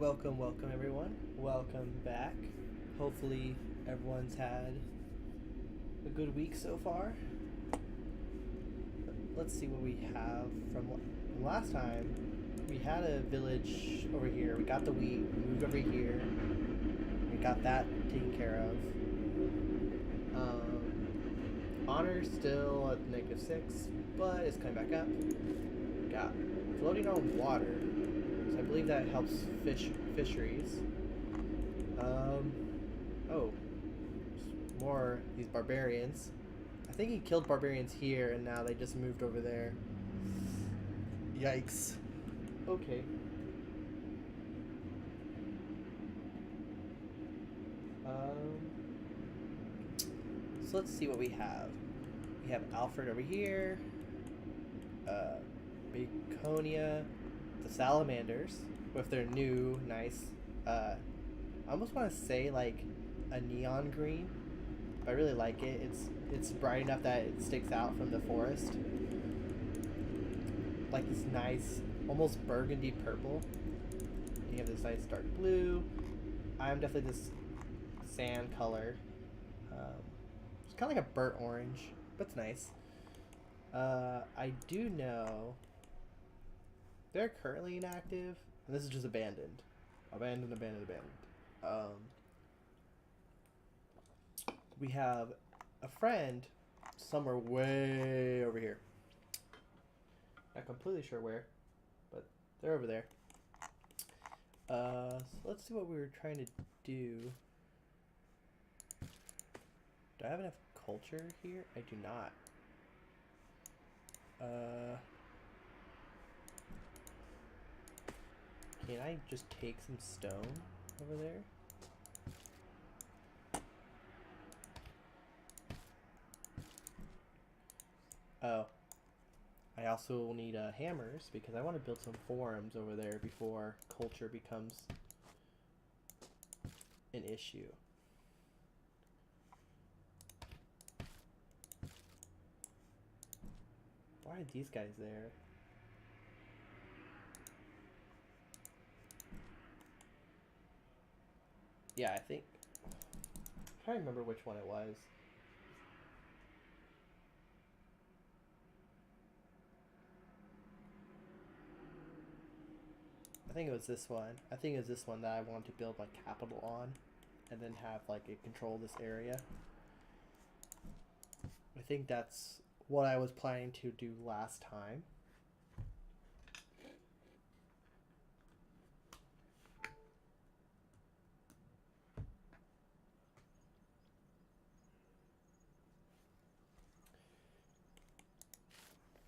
Welcome everyone. Welcome back. Hopefully everyone's had a good week so far. Let's see what we have from last time. We had a village over here. We got the wheat. We moved over here. We got that taken care of. Honor still at -6, but it's coming back up. Got floating on water. So I believe that helps fisheries. Oh, more these barbarians. I think he killed barbarians here, and now they just moved over there. Yikes. Okay. So let's see what we have. We have Alfred over here. Baconia, the salamanders with their new nice. I almost want to say like a neon green. I really like it. It's bright enough that it sticks out from the forest. Like this nice, almost burgundy purple. You have this nice dark blue. I'm definitely this sand color. It's kind of like a burnt orange, but it's nice. I do know they're currently inactive, and this is just abandoned. Abandoned. We have a friend somewhere way over here. Not completely sure where, but they're over there. So let's see what we were trying to do. Do I have enough culture here? I do not. Can I just take some stone over there? Oh. I also will need hammers because I want to build some forums over there before culture becomes an issue. Why are these guys there? Yeah, I think. I'm trying to remember which one it was. I think it was this one. I think it was this one that I wanted to build my capital on and then have like it control this area. I think that's what I was planning to do last time.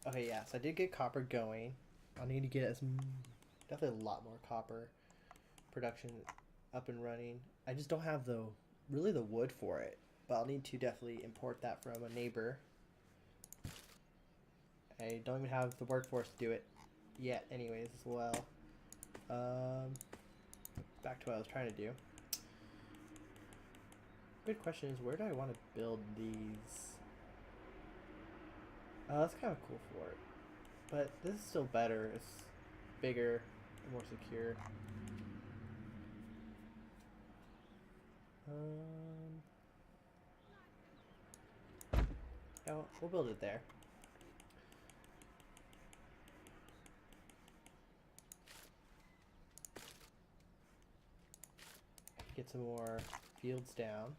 Okay, yeah, so I did get copper going. I'll need to get definitely a lot more copper production up and running. I just don't have the wood for it, but I'll need to definitely import that from a neighbor. I don't even have the workforce to do it yet anyways as well. Back to what I was trying to do. Good question is, where do I want to build these? That's kind of cool for it. But this is still better. It's bigger, more secure. Yeah, we'll build it there. Get some more fields down.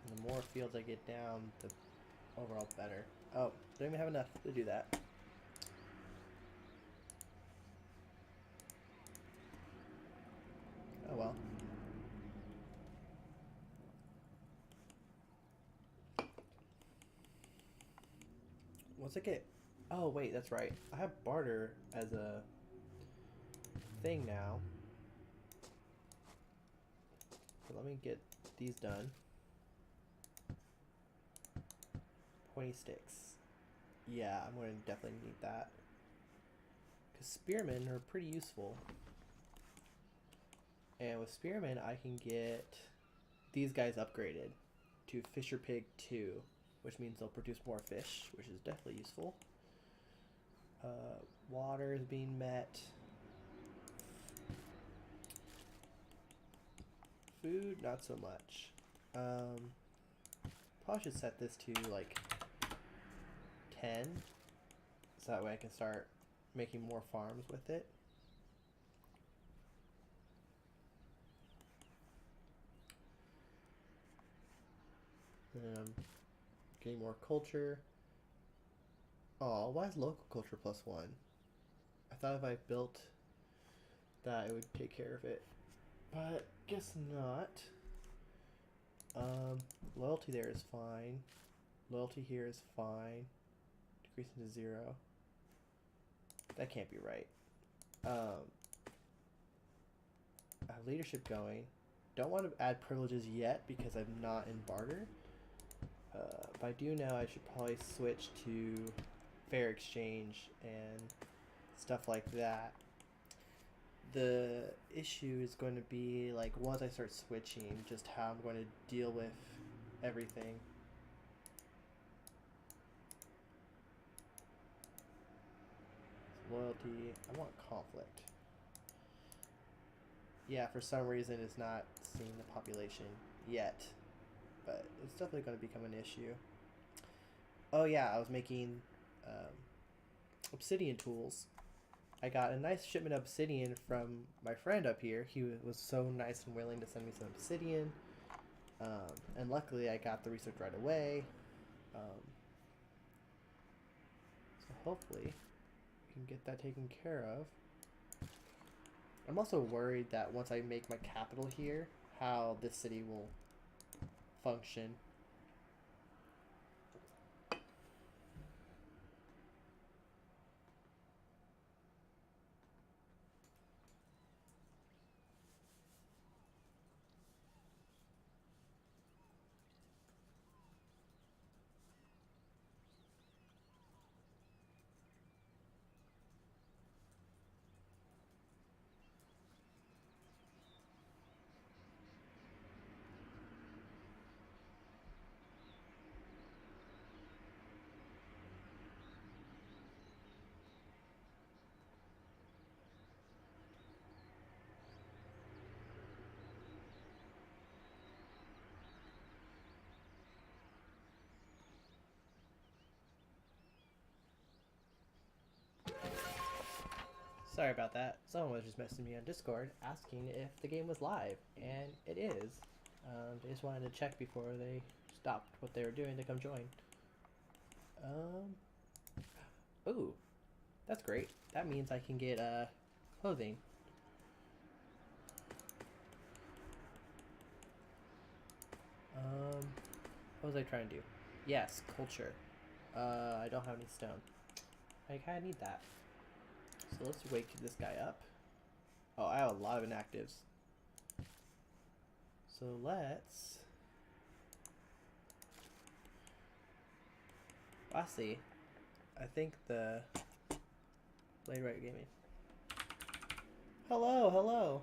The more fields I get down, the overall better. Oh, don't even have enough to do that. Oh well. Once I get... Oh wait, that's right. I have barter as a thing now. So let me get these done. 20 sticks. Yeah, I'm going to definitely need that. Because spearmen are pretty useful. And with Spearman, I can get these guys upgraded to Fisher Pig 2, which means they'll produce more fish, which is definitely useful. Water is being met. Food, not so much. Probably should set this to like 10, so that way I can start making more farms with it. Getting more culture. Oh, why is local culture +1? I thought if I built that it would take care of it, but guess not. Loyalty there is fine. Loyalty here is fine. Decreasing to 0. That can't be right. I have leadership going. Don't want to add privileges yet because I'm not in barter. If I do now, I should probably switch to fair exchange and stuff like that. The issue is going to be like once I start switching, just how I'm going to deal with everything. Loyalty. I want conflict. Yeah, for some reason it's not seeing the population yet, but it's definitely going to become an issue. Oh yeah, I was making obsidian tools. I got a nice shipment of obsidian from my friend up here. He was so nice and willing to send me some obsidian. And luckily I got the research right away. So hopefully we can get that taken care of. I'm also worried that once I make my capital here, how this city will function. Sorry about that. Someone was just messaging me on Discord asking if the game was live, and it is. They just wanted to check before they stopped what they were doing to come join. Ooh, that's great. That means I can get clothing. What was I trying to do? Yes, culture. I don't have any stone. I kind of need that. So let's wake this guy up. Oh, I have a lot of inactives. So let's... I see. I think the Blade Right Gaming. Hello, hello.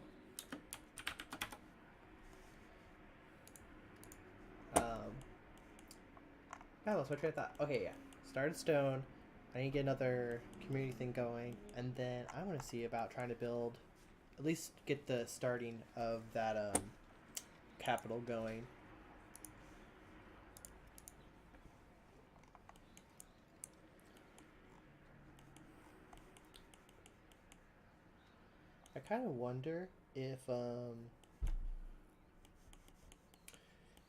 I lost my train of thought. Okay, yeah. Started stone. I need to get another community thing going, and then I want to see about trying to build, at least get the starting of that capital going. I kind of wonder if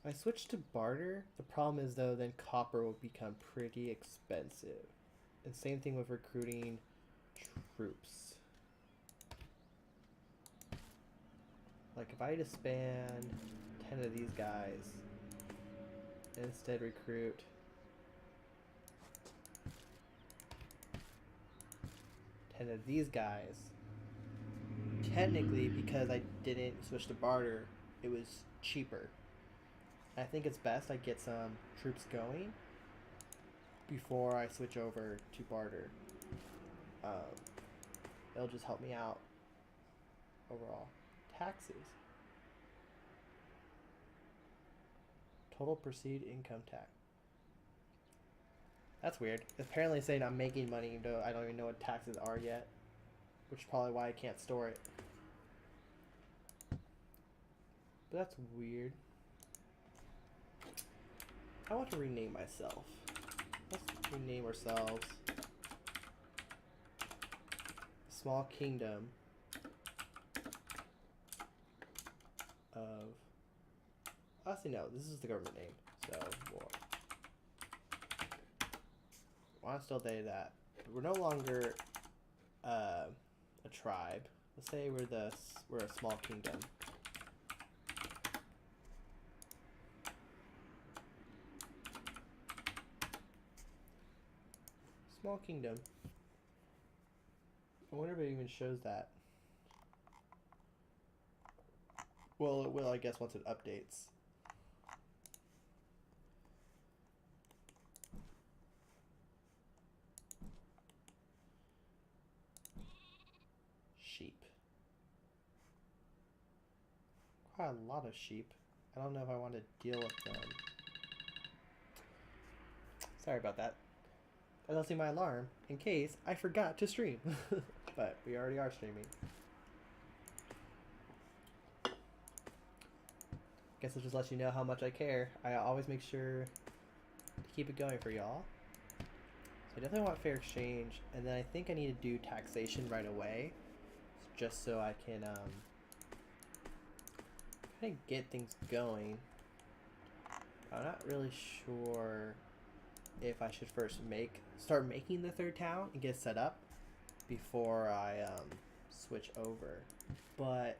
I switch to barter. The problem is though, then copper will become pretty expensive, and same thing with recruiting troops. Like if I just spend 10 of these guys and instead recruit 10 of these guys, technically because I didn't switch to barter, it was cheaper. I think it's best I get some troops going before I switch over to barter. It'll just help me out overall. Taxes. Total perceived income tax. That's weird. Apparently saying I'm making money, even though I don't even know what taxes are yet. Which is probably why I can't store it. But that's weird. I want to rename myself. Let's rename ourselves Small Kingdom of... Actually, no, this is the government name. So, I want to still say that. But we're no longer a tribe. Let's say we're a small kingdom. Small kingdom. I wonder if it even shows that. Well, it will, I guess, once it updates. Sheep. Quite a lot of sheep. I don't know if I want to deal with them. Sorry about that. I don't see my alarm in case I forgot to stream. But we already are streaming. Guess I'll just let you know how much I care. I always make sure to keep it going for y'all. So I definitely want fair exchange, and then I think I need to do taxation right away, just so I can kind of get things going. I'm not really sure if I should first start making the third town and get set up before I switch over, but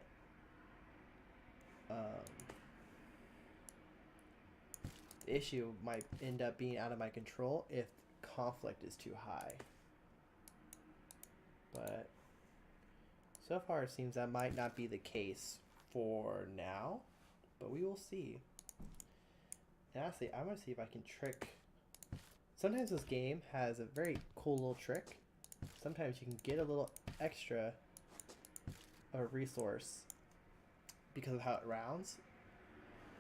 the issue might end up being out of my control if conflict is too high. But so far it seems that might not be the case for now, but we will see. And honestly, I'm gonna see if I can trick. Sometimes this game has a very cool little trick. Sometimes you can get a little extra of a resource because of how it rounds.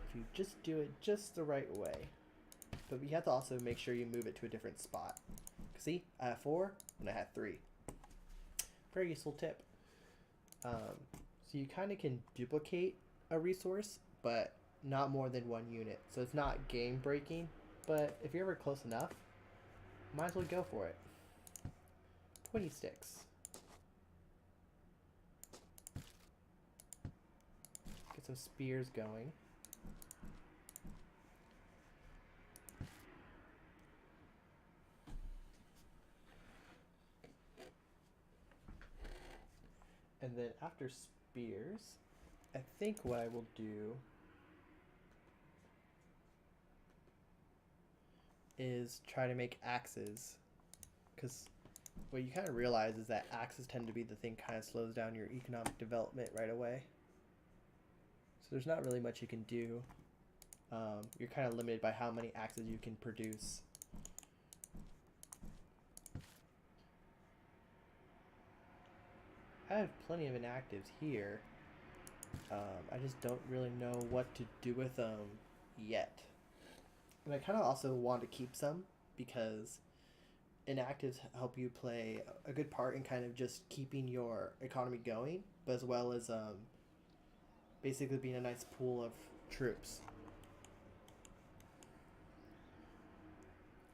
If you just do it just the right way. But you have to also make sure you move it to a different spot. See, I have 4 and I had 3. Very useful tip. So you kind of can duplicate a resource, but not more than 1 unit. So it's not game breaking, but if you're ever close enough, might as well go for it. 20 sticks. Get some spears going. And then after spears, I think what I will do is try to make axes. Because what you kind of realize is that axes tend to be the thing kind of slows down your economic development right away. So there's not really much you can do. You're kind of limited by how many axes you can produce. I have plenty of inactives here. I just don't really know what to do with them yet. And I kind of also want to keep some because inactives help you play a good part in kind of just keeping your economy going, but as well as basically being a nice pool of troops.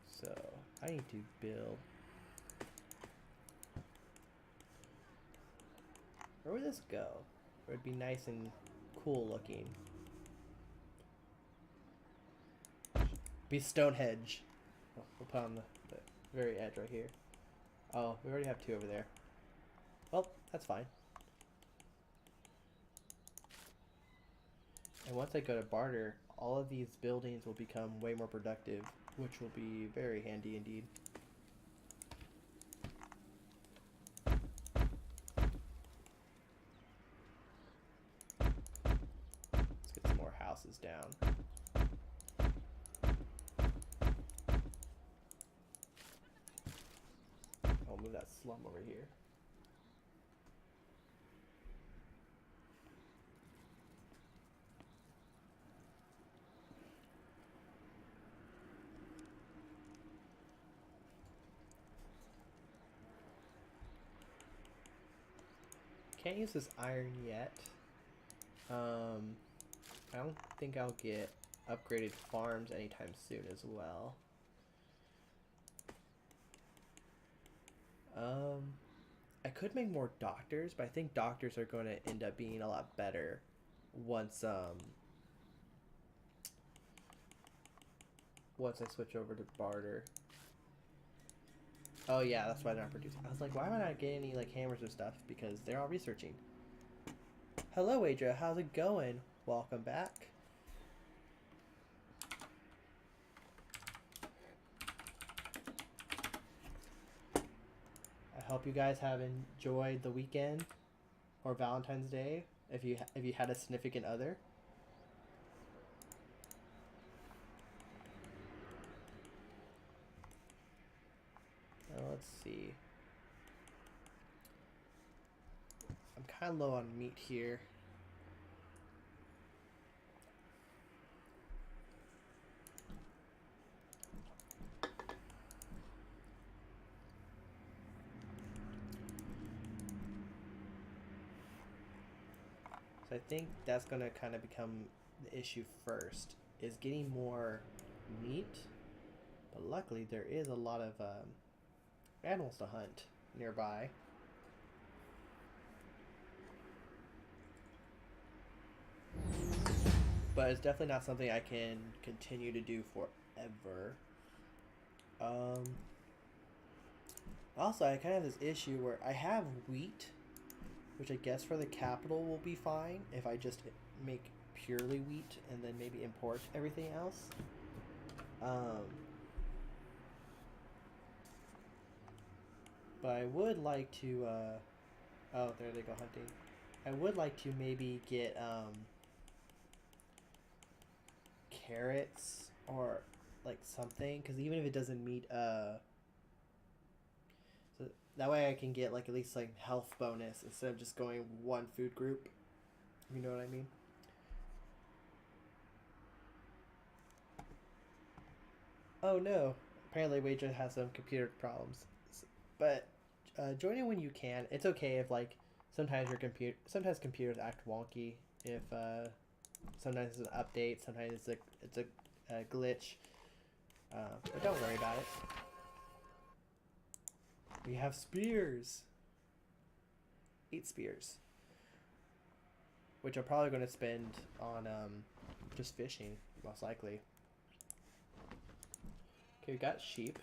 So I need to build. Where would this go? Where it'd be nice and cool looking. Be Stonehenge. We'll put on the very edge right here. Oh, we already have 2 over there. Well, that's fine. And once I go to barter, all of these buildings will become way more productive, which will be very handy indeed. Let's get some more houses down. I'll move that slum over here. can't use this iron yet. I don't think I'll get upgraded farms anytime soon as well. I could make more doctors, but I think doctors are going to end up being a lot better once I switch over to barter. Oh yeah, that's why they're not producing. I was like, why am I not getting any like hammers or stuff? Because they're all researching. Hello, Adria. How's it going? Welcome back. I hope you guys have enjoyed the weekend or Valentine's Day if you had a significant other. Let's see. I'm kind of low on meat here. So I think that's going to kind of become the issue first, is getting more meat. But luckily there is a lot of animals to hunt nearby. But it's definitely not something I can continue to do forever. Also, I kind of have this issue where I have wheat, which I guess for the capital will be fine if I just make purely wheat and then maybe import everything else. But I would like to, oh, there they go hunting. I would like to maybe get, carrots or like something, because even if it doesn't meet, so that way I can get like at least like health bonus instead of just going one food group. You know what I mean? Oh no, apparently Wager has some computer problems. But join in when you can. It's okay if like sometimes sometimes computers act wonky. If sometimes it's an update, sometimes it's a glitch. But don't worry about it. We have spears. 8 spears, which I'm probably going to spend on just fishing, most likely. Okay, we got sheep.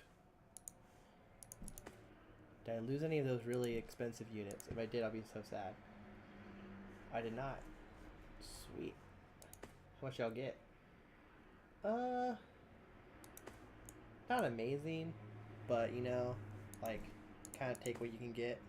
Did I lose any of those really expensive units? If I did, I'll be so sad. I did not. Sweet. How much y'all get? Not amazing, but you know, like, kind of take what you can get.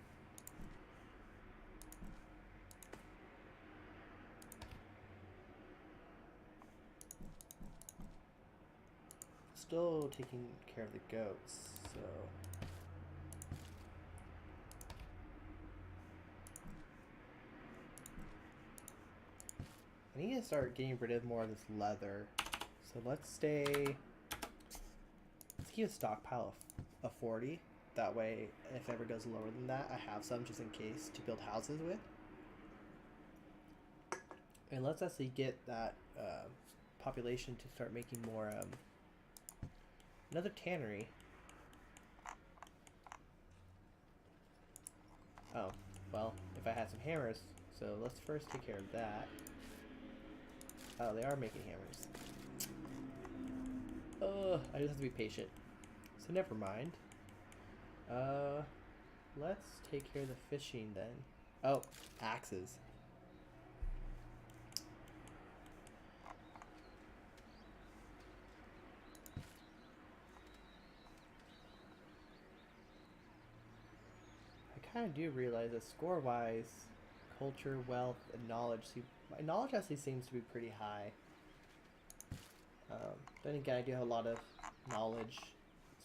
Still taking care of the goats, so. I need to start getting rid of more of this leather. So let's keep a stockpile of 40. That way, if it ever goes lower than that, I have some just in case to build houses with. And let's actually get that population to start making more, another tannery. Oh, well, if I had some hammers, so let's first take care of that. Oh, they are making hammers. I just have to be patient. So never mind. Let's take care of the fishing then. Oh, axes. I kind of do realize that score-wise, culture, wealth, and knowledge, my knowledge actually seems to be pretty high. Then again, I do have a lot of knowledge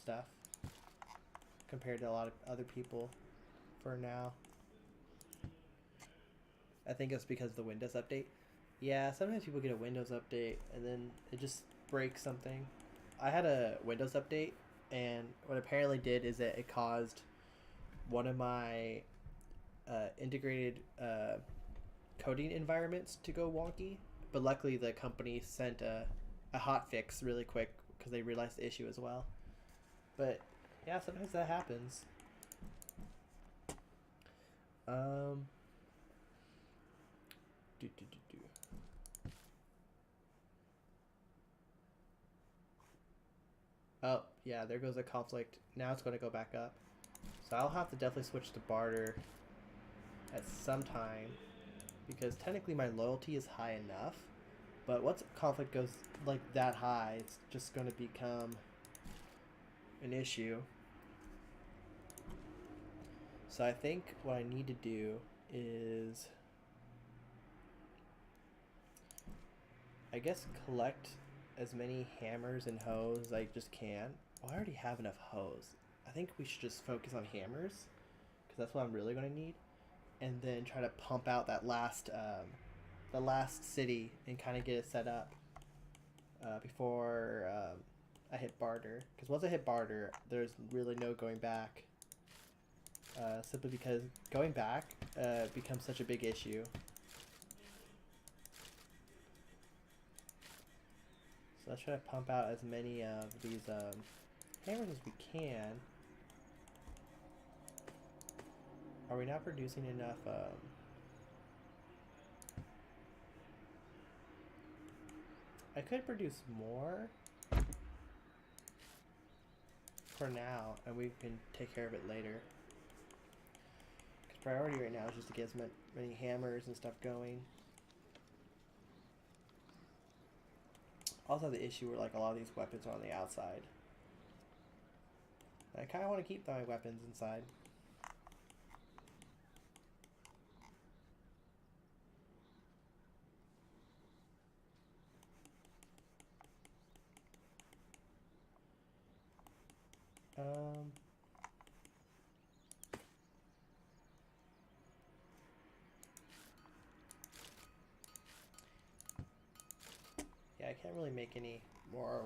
stuff compared to a lot of other people for now. I think it's because of the Windows update. Yeah, sometimes people get a Windows update and then it just breaks something. I had a Windows update, and what it apparently did is that it caused one of my integrated coding environments to go wonky. But luckily, the company sent a hot fix really quick because they realized the issue as well. But yeah, sometimes that happens. Do, do, do, do. Oh, yeah, there goes a conflict. Now it's going to go back up. So I'll have to definitely switch to barter at some time because technically my loyalty is high enough. But once conflict goes like that high, it's just going to become an issue. So I think what I need to do is, I guess, collect as many hammers and hoes as I just can. Oh, I already have enough hoes. I think we should just focus on hammers because that's what I'm really going to need, and then try to pump out that last city and kind of get it set up before I hit barter. Because once I hit barter, there's really no going back. Simply because going back becomes such a big issue. So let's try to pump out as many of these hammers as we can. Are we not producing enough? I could produce more for now, and we can take care of it later. Because priority right now is just to get as many hammers and stuff going. Also the issue where like a lot of these weapons are on the outside. I kind of want to keep my weapons inside. Yeah, I can't really make any more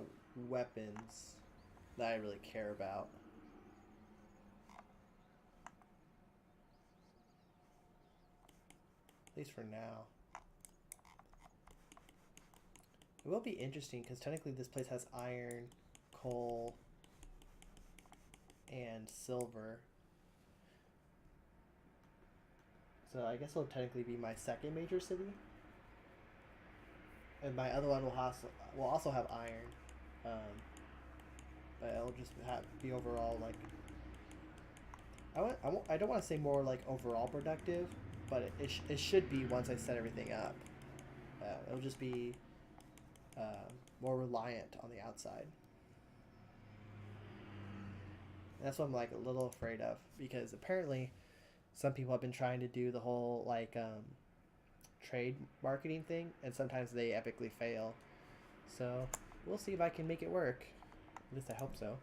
weapons that I really care about. At least for now. It will be interesting because technically this place has iron, coal, and silver. So I guess it'll technically be my second major city. And my other one will also have iron. But it'll just be overall like I don't want to say more like overall productive, but it should be once I set everything up. It'll just be more reliant on the outside. And that's what I'm like a little afraid of because apparently some people have been trying to do the whole like trade marketing thing, and sometimes they epically fail. So we'll see if I can make it work. At least I hope so.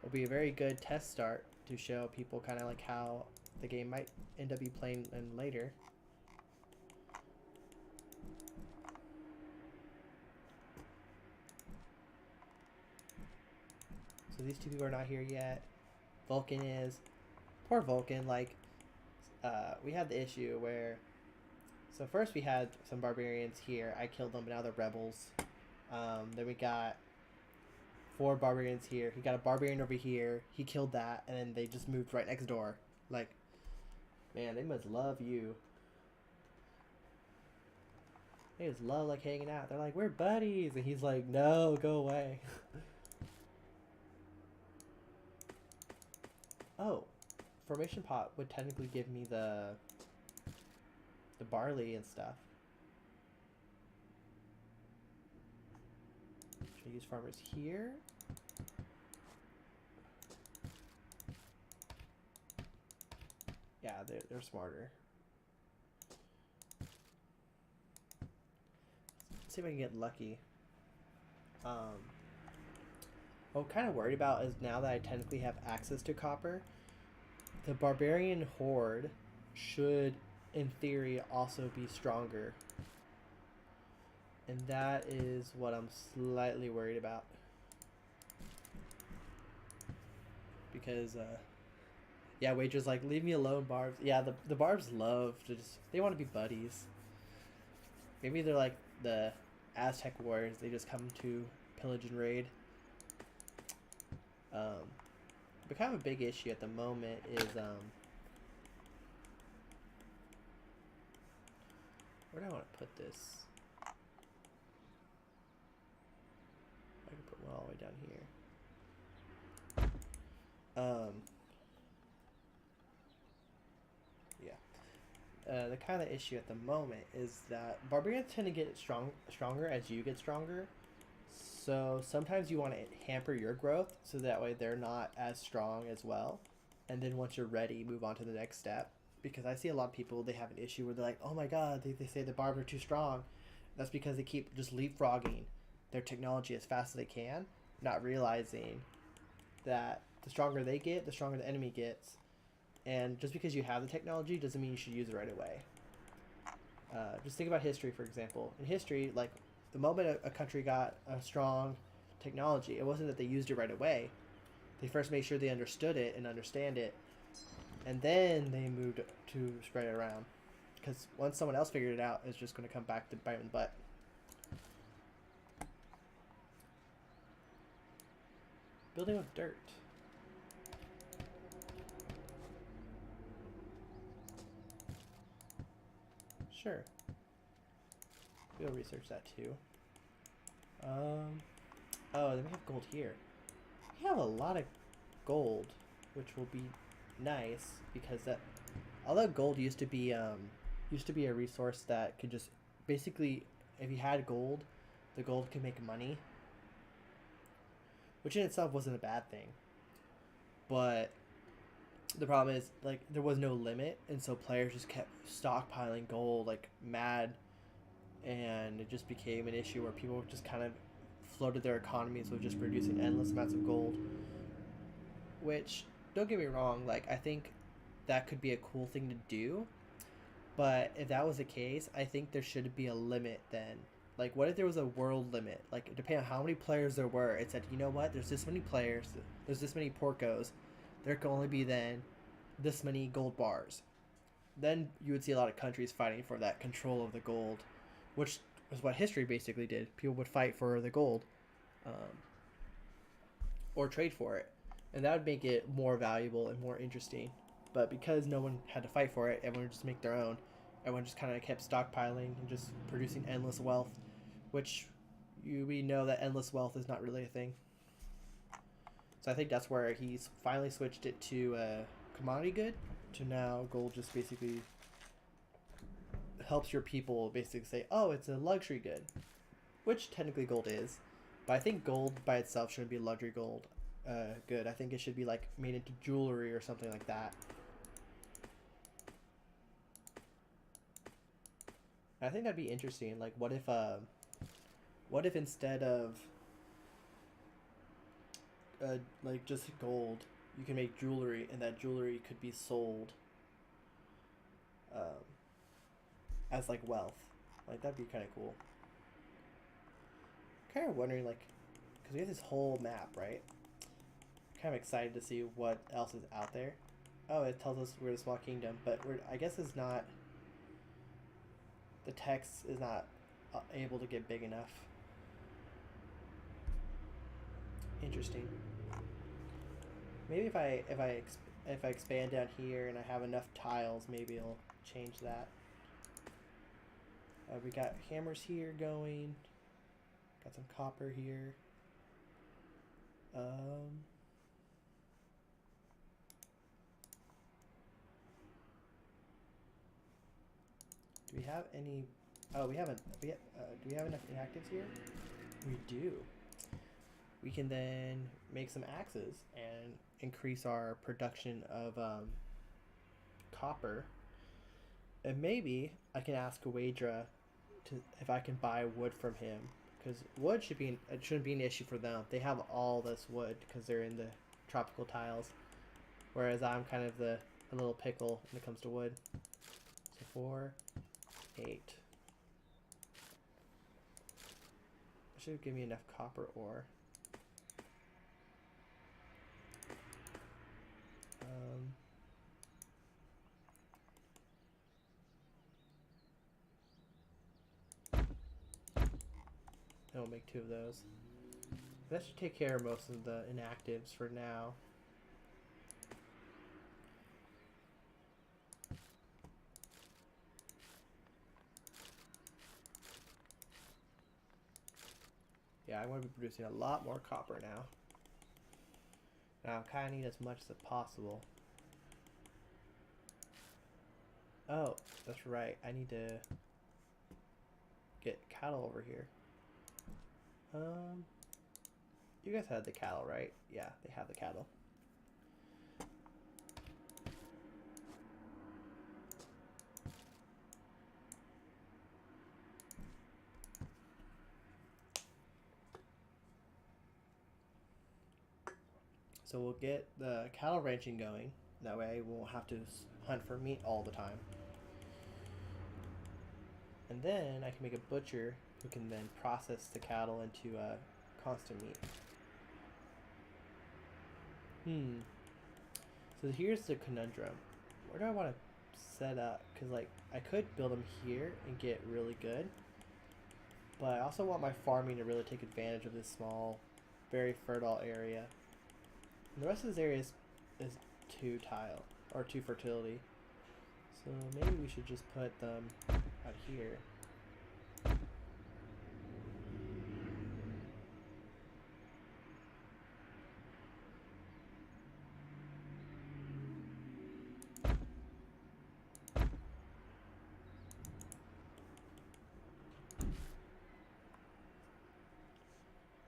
It'll be a very good test start to show people kind of like how the game might end up be playing in later. So these two people are not here yet. Vulcan is. Poor Vulcan, like, we had the issue where, so first we had some barbarians here. I killed them, but now they're rebels. Then we got 4 barbarians here. He got a barbarian over here. He killed that, and then they just moved right next door. Like, man, they must love you. They just love, like, hanging out. They're like, we're buddies. And he's like, no, go away. Oh, formation pot would technically give me the barley and stuff. Should I use farmers here? Yeah, they're smarter. Let's see if I can get lucky. What I'm kind of worried about is now that I technically have access to copper, the Barbarian Horde should, in theory, also be stronger. And that is what I'm slightly worried about. Because Yeah, Wager's like, leave me alone, Barbs. Yeah, the Barbs love to just, they want to be buddies. Maybe they're like the Aztec warriors. They just come to pillage and raid. But kind of a big issue at the moment is where do I want to put this? I can put one all the way down here. Yeah. The kind of issue at the moment is that barbarians tend to get stronger as you get stronger. So sometimes you want to hamper your growth so that way they're not as strong as well. And then once you're ready, move on to the next step. Because I see a lot of people, they have an issue where they're like, oh my god, they say the barbs are too strong. That's because they keep just leapfrogging their technology as fast as they can, not realizing that the stronger they get, the stronger the enemy gets. And just because you have the technology doesn't mean you should use it right away. Just think about history, for example. In history, like the moment a country got a strong technology, it wasn't that they used it right away. They first made sure they understood it and understand it, and then they moved to spread it around. Because once someone else figured it out, it's just going to come back to bite in the butt. Building with dirt. Sure. We'll research that too. Oh, then we have gold here. We have a lot of gold, which will be nice because that, although gold used to be a resource that could just basically, if you had gold, the gold could make money, which in itself wasn't a bad thing. But the problem is like there was no limit, and so players just kept stockpiling gold like mad, and it just became an issue where people just kind of floated their economies with just producing endless amounts of gold. Which, don't get me wrong, like I think that could be a cool thing to do, but if that was the case, I think there should be a limit then. Like, what if there was a world limit? Like, depending on how many players there were, it said, you know what, there's this many players, there's this many porcos, there can only be then this many gold bars. Then you would see a lot of countries fighting for that control of the gold, which is what history basically did. People would fight for the gold, or trade for it, and that would make it more valuable and more interesting. But because no one had to fight for it, everyone would just make their own. Everyone just kind of kept stockpiling and just producing endless wealth, which we know that endless wealth is not really a thing. So I think that's where he's finally switched it to a commodity good, to now gold just basically helps your people basically say, oh, it's a luxury good, which technically gold is. But I think gold by itself shouldn't be luxury gold good. I think it should be like made into jewelry or something like that. I think that'd be interesting. Like, what if instead of like just gold, you can make jewelry, and that jewelry could be sold as like wealth. Like that'd be kind of cool. Kind of wondering, like, because we have this whole map, right? Kind of excited to see what else is out there. Oh, it tells us we're a small kingdom, but I guess it's not. The text is not able to get big enough. Interesting. Maybe if I expand down here and I have enough tiles, maybe it'll change that. We got hammers here going. Got some copper here. Do we have any? Oh, we haven't. Do we have enough inactives here? We do. We can then make some axes and increase our production of copper. And maybe I can ask Waydra if I can buy wood from him, because wood shouldn't be an issue for them. They have all this wood because they're in the tropical tiles, whereas I'm kind of a little pickle when it comes to wood. So 4, 8. That should give me enough copper ore. we'll make 2 of those. That should take care of most of the inactives for now. Yeah, I'm going to be producing a lot more copper now. Now I kind of need as much as possible. Oh, that's right. I need to get cattle over here. You guys had the cattle, right? Yeah, they have the cattle. So we'll get the cattle ranching going. That way we won't have to hunt for meat all the time. And then I can make a butcher who can then process the cattle into constant meat. So here's the conundrum. Where do I want to set up? Because like I could build them here and get really good. But I also want my farming to really take advantage of this small, very fertile area. And the rest of this area is 2 tile, or 2 fertility. So maybe we should just put them out here.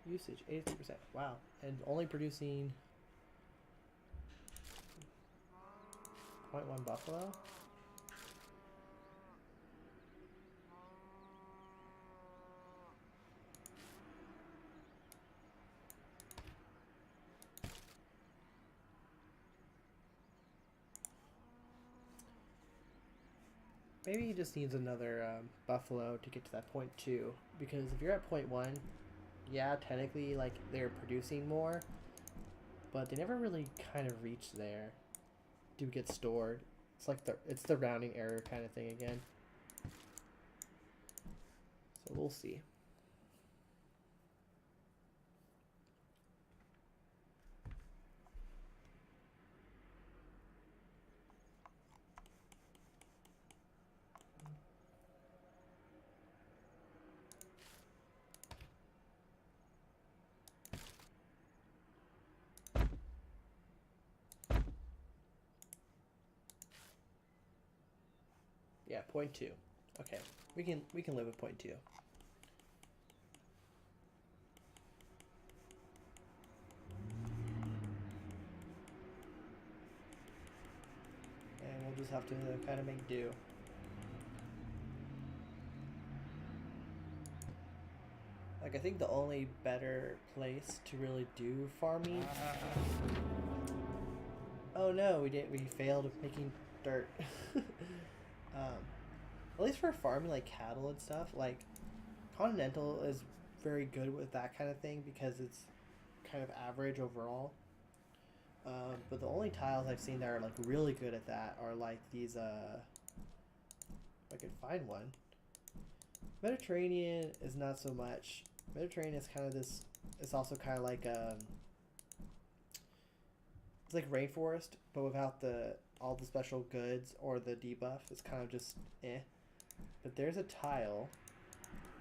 Usage 83%. Wow. And only producing 0.1 buffalo? Maybe he just needs another buffalo to get to that 0.2. Because if you're at 0.1, yeah, technically, like, they're producing more. But they never really kind of reach there to get stored. It's like it's the rounding error kind of thing again. So we'll see. Yeah, 0.2. Okay, we can live with 0.2. And we'll just have to kind of make do. Like, I think the only better place to really do farming... Oh no, we failed making dirt. At least for farming like cattle and stuff, like Continental is very good with that kind of thing because it's kind of average overall. But the only tiles I've seen that are like really good at that are like these if I could find one. Mediterranean is not so much. Mediterranean is kind of this, it's also kind of like it's like rainforest, but without all the special goods or the debuff. It's kind of just eh. But there's a tile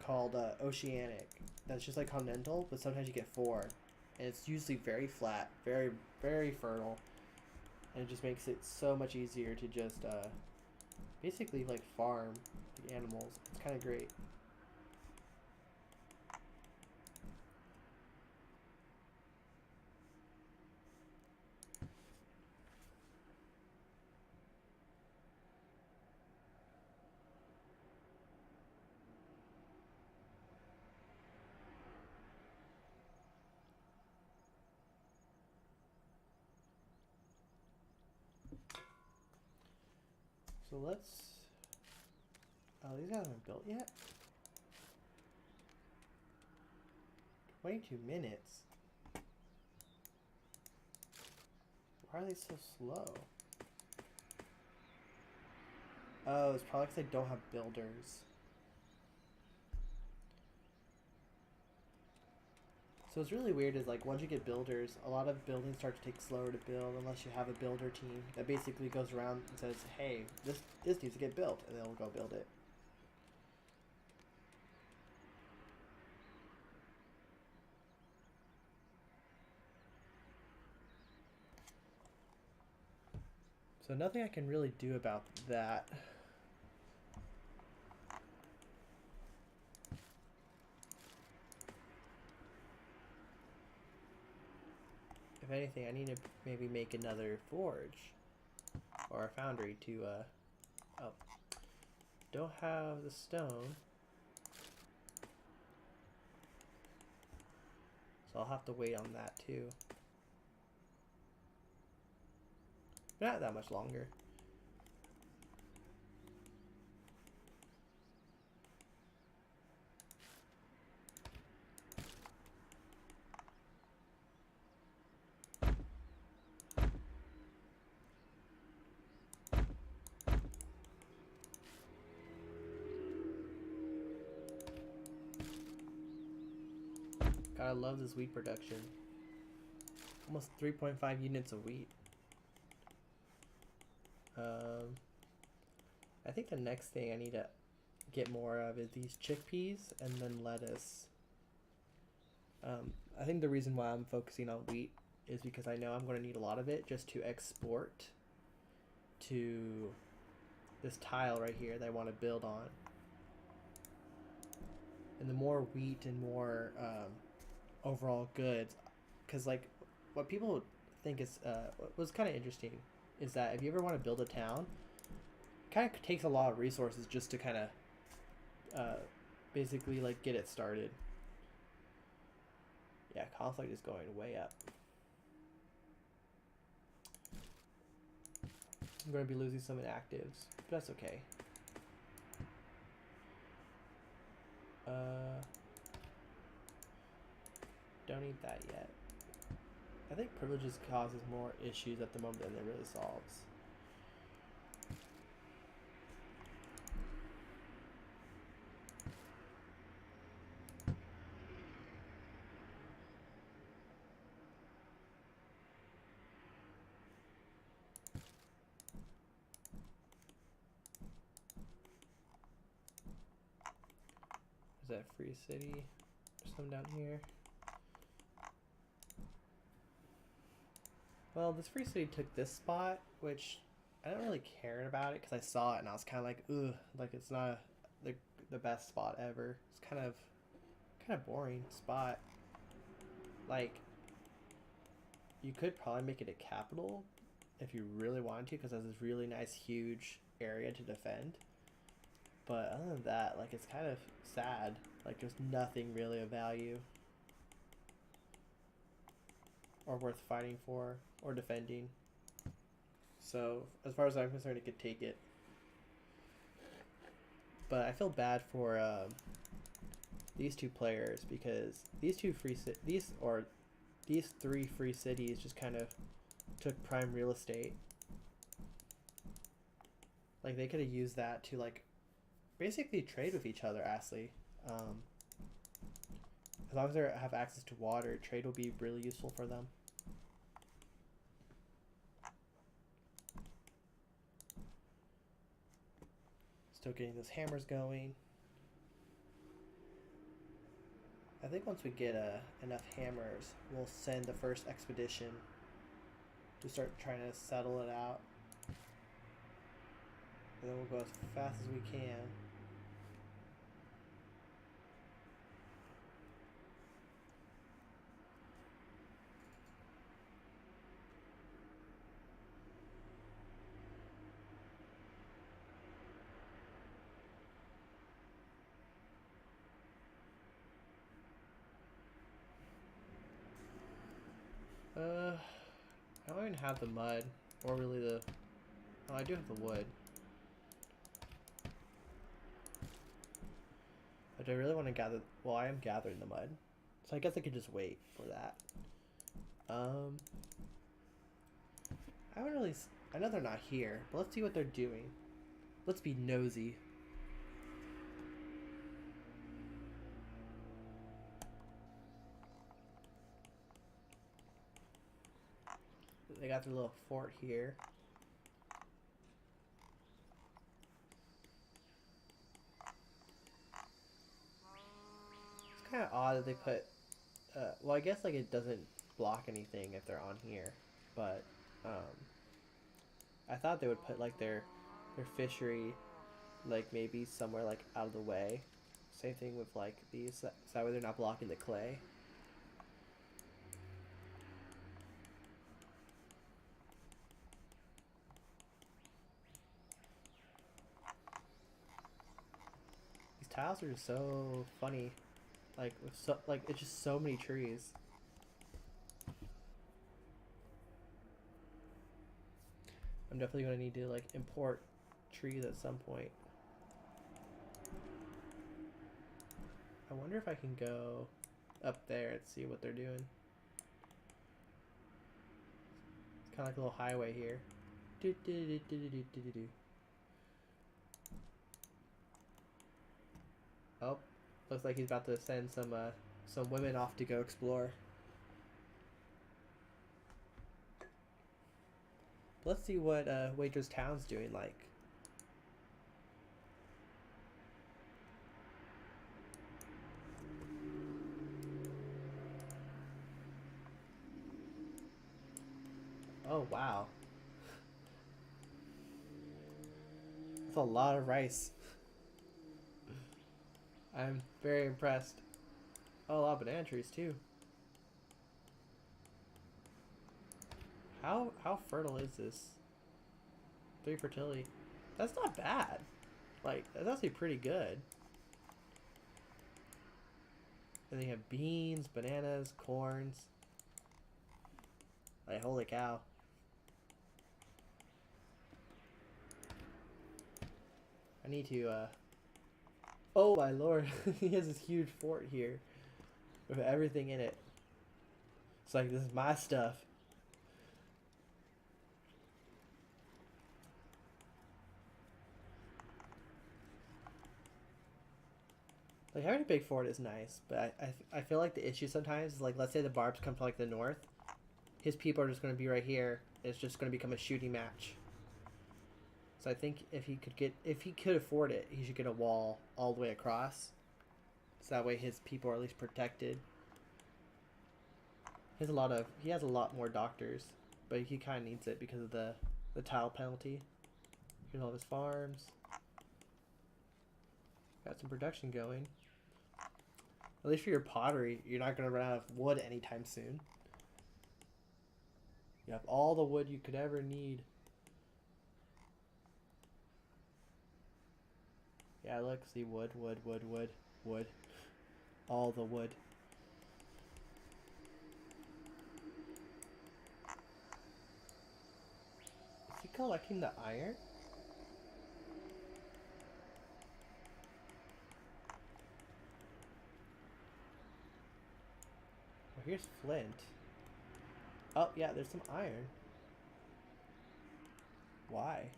called Oceanic that's just like Continental, but sometimes you get 4. And it's usually very flat, very, very fertile. And it just makes it so much easier to just basically like farm the animals. It's kind of great. So let's... Oh, these guys haven't built yet? 22 minutes? Why are they so slow? Oh, it's probably because they don't have builders. So it's really weird is like once you get builders, a lot of buildings start to take slower to build unless you have a builder team that basically goes around and says, hey, this needs to get built, and they'll go build it. So nothing I can really do about that. If anything, I need to maybe make another forge or a foundry to, oh, don't have the stone. So I'll have to wait on that too. Not that much longer. God, I love this wheat production. Almost 3.5 units of wheat. I think the next thing I need to get more of is these chickpeas and then lettuce. I think the reason why I'm focusing on wheat is because I know I'm going to need a lot of it just to export to this tile right here that I want to build on. And the more wheat and more overall goods, because like what people think is what was kind of interesting is that if you ever want to build a town, it kind of takes a lot of resources just to kind of basically like get it started. Yeah, conflict is going way up. I'm going to be losing some inactives, but that's okay. Don't need that yet. I think privileges causes more issues at the moment than it really solves. Is that free city? There's some down here. Well, this free city took this spot, which I don't really care about it because I saw it and I was kind of like, ugh, like it's not the best spot ever. It's kind of boring spot. Like, you could probably make it a capital if you really wanted to, because it has this really nice, huge area to defend. But other than that, like, it's kind of sad. Like, there's nothing really of value or worth fighting for or defending. So, as far as I'm concerned, it could take it. But I feel bad for these two players because these three free cities just kind of took prime real estate. Like, they could have used that to like basically trade with each other, Ashley. As long as they have access to water, trade will be really useful for them. Still getting those hammers going. I think once we get enough hammers, we'll send the first expedition to start trying to settle it out. And then we'll go as fast as we can. I don't even have the mud, or really the... Oh, I do have the wood. But I really want to gather... Well, I am gathering the mud. So I guess I could just wait for that. I haven't really... I know they're not here, but let's see what they're doing. Let's be nosy. They got their little fort here. It's kind of odd that they put. Well, I guess like it doesn't block anything if they're on here, but I thought they would put like their fishery, like maybe somewhere like out of the way. Same thing with like these, so that way they're not blocking the clay. These tiles are just so funny, like with so like it's just so many trees. I'm definitely gonna need to like import trees at some point. I wonder if I can go up there and see what they're doing. It's kind of like a little highway here. Do, do, do, do, do, do, do, do. Oh, looks like he's about to send some women off to go explore. Let's see what Waitress Town's doing like. Oh wow. That's a lot of rice. I'm very impressed. Oh, a lot of banana trees too. How fertile is this? 3 fertility. That's not bad. Like, that's actually pretty good. And then you have beans, bananas, corns. Like, holy cow. I need to, Oh my lord. He has this huge fort here. With everything in it. It's like, this is my stuff. Like, having a big fort is nice, but I feel like the issue sometimes is, like, let's say the Barbs come from, like, the north. His people are just going to be right here. It's just going to become a shooting match. So I think if he could afford it, he should get a wall all the way across. So that way his people are at least protected. He has a lot more doctors, but he kind of needs it because of the tile penalty. Here's all of his farms. Got some production going. At least for your pottery, you're not going to run out of wood anytime soon. You have all the wood you could ever need. Yeah, look, see wood, wood, wood, wood, wood. All the wood. Is he collecting the iron? Oh, here's flint. Oh, yeah, there's some iron. Why?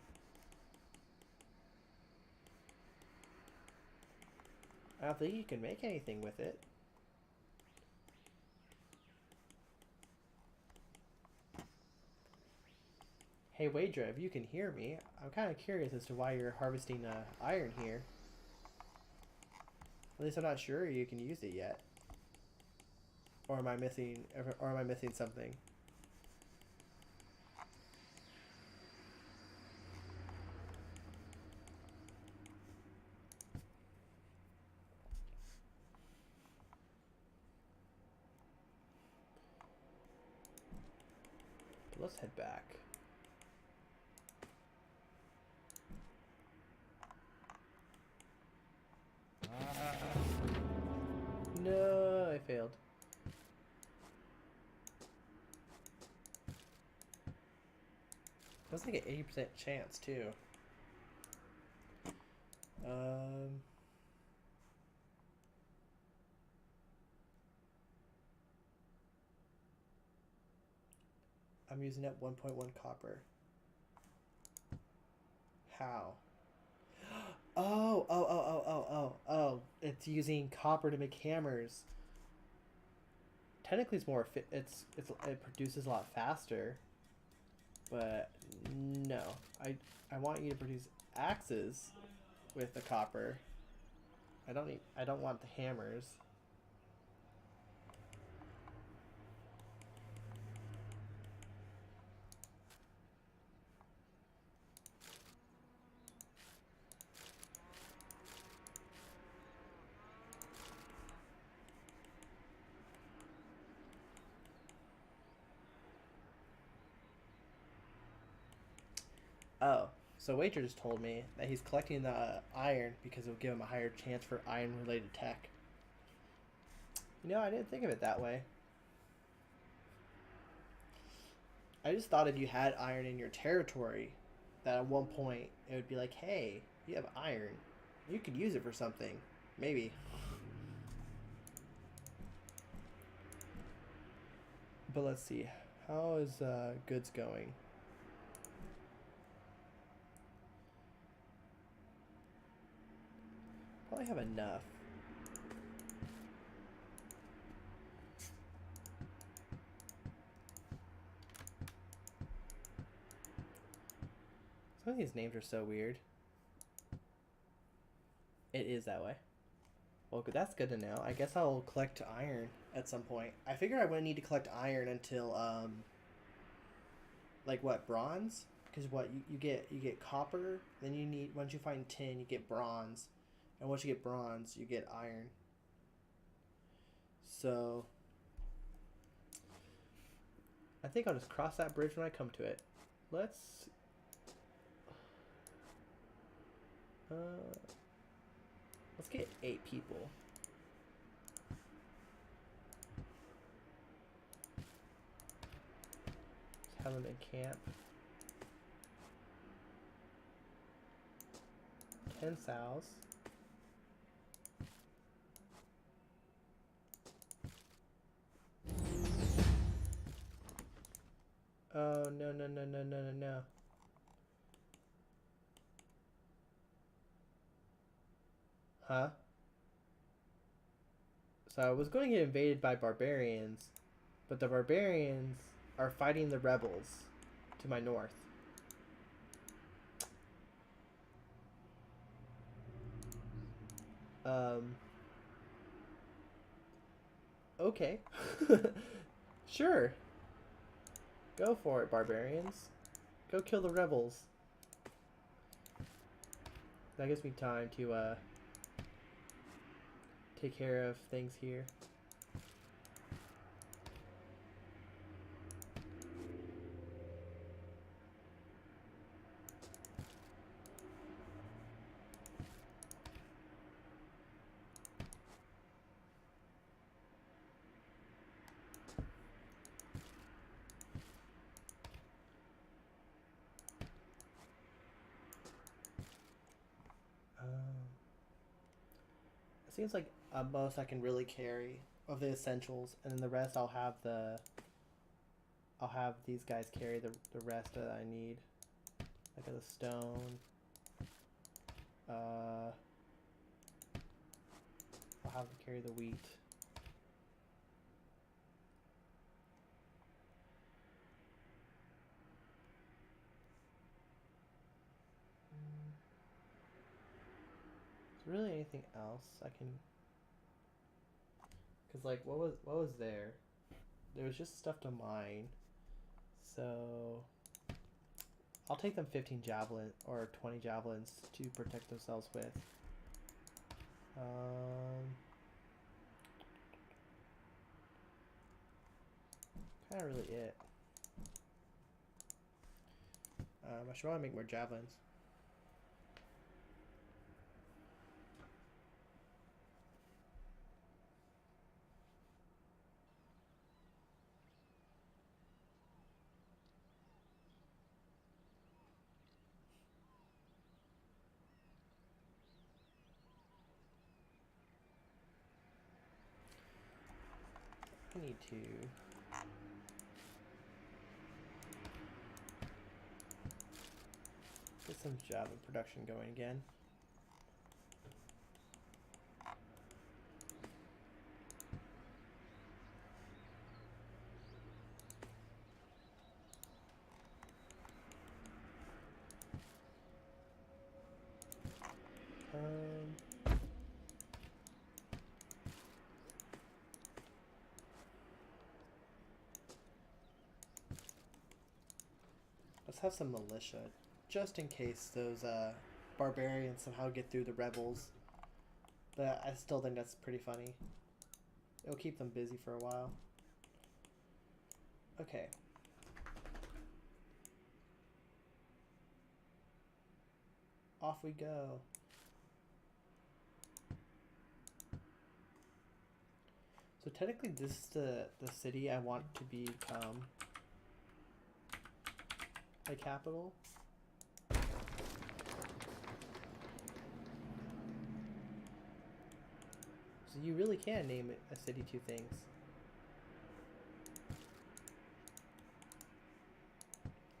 I don't think you can make anything with it. Hey, Waydra, if you can hear me, I'm kind of curious as to why you're harvesting iron here. At least I'm not sure you can use it yet. Or am I missing? Or am I missing something? But let's head back. No, I failed. That's like an 80% chance too. I'm using up 1.1 copper. How? Oh. It's using copper to make hammers. Technically, it's more it produces a lot faster. But no, I want you to produce axes with the copper. I don't want the hammers. Oh, so Wager just told me that he's collecting the iron because it'll give him a higher chance for iron-related tech. You know, I didn't think of it that way. I just thought if you had iron in your territory, that at one point it would be like, hey, you have iron. You could use it for something. Maybe. But let's see. How is goods going? Probably have enough. Some of these names are so weird. It is that way. Well, that's good to know. I guess I'll collect iron at some point. I figure I wouldn't need to collect iron until like what, bronze? Because what you get copper. Then you need, once you find tin, you get bronze, and once you get bronze, you get iron. So I think I'll just cross that bridge when I come to it. Let's let's get 8 people. Let's have them in camp. 10 sows. Oh, no, no, no, no, no, no, no. Huh? So I was going to get invaded by barbarians, but the barbarians are fighting the rebels to my north. Okay. Sure. Go for it, barbarians. Go kill the rebels. That gives me time to take care of things here. It seems like most I can really carry of the essentials, and then the rest I'll have these guys carry the rest that I need, like the stone. I'll have them carry the wheat. Is there really anything else I can? Cause like what was there? There was just stuff to mine. So I'll take them 15 javelin or 20 javelins to protect themselves with. Kind of really it. I should want to make more javelins. I need to get some javelin production going again. Let's have some militia, just in case those barbarians somehow get through the rebels. But I still think that's pretty funny. It'll keep them busy for a while. Okay. Off we go. So technically this is the city I want to become a capital. So you really can name a city two things.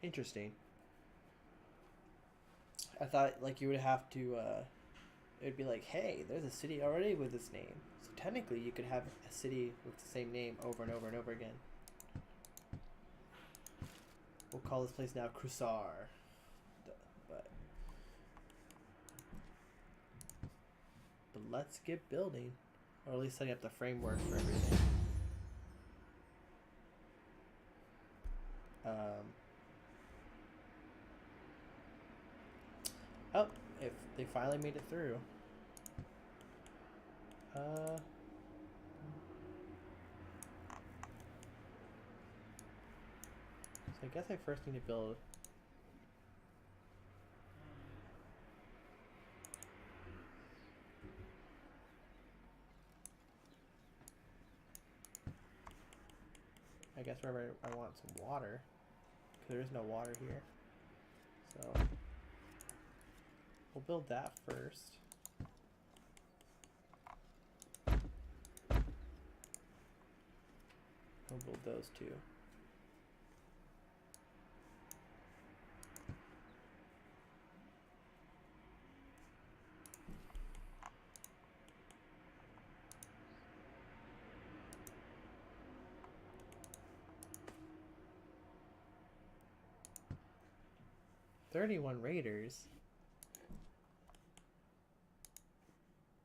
Interesting. I thought like you would have to it'd be like, hey, there's a city already with this name. So technically you could have a city with the same name over and over and over again. We'll call this place now Crusar. But let's get building. Or at least setting up the framework for everything. Oh, if they finally made it through. So I guess I first need to build. I guess wherever I want some water, because there is no water here. So we'll build that first. We'll build those two. "31 raiders?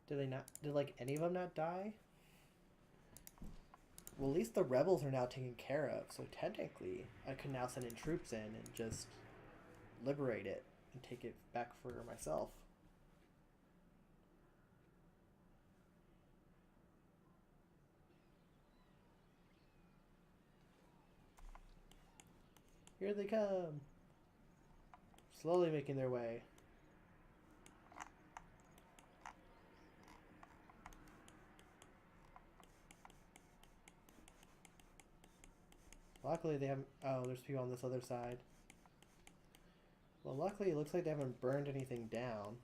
Did they not? Did like any of them not die? Well, at least the rebels are now taken care of, so technically I could now send in troops in and just liberate it and take it back for myself. Here they come! Slowly making their way. Luckily they haven't... Oh, there's people on this other side. Well, luckily it looks like they haven't burned anything down.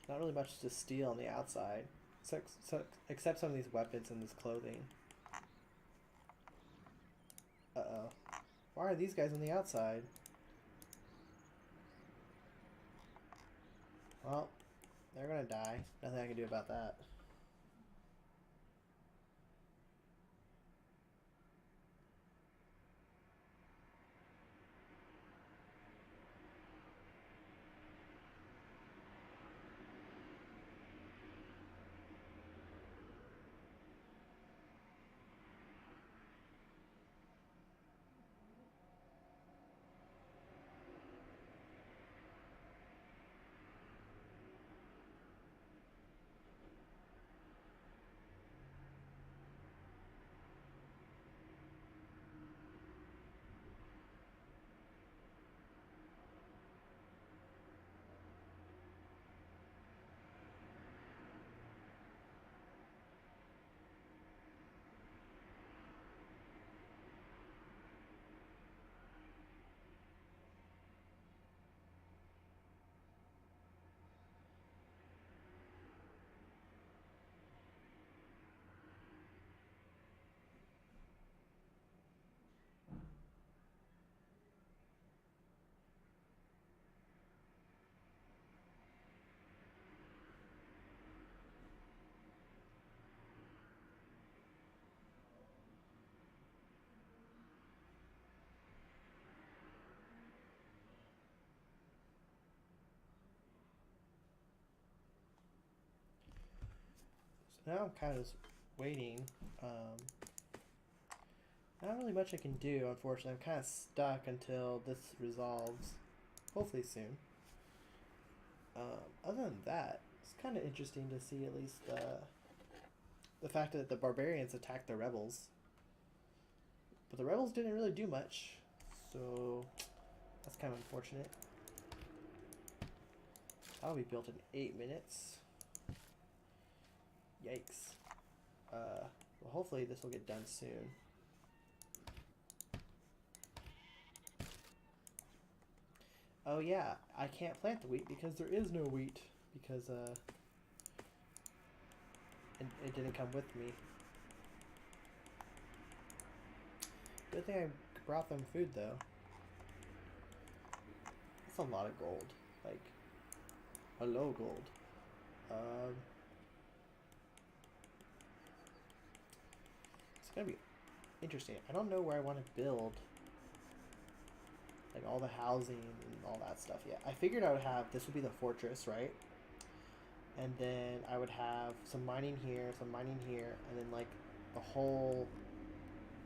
Not really much to steal on the outside. Except some of these weapons and this clothing. Uh-oh. Why are these guys on the outside? Well, they're gonna die. Nothing I can do about that. Now I'm kind of just waiting. not really much I can do, unfortunately. I'm kind of stuck until this resolves. Hopefully soon. Other than that, it's kind of interesting to see at least the fact that the barbarians attacked the rebels. But the rebels didn't really do much, so that's kind of unfortunate. That'll be built in 8 minutes. Yikes. Well, hopefully this will get done soon. Oh yeah, I can't plant the wheat because there is no wheat. Because it didn't come with me. Good thing I brought them food though. That's a lot of gold. Like, hello gold. It's gonna be interesting. I don't know where I want to build like all the housing and all that stuff yet. I figured I would have, this would be the fortress, right? And then I would have some mining here, and then like the whole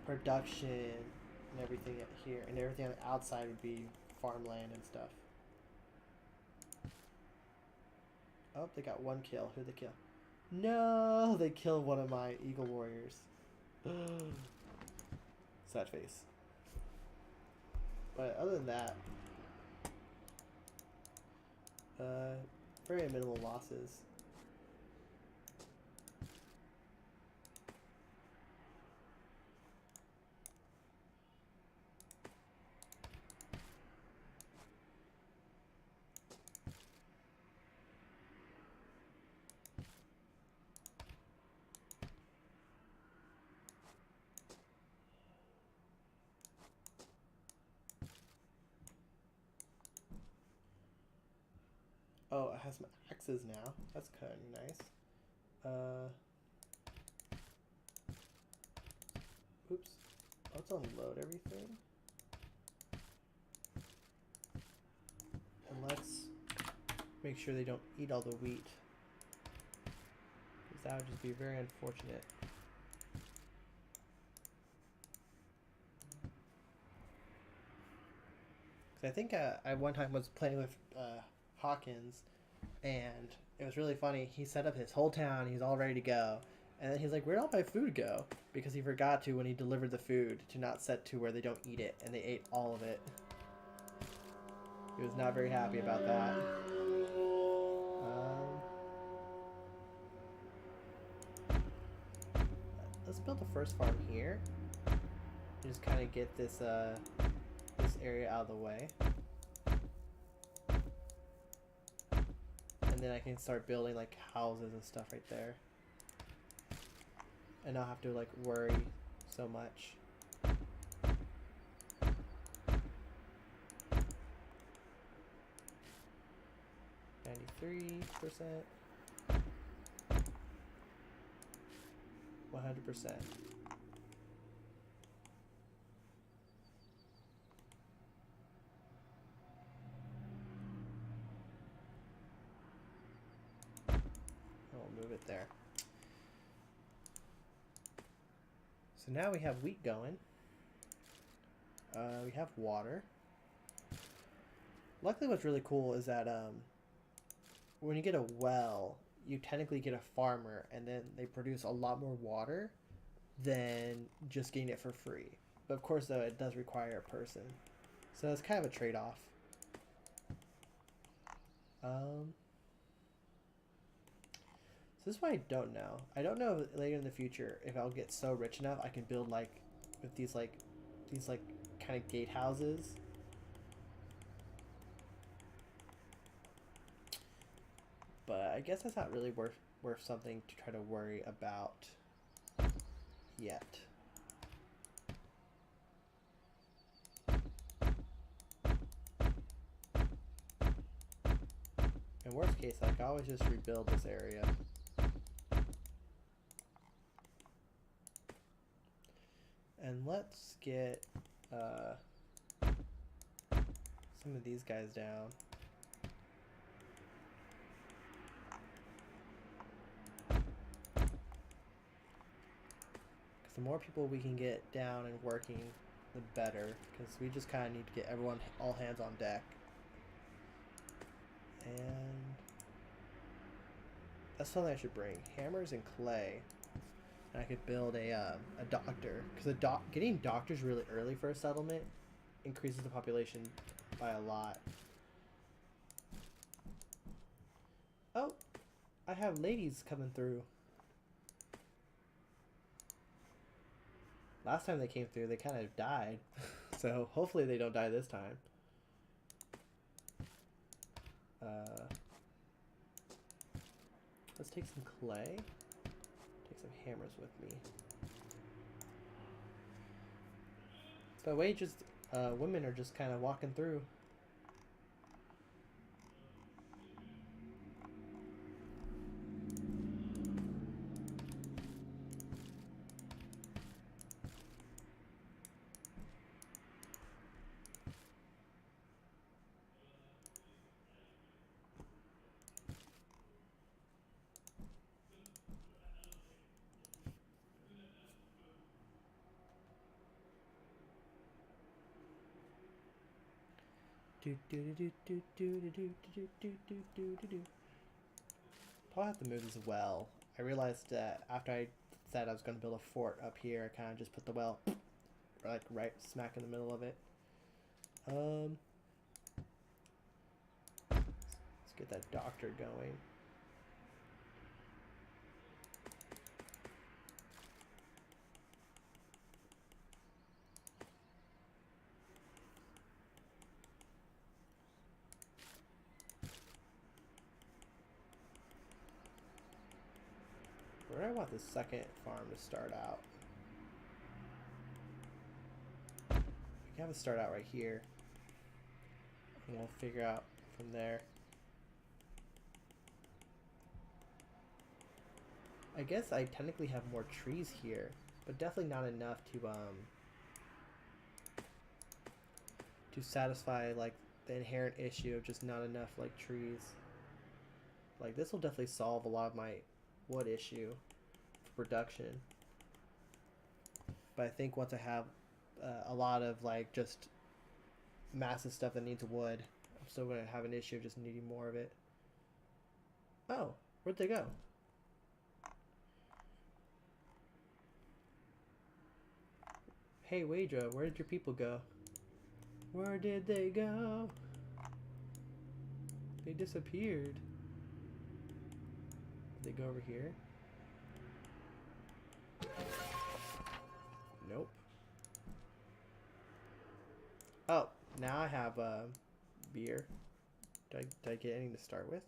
production and everything here, and everything on the outside would be farmland and stuff. Oh, they got one kill. Who'd they kill? No, they killed one of my eagle warriors. Sad face. But other than that, very minimal losses. Oh, it has some axes now. That's kind of nice. Oops. Let's unload everything. And let's make sure they don't eat all the wheat. Because that would just be very unfortunate. Because I think I one time was playing with Hawkins, and it was really funny. He set up his whole town. He's all ready to go. And then he's like, where'd all my food go? Because he forgot to, when he delivered the food, to not set to where they don't eat it. And they ate all of it. He was not very happy about that. Let's build the first farm here. Just kind of get this this area out of the way. And then I can start building like houses and stuff right there. And not have to like worry so much. 93%. 100%. I'll move it there. So now we have wheat going. We have water. Luckily what's really cool is that when you get a well, you technically get a farmer, and then they produce a lot more water than just getting it for free. But of course though, it does require a person. So it's kind of a trade-off. So this is what I don't know. I don't know later in the future if I'll get so rich enough I can build like with these kind of gatehouses. But I guess that's not really worth something to try to worry about yet. In worst case, I can always just rebuild this area. And let's get some of these guys down. The more people we can get down and working, the better. Because we just kind of need to get everyone, all hands on deck. And that's something I should bring. Hammers and clay. And I could build a doctor. Because getting doctors really early for a settlement increases the population by a lot. Oh, I have ladies coming through. Last time they came through, they kind of died. So hopefully they don't die this time. Let's take some clay. Take some hammers with me. By the way, just women are just kind of walking through. Probably have to move as well. I realized that after I said I was going to build a fort up here, I kind of just put the well like right smack in the middle of it. Let's get that doctor going. Where do I want the second farm to start out? We can have it start out right here. And we'll figure out from there. I guess I technically have more trees here, but definitely not enough to satisfy like the inherent issue of just not enough like trees. Like this will definitely solve a lot of my wood issue for production. But I think once I have a lot of like just massive stuff that needs wood, I'm still gonna have an issue of just needing more of it. Oh, where'd they go? Hey Waydra, where did your people go? Where did they go? They disappeared. Did they go over here? Nope. Oh, now I have beer. Did I get anything to start with?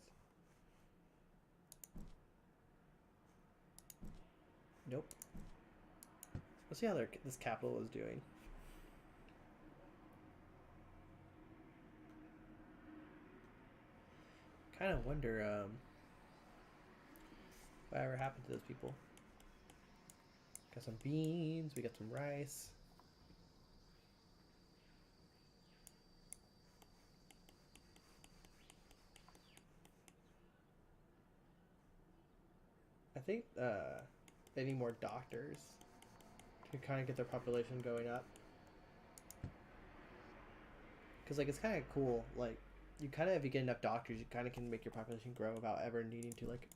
Nope. Let's see how this capital is doing. Kind of wonder whatever happened to those people. Got some beans, we got some rice. I think they need more doctors to kind of get their population going up. Because like it's kind of cool, like you kind of, if you get enough doctors, you kind of can make your population grow without ever needing to like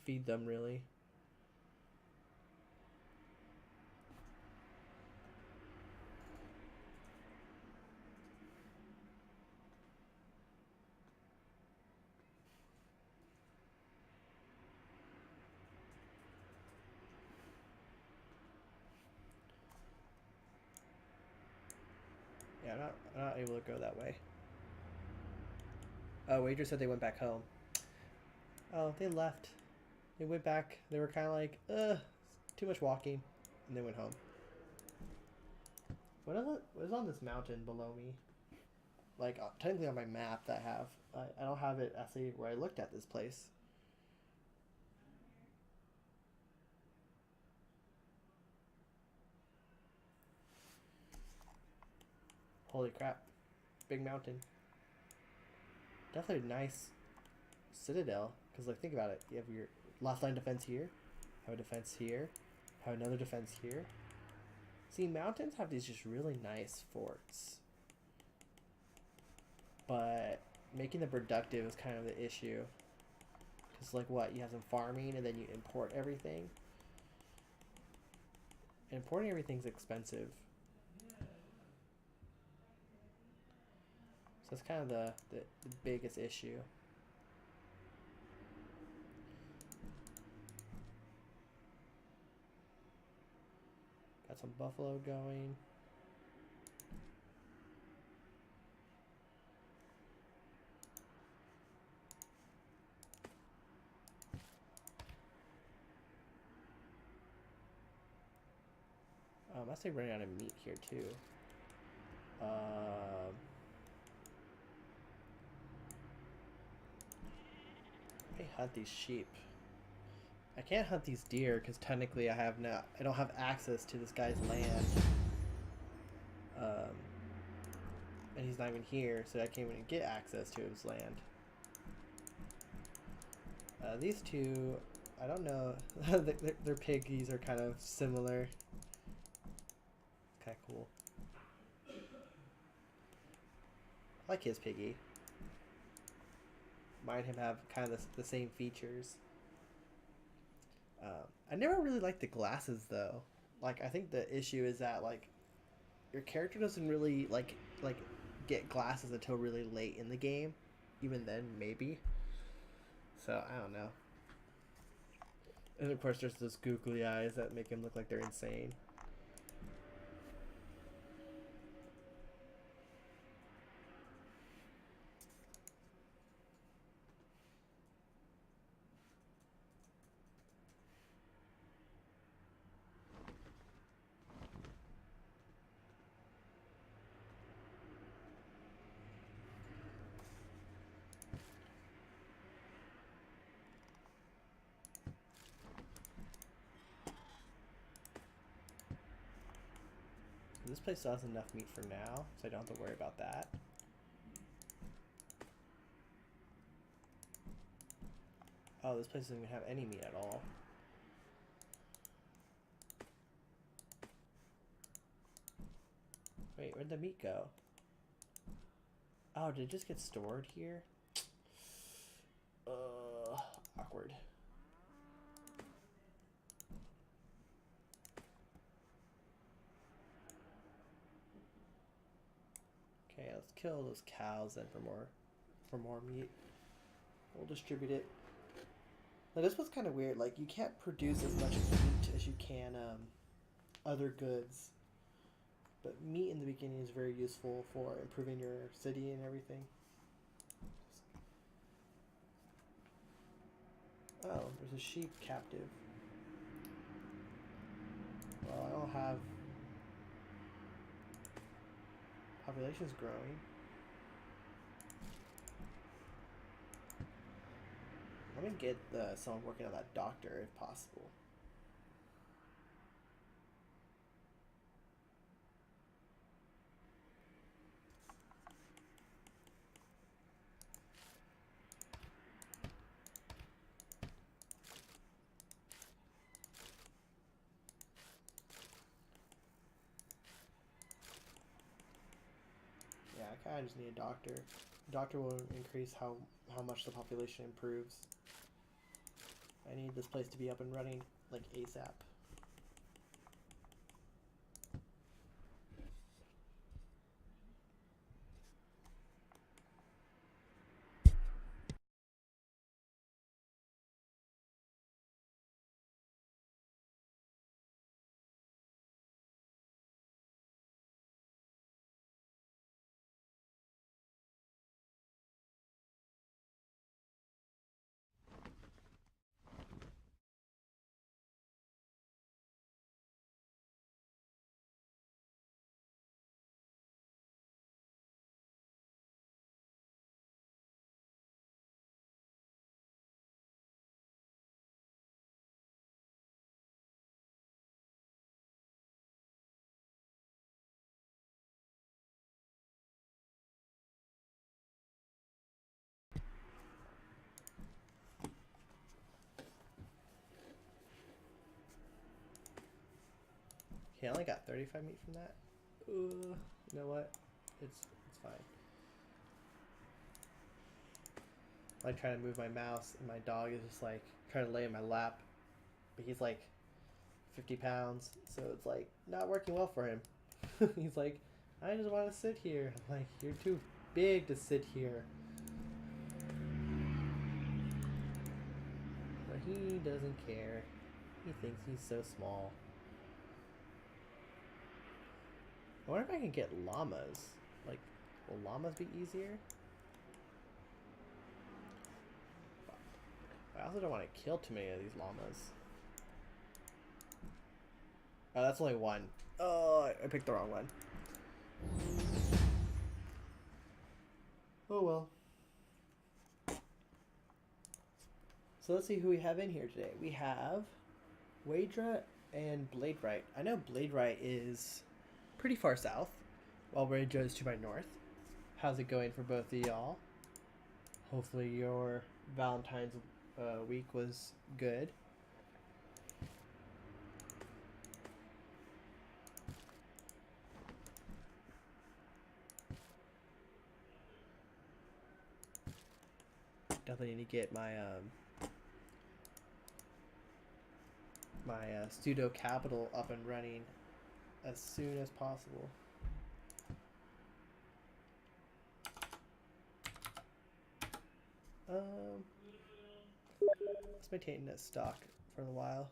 feed them really. Yeah, I'm not able to go that way. Oh, Wager said they went back home. Oh, they left. They went back. They were kind of like, too much walking, and they went home. What is on this mountain below me? Like technically on my map that I have, I don't have it actually where I looked at this place. Holy crap. Big mountain. Definitely a nice citadel. Because, like, think about it. You have your last line defense here. Have a defense here. Have another defense here. See, mountains have these just really nice forts. But making them productive is kind of the issue. Because, like, what? You have them farming and then you import everything. Importing everything's expensive. So that's kind of the biggest issue. Got some buffalo going. I say running out of meat here too. Let me hunt these sheep. I can't hunt these deer because technically I don't have access to this guy's land. And he's not even here, so I can't even get access to his land. These two, I don't know. Their piggies are kind of similar. Kind of cool. I like his piggy. Mine him have kind of the same features. I never really liked the glasses though. Like I think the issue is that like your character doesn't really like get glasses until really late in the game. Even then, maybe. So I don't know. And of course, there's those googly eyes that make him look like they're insane. This place still has enough meat for now, so I don't have to worry about that. Oh, this place doesn't even have any meat at all. Wait, where'd the meat go? Oh, did it just get stored here? Awkward. Okay, let's kill those cows then for more meat. We'll distribute it. Now this was kind of weird. Like you can't produce as much meat as you can other goods. But meat in the beginning is very useful for improving your city and everything. Oh, there's a sheep captive. Well, I don't have... Population's growing. Let me get someone working on that doctor if possible. Yeah, I kind of just need a doctor. A doctor will increase how much the population improves. I need this place to be up and running like ASAP. Okay, I only got 35 meat from that. You know what? It's fine. I try to move my mouse, and my dog is just like trying to lay in my lap, but he's like 50 pounds, so it's like not working well for him. He's like, I just want to sit here. I'm like, you're too big to sit here. But he doesn't care. He thinks he's so small. I wonder if I can get llamas. Like, will llamas be easier? I also don't want to kill too many of these llamas. Oh, that's only one. Oh, I picked the wrong one. Oh well. So let's see who we have in here today. We have Waydra and Bladewright. I know Bladewright is pretty far south, while Waydra is to my north. How's it going for both of y'all? Hopefully your Valentine's week was good. Definitely need to get my pseudo capital up and running as soon as possible. Let's maintain that stock for a while.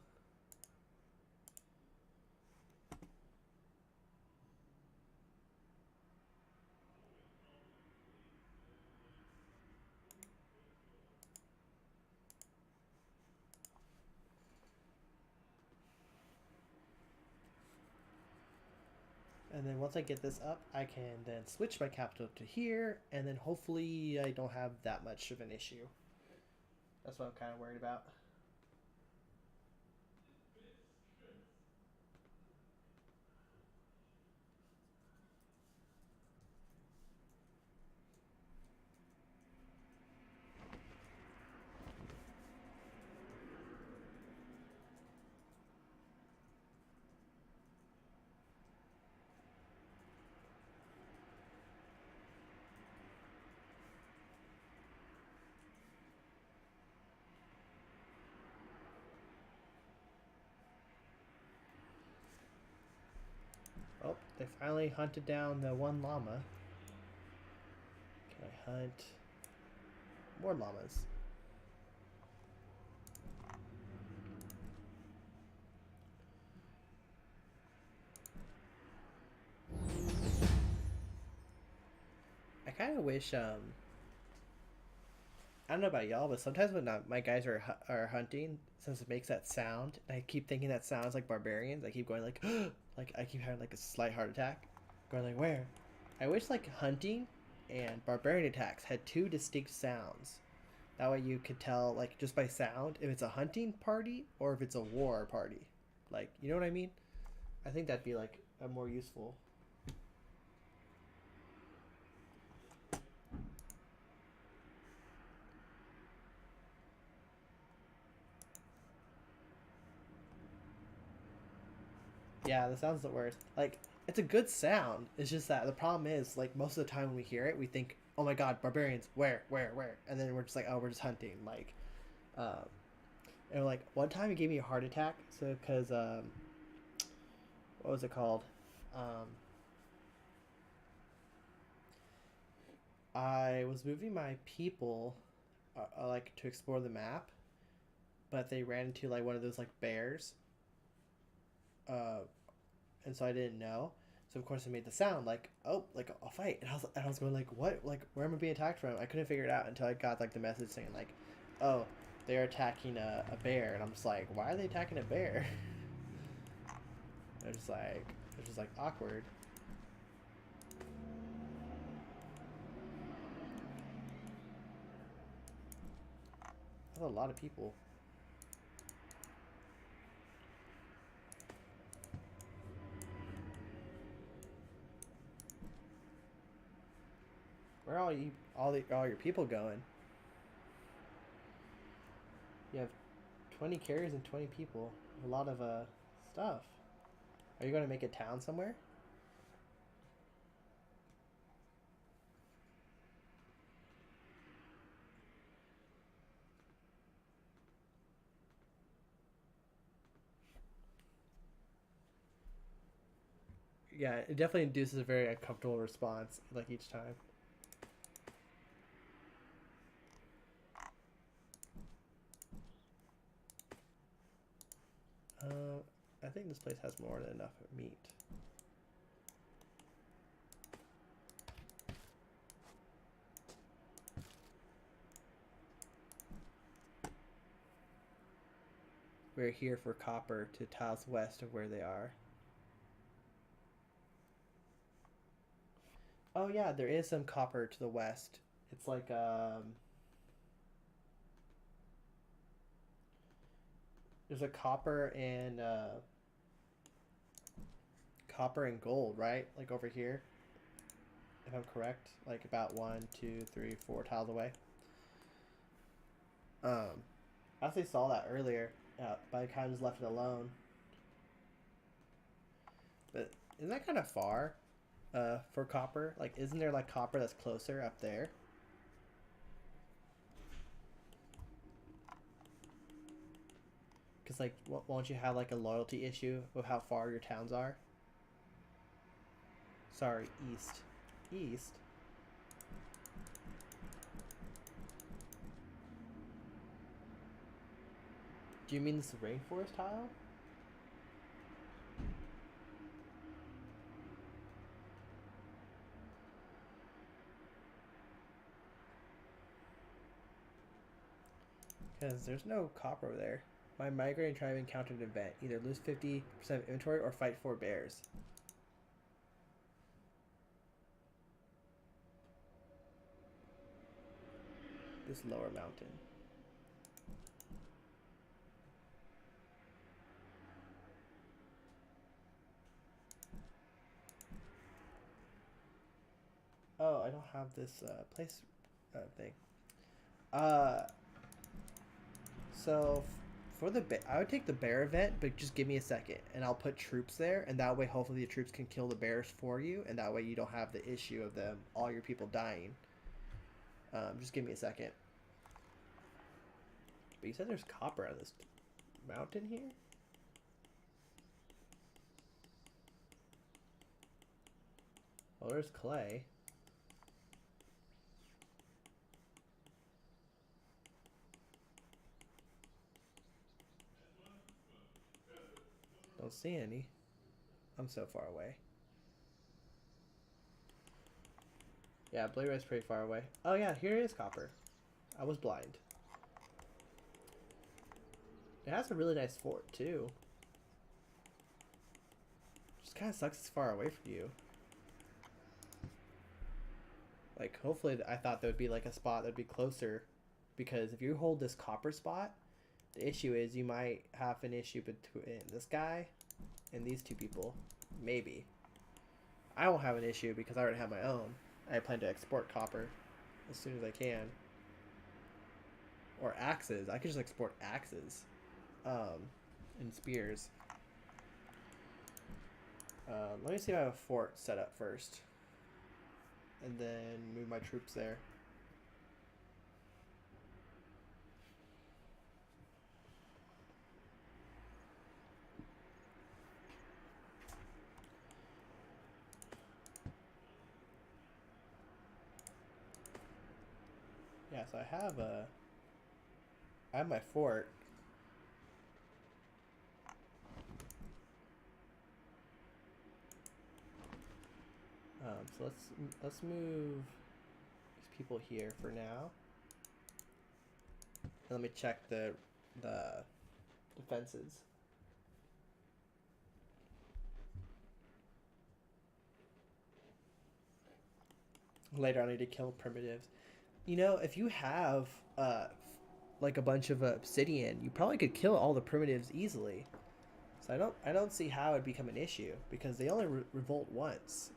And then once I get this up, I can then switch my capital to here, and then hopefully I don't have that much of an issue. That's what I'm kind of worried about. Oh, they finally hunted down the one llama. Can I hunt more llamas? I kind of wish, I don't know about y'all, but sometimes when my guys are hunting, since it makes that sound, and I keep thinking that sounds like barbarians, I keep going like, like I keep having like a slight heart attack, going like, where? I wish like hunting and barbarian attacks had two distinct sounds. That way you could tell like just by sound if it's a hunting party or if it's a war party. Like, you know what I mean? I think that'd be like a more useful. Yeah, the sound's the worst. Like, it's a good sound. It's just that the problem is, like, most of the time when we hear it, we think, oh my god, barbarians, where? And then we're just like, oh, we're just hunting. Like, um, and like, one time it gave me a heart attack. So, because, what was it called? Um, I was moving my people, like, to explore the map, but they ran into, like, one of those, like, bears. Uh, and so I didn't know. So of course I made the sound like, oh, like I'll fight, and I was going like, what, like where am I being attacked from? I couldn't figure it out until I got like the message saying like, oh, they're attacking a bear, and I'm just like, why are they attacking a bear? It's just like awkward. That's a lot of people. Where are all your people going? You have 20 carriers and 20 people. A lot of stuff. Are you going to make a town somewhere? Yeah, it definitely induces a very uncomfortable response, like each time. I think this place has more than enough meat. We're here for copper to tiles west of where they are. Oh yeah, there is some copper to the west. It's like there's a copper and gold, right? Like over here, if I'm correct, like about 1, 2, 3, 4 tiles away. I actually saw that earlier, but I kind of just left it alone. But isn't that kind of far, for copper? Like, isn't there like copper that's closer up there? Because like, won't you have like a loyalty issue with how far your towns are? Sorry, east. East? Do you mean this rainforest tile? Because there's no copper over there. My migrating tribe encountered an event. Either lose 50% of inventory or fight 4 bears. This lower mountain. Oh, I don't have this place thing. Uh, so for the I would take the bear event, but just give me a second, and I'll put troops there, and that way hopefully the troops can kill the bears for you, and that way you don't have the issue of them all your people dying. Just give me a second. But you said there's copper on this mountain here? Oh, there's clay. Don't see any. I'm so far away. Yeah, Blade Red's pretty far away. Oh yeah, here is copper. I was blind. It has a really nice fort too. Just kind of sucks it's far away from you. Like, hopefully, I thought there would be like a spot that would be closer, because if you hold this copper spot, the issue is you might have an issue between this guy and these two people. Maybe. I won't have an issue because I already have my own. I plan to export copper as soon as I can. Or axes. I could just export axes. And spears. Let me see if I have a fort set up first. And then move my troops there. Yeah, so I have my fort. So let's move these people here for now. And let me check the defenses. Later, I need to kill primitives. You know, if you have like a bunch of obsidian, you probably could kill all the primitives easily. So I don't see how it'd become an issue because they only revolt once.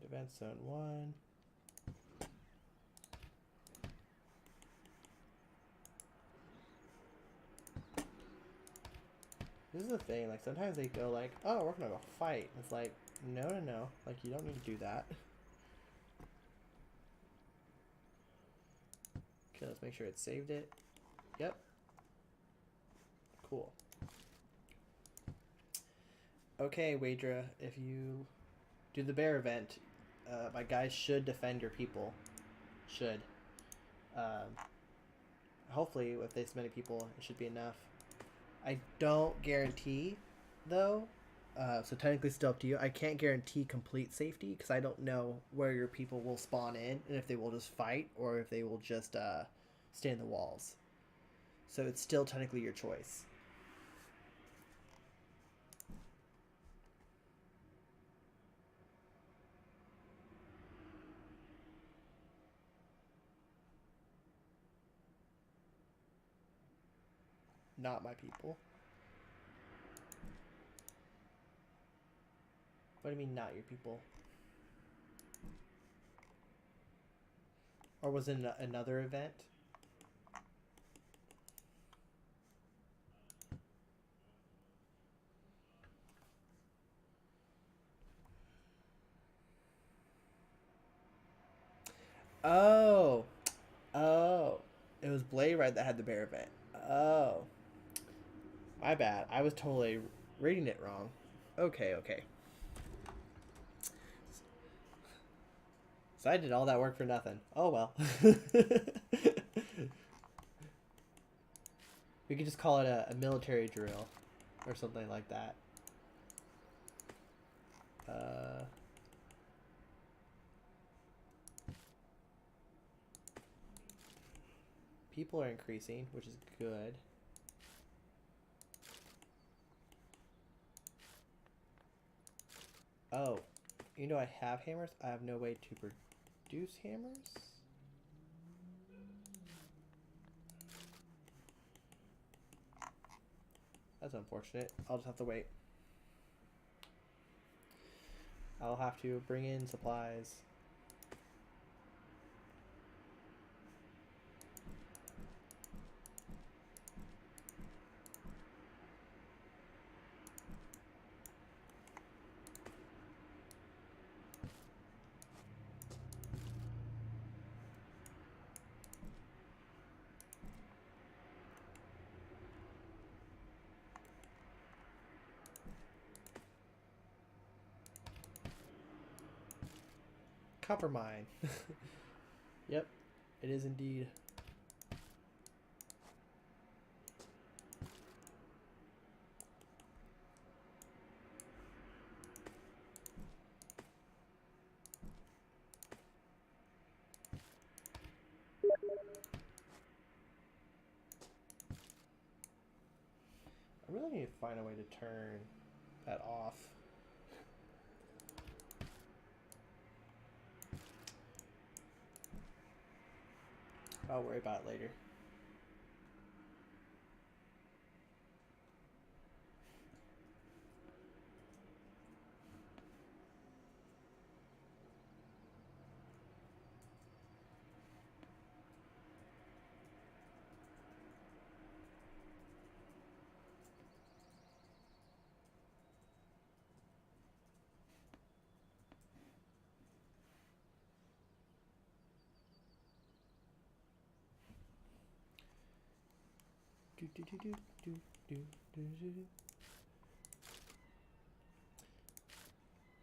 Event zone 1. This is the thing, like sometimes they go like, oh, we're gonna go fight. It's like, no, no, no. Like you don't need to do that. Okay, let's make sure it saved it. Yep. Cool. Okay, Waydra, if you do the bear event, my guys should defend your people. Should. Hopefully, with this many people, it should be enough. I don't guarantee, though. So technically, still up to you. I can't guarantee complete safety because I don't know where your people will spawn in and if they will just fight or if they will just stay in the walls. So it's still technically your choice. Not my people. What do you mean, not your people? Or was it another event? Oh. Oh. It was Blade Ride that had the bear event. Oh. My bad. I was totally reading it wrong. Okay, okay. So I did all that work for nothing. Oh well. We could just call it a military drill or something like that. People are increasing, which is good. Oh, you know I have hammers? I have no way to produce hammers? That's unfortunate. I'll just have to wait. I'll have to bring in supplies. Copper mine. Yep, it is indeed. I really need to find a way to turn that off. I'll worry about it later.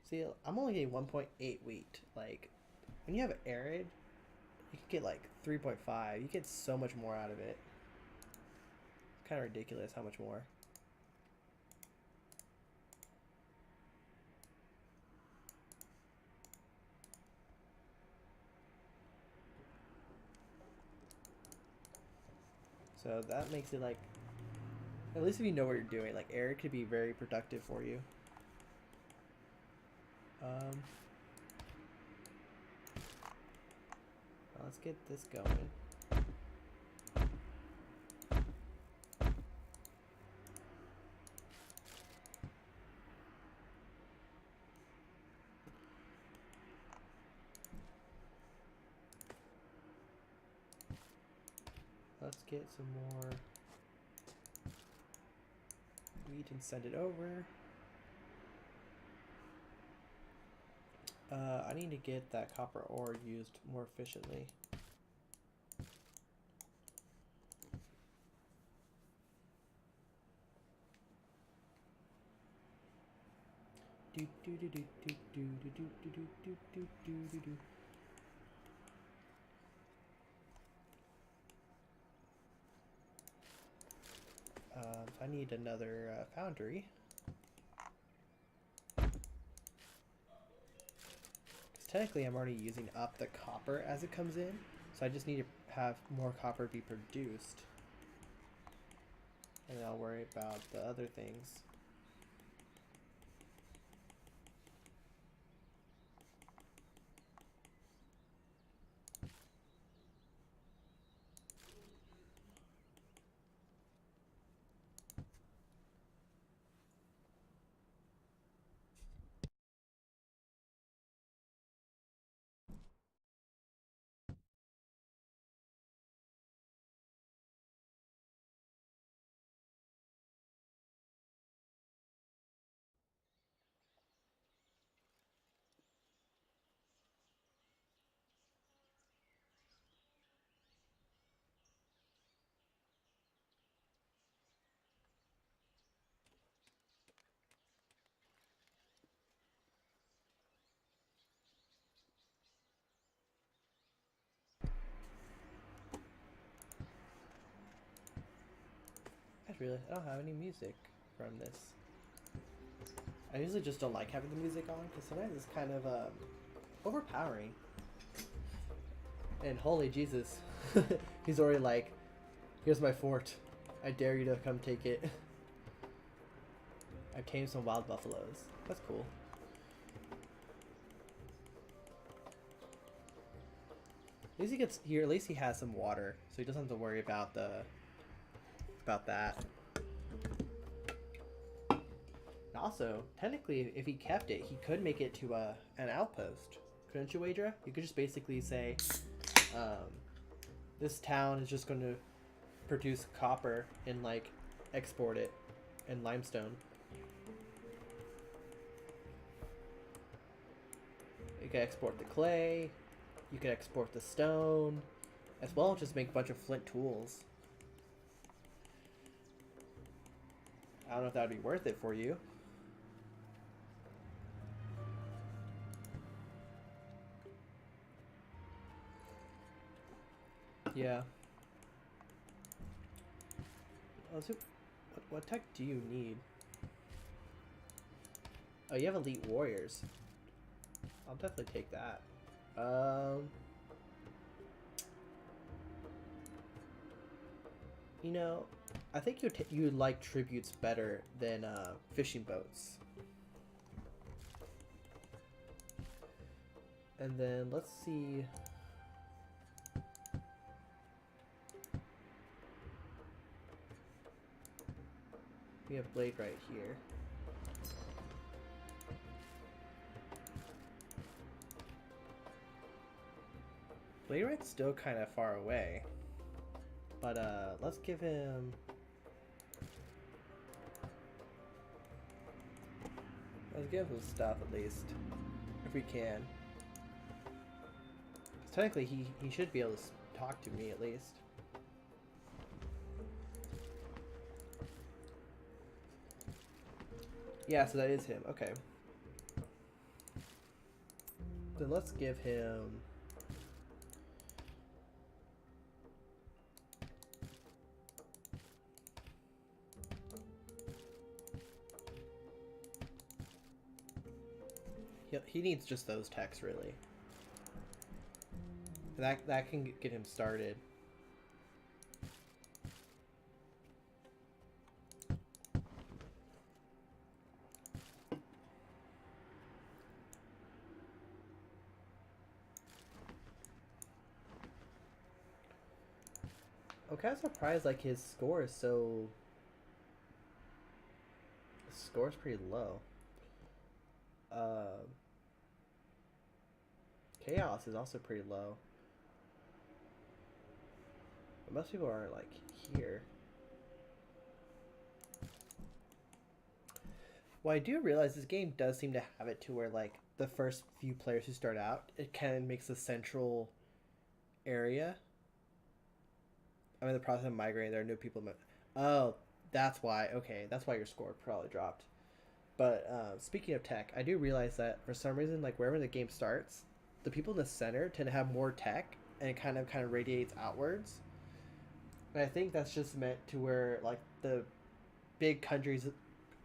See, I'm only getting 1.8 wheat. Like, when you have arid, you can get like 3.5. You get so much more out of it. It's kind of ridiculous how much more. So that makes it like, at least if you know what you're doing, like arid could be very productive for you. Let's get this going. Let's get some more wheat and send it over. I need to get that copper ore used more efficiently. I need another foundry. Technically, I'm already using up the copper as it comes in, so I just need to have more copper be produced. And then I'll worry about the other things. I don't have any music from this. I usually just don't like having the music on because sometimes it's kind of overpowering. And holy Jesus, he's already like, here's my fort. I dare you to come take it. I've tamed some wild buffaloes. That's cool. At least he gets here. At least he has some water, so he doesn't have to worry about that. And also, technically, if he kept it, he could make it to an outpost. Couldn't you, Adra? You could just basically say, this town is just going to produce copper and like export it in limestone. You could export the clay. You could export the stone, as well as just make a bunch of flint tools. I don't know if that would be worth it for you. Yeah. What tech do you need? Oh, you have elite warriors. I'll definitely take that. You know, I think you like tributes better than fishing boats. And then let's see. We have blade right here. Blade Right's still kind of far away. But let's give him... Let's give him some stuff at least. If we can. 'Cause technically he should be able to talk to me at least. Yeah, so that is him. Okay. Then let's give him... He needs just those techs, really. That can get him started. Okay, I'm surprised like his score is so... His score's pretty low. Chaos is also pretty low. But most people are like here. Well, I do realize this game does seem to have it to where like the first few players who start out, it kind of makes a central area. I'm in the process of migrating. There are new people. Oh, that's why. Okay, that's why your score probably dropped. But speaking of tech, I do realize that for some reason, like wherever the game starts, the people in the center tend to have more tech, and it kind of radiates outwards. And I think that's just meant to where like the big countries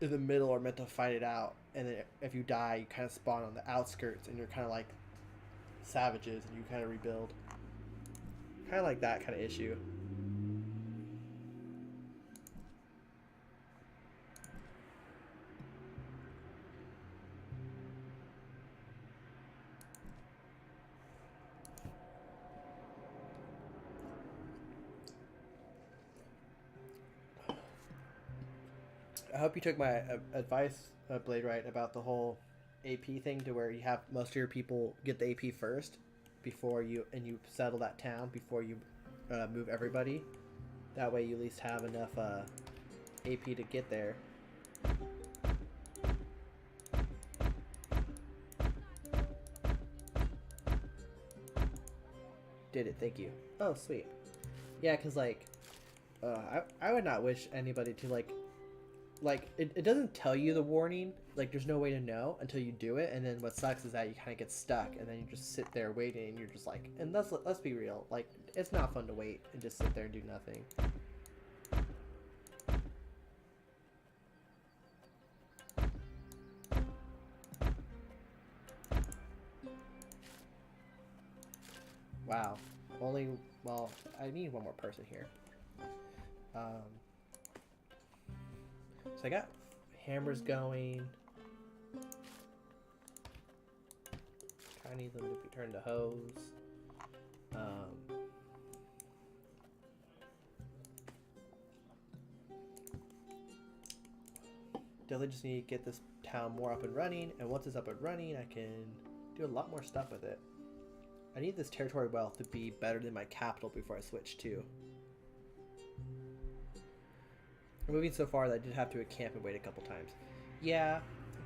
in the middle are meant to fight it out, and then if you die, you kind of spawn on the outskirts, and you're kind of like savages, and you kind of rebuild. Kind of like that kind of issue. I hope you took my advice, Blade Right, about the whole AP thing to where you have most of your people get the AP first before you settle that town before you move everybody. That way you at least have enough AP to get there. Did it, thank you. Oh, sweet. Yeah, because like, I would not wish anybody to like it doesn't tell you the warning, like there's no way to know until you do it, and then what sucks is that you kind of get stuck and then you just sit there waiting, and you're just like, and let's be real, like it's not fun to wait and just sit there and do nothing. Wow. Only, well, I need one more person here. So I got hammers going. I need them to be turned to hoes. Definitely just need to get this town more up and running, and once it's up and running, I can do a lot more stuff with it. I need this territory wealth to be better than my capital before I switch too. I'm moving so far that I did have to camp and wait a couple times. Yeah,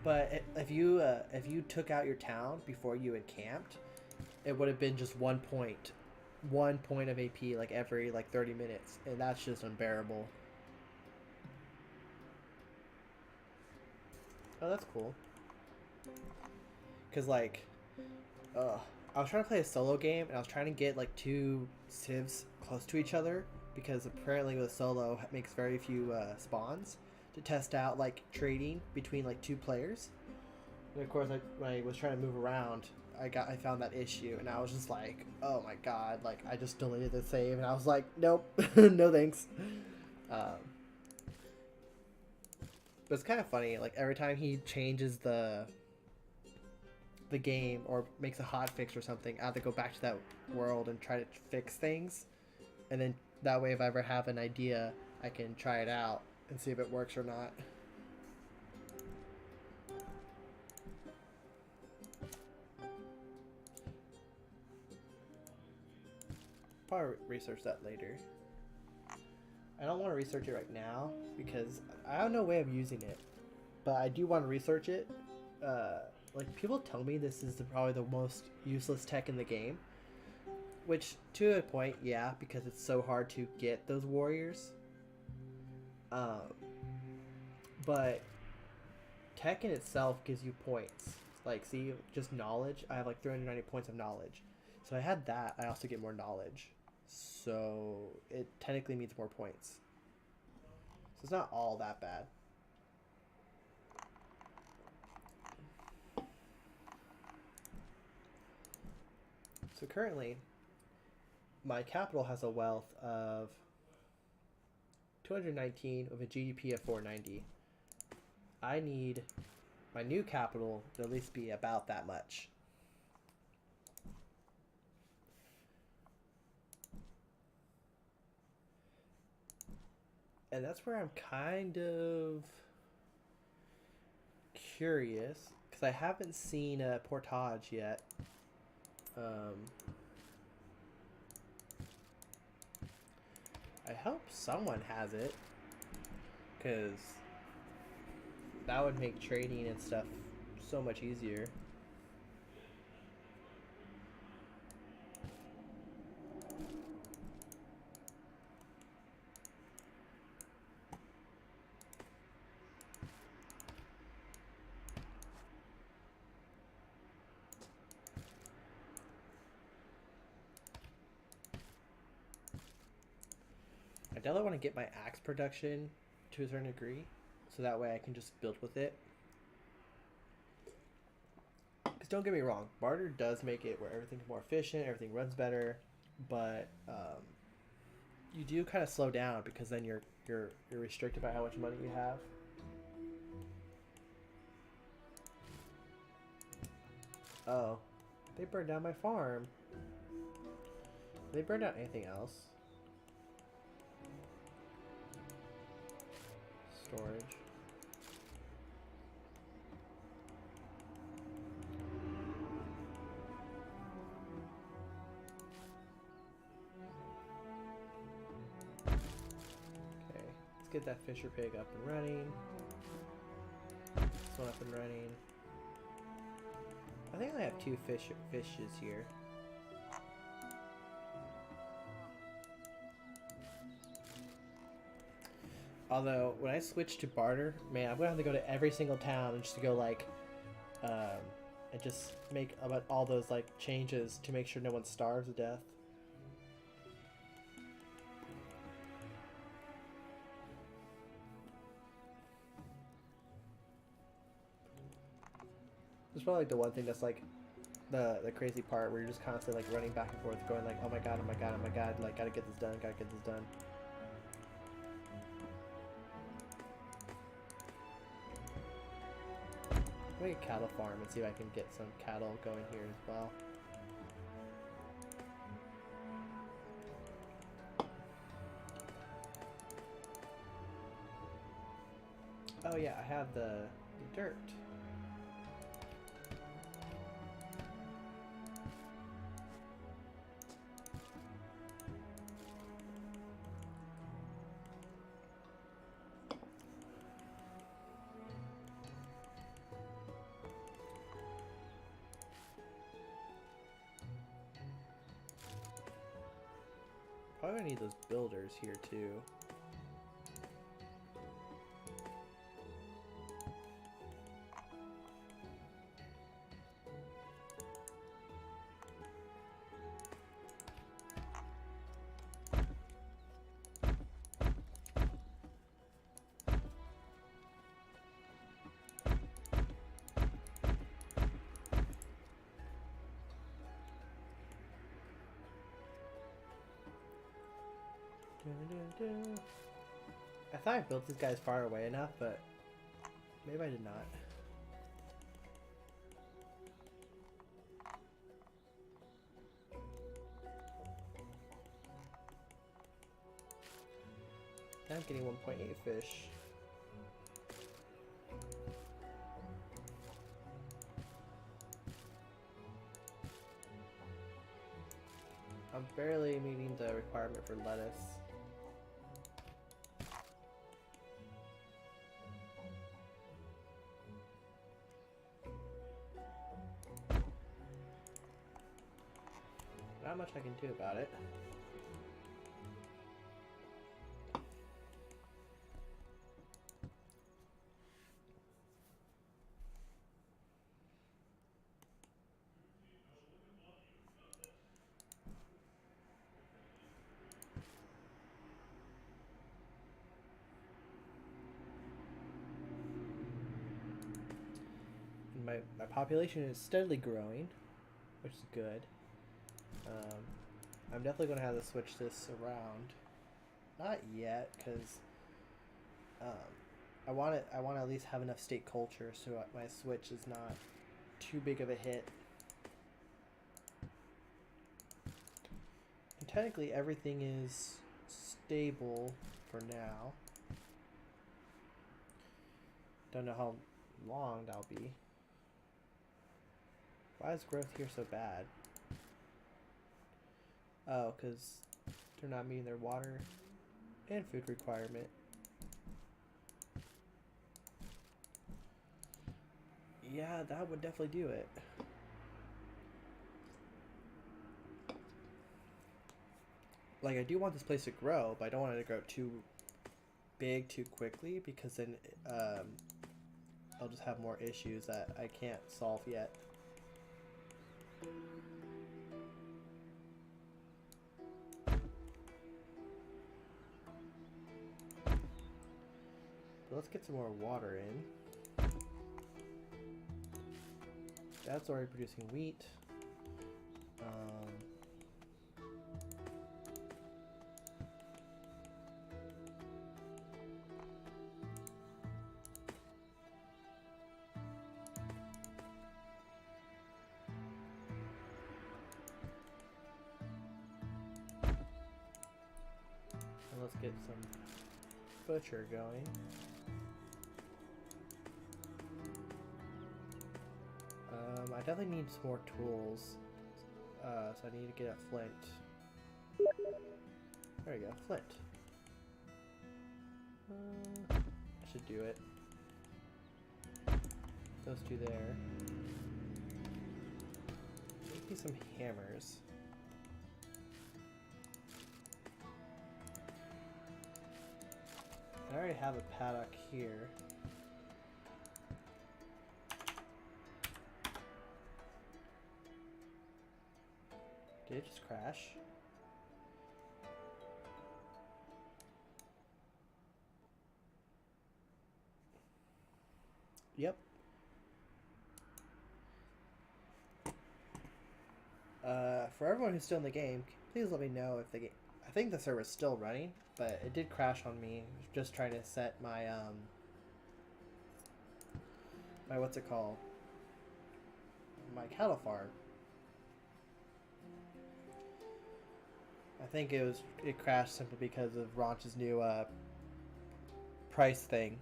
but if you took out your town before you encamped, it would have been just 1 point of AP like every like 30 minutes, and that's just unbearable. Oh, that's cool. Cause like, I was trying to play a solo game, and I was trying to get like two civs close to each other, because apparently with solo it makes very few spawns to test out like trading between like two players. And of course, when I was trying to move around, I found that issue, and I was just like, oh my god, like I just deleted the save, and I was like, nope, no thanks. But it's kind of funny, like every time he changes the game or makes a hot fix or something, I have to go back to that world and try to fix things, and then that way if I ever have an idea, I can try it out and see if it works or not. Probably research that later. I don't want to research it right now because I have no way of using it, but I do want to research it. Like people tell me this is probably the most useless tech in the game, which to a point, yeah, because it's so hard to get those warriors. But tech in itself gives you points. Like, see, just knowledge. I have like 390 points of knowledge. So I had that. I also get more knowledge. So it technically means more points. So it's not all that bad. So currently, my capital has a wealth of 219 with a GDP of 490. I need my new capital to at least be about that much. And that's where I'm kind of curious, because I haven't seen a portage yet. I hope someone has it, because that would make trading and stuff so much easier. I definitely want to get my axe production to a certain degree, so that way I can just build with it. Because don't get me wrong, barter does make it where everything's more efficient, everything runs better, but you do kind of slow down because then you're restricted by how much money you have. Oh, they burned down my farm. They burned down anything else? Storage. Okay, let's get that fisher pig up and running. This one up and running. I think I have two fishes here. Although, when I switch to barter, man, I'm gonna have to go to every single town and just to go like, and just make about all those like changes to make sure no one starves to death. It's probably like the one thing that's like the crazy part where you're just constantly like running back and forth, going like, oh my god, oh my god, oh my god, like gotta get this done, gotta get this done. Make a cattle farm and see if I can get some cattle going here as well. Oh yeah, I have the dirt. Probably gonna need those builders here too. I thought I built these guys far away enough, but maybe I did not. Now I'm getting 1.8 fish. I'm barely meeting the requirement for lettuce. Not much I can do about it. My population is steadily growing, which is good. I'm definitely going to have to switch this around. Not yet, because I want to at least have enough state culture so my switch is not too big of a hit. And technically, everything is stable for now. Don't know how long that'll be. Why is growth here so bad? Oh, because they're not meeting their water And food requirement. Yeah, that would definitely do it. Like, I do want this place to grow, but I don't want it to grow too big too quickly, because then I'll just have more issues that I can't solve yet. But let's get some more water in. That's already producing wheat. And let's get some butcher going. I definitely need some more tools. So I need to get a flint. There we go, flint. I should do it. Those two there. Make me some hammers. I already have a paddock here. Did it just crash? Yep. For everyone who's still in the game, please let me know if the game... I think the server's still running, but it did crash on me. Just trying to set my, my, what's it called? My cattle farm. I think it crashed simply because of Raunch's new, price thing.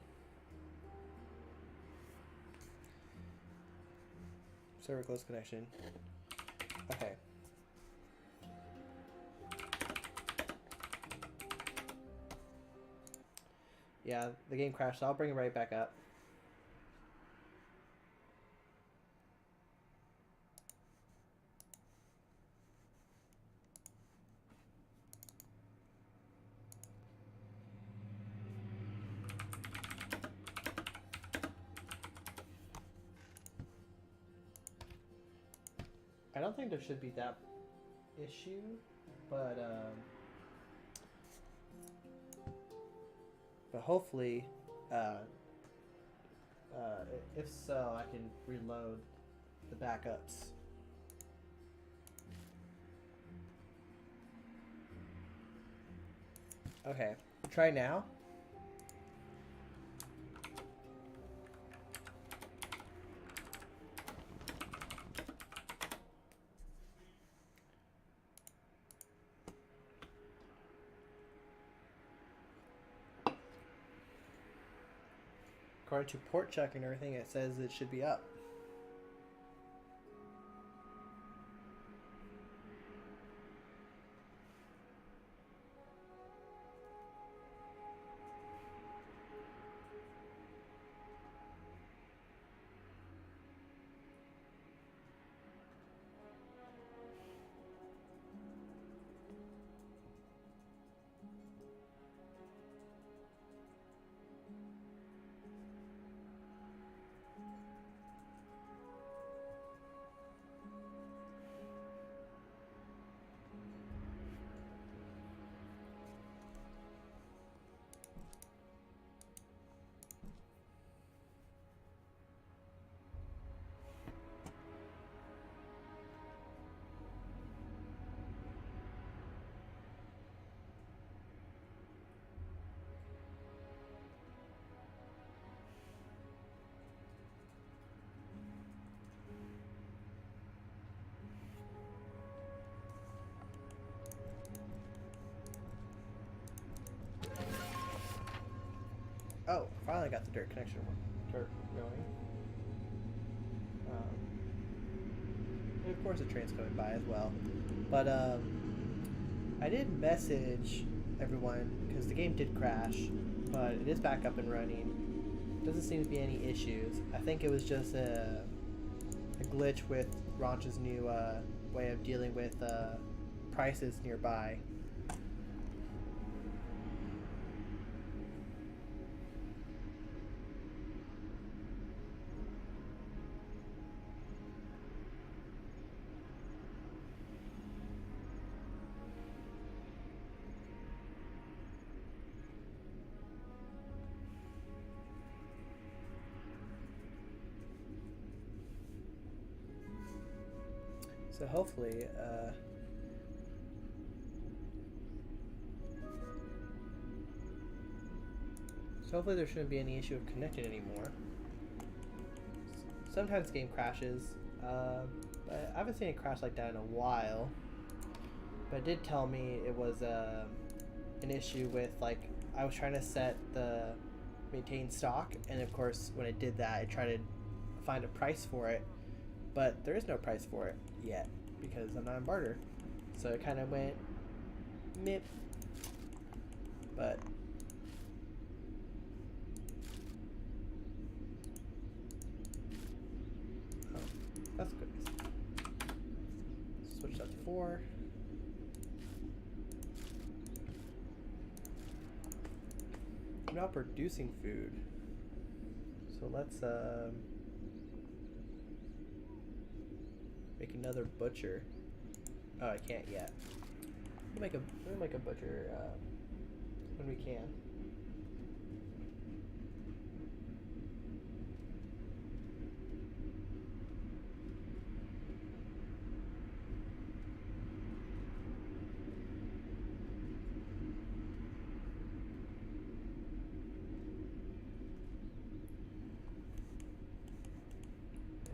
Server close connection. Okay. Yeah, the game crashed, so I'll bring it right back up. I don't think there should be that issue, but hopefully, if so, I can reload the backups. Okay, try now. According to port check and everything, it says it should be up. Oh, finally got the dirt connection dirt going. And of course the train's coming by as well. But I did message everyone, because the game did crash, but it is back up and running. Doesn't seem to be any issues. I think it was just a glitch with Ranch's new way of dealing with prices nearby. So hopefully, there shouldn't be any issue of connecting anymore. Sometimes the game crashes, but I haven't seen it crash like that in a while. But it did tell me it was an issue with, like, I was trying to set the maintain stock, and of course when it did that, it tried to find a price for it, but there is no price for it yet because I'm not in barter. So it kind of went mip. But oh, that's good. Switch that to 4. I'm now producing food. So let's make another butcher. Oh, I can't yet. We'll make a butcher when we can.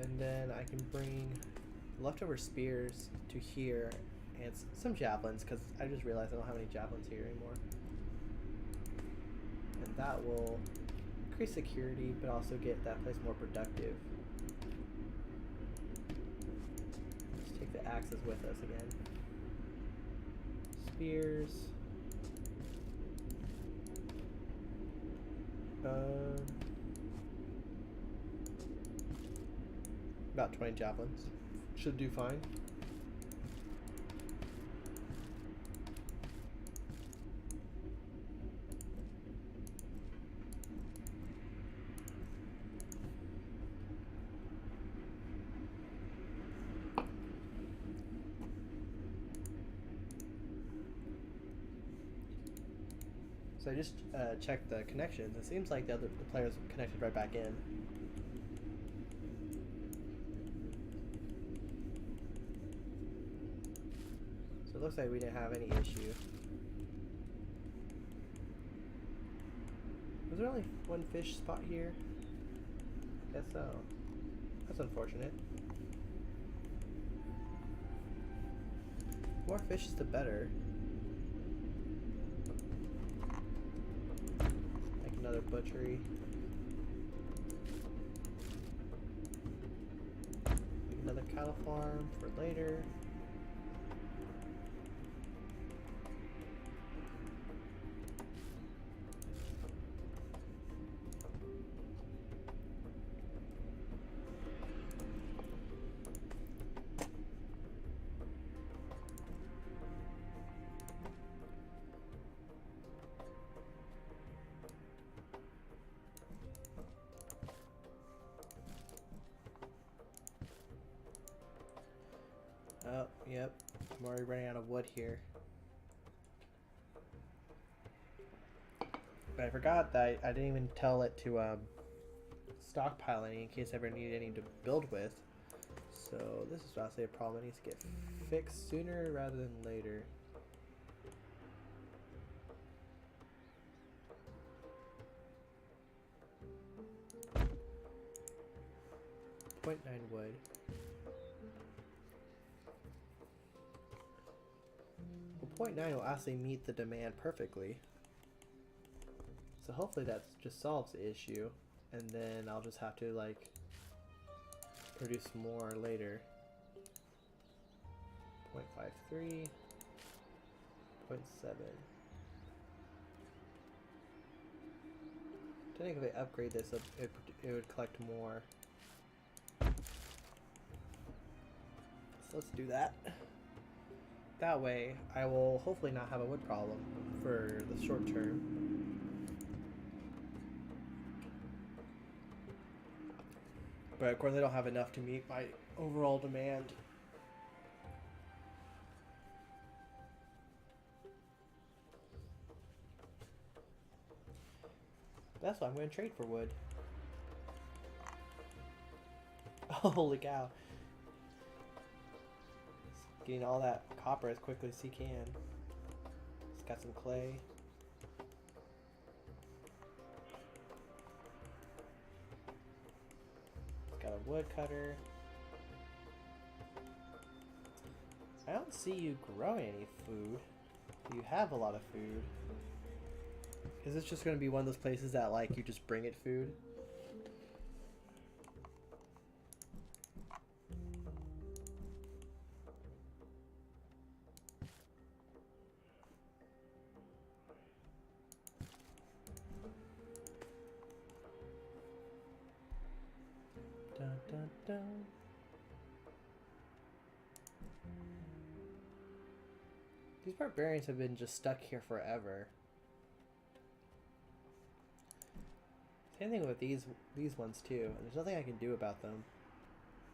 And then I can bring leftover spears to here and some javelins, because I just realized I don't have any javelins here anymore. And that will increase security, but also get that place more productive. Let's take the axes with us again. Spears. About 20 javelins. Should do fine. So I just checked the connections. It seems like the players connected right back in. So it looks like we didn't have any issue. Was there only one fish spot here? Guess so. That's unfortunate. More fish is the better. Make another butchery. Make another cattle farm for later. Oh, yep. I'm already running out of wood here. But I forgot that I didn't even tell it to stockpile any in case I ever need any to build with. So this is obviously a problem that needs to get fixed sooner rather than later. .9 wood. Well, .9 will actually meet the demand perfectly. So hopefully that just solves the issue, and then I'll just have to like produce more later. 0.53, 0.7. I think if I upgrade this, it would collect more. So let's do that. That way, I will hopefully not have a wood problem for the short term. But of course, I don't have enough to meet my overall demand. That's why I'm going to trade for wood. Holy cow. Getting all that copper as quickly as he can. He's got some clay. He's got a wood cutter. I don't see you growing any food. You have a lot of food. Is this just going to be one of those places that, like, you just bring it food? Dun, dun, dun. These barbarians have been just stuck here forever. Same thing with these ones too, and there's nothing I can do about them.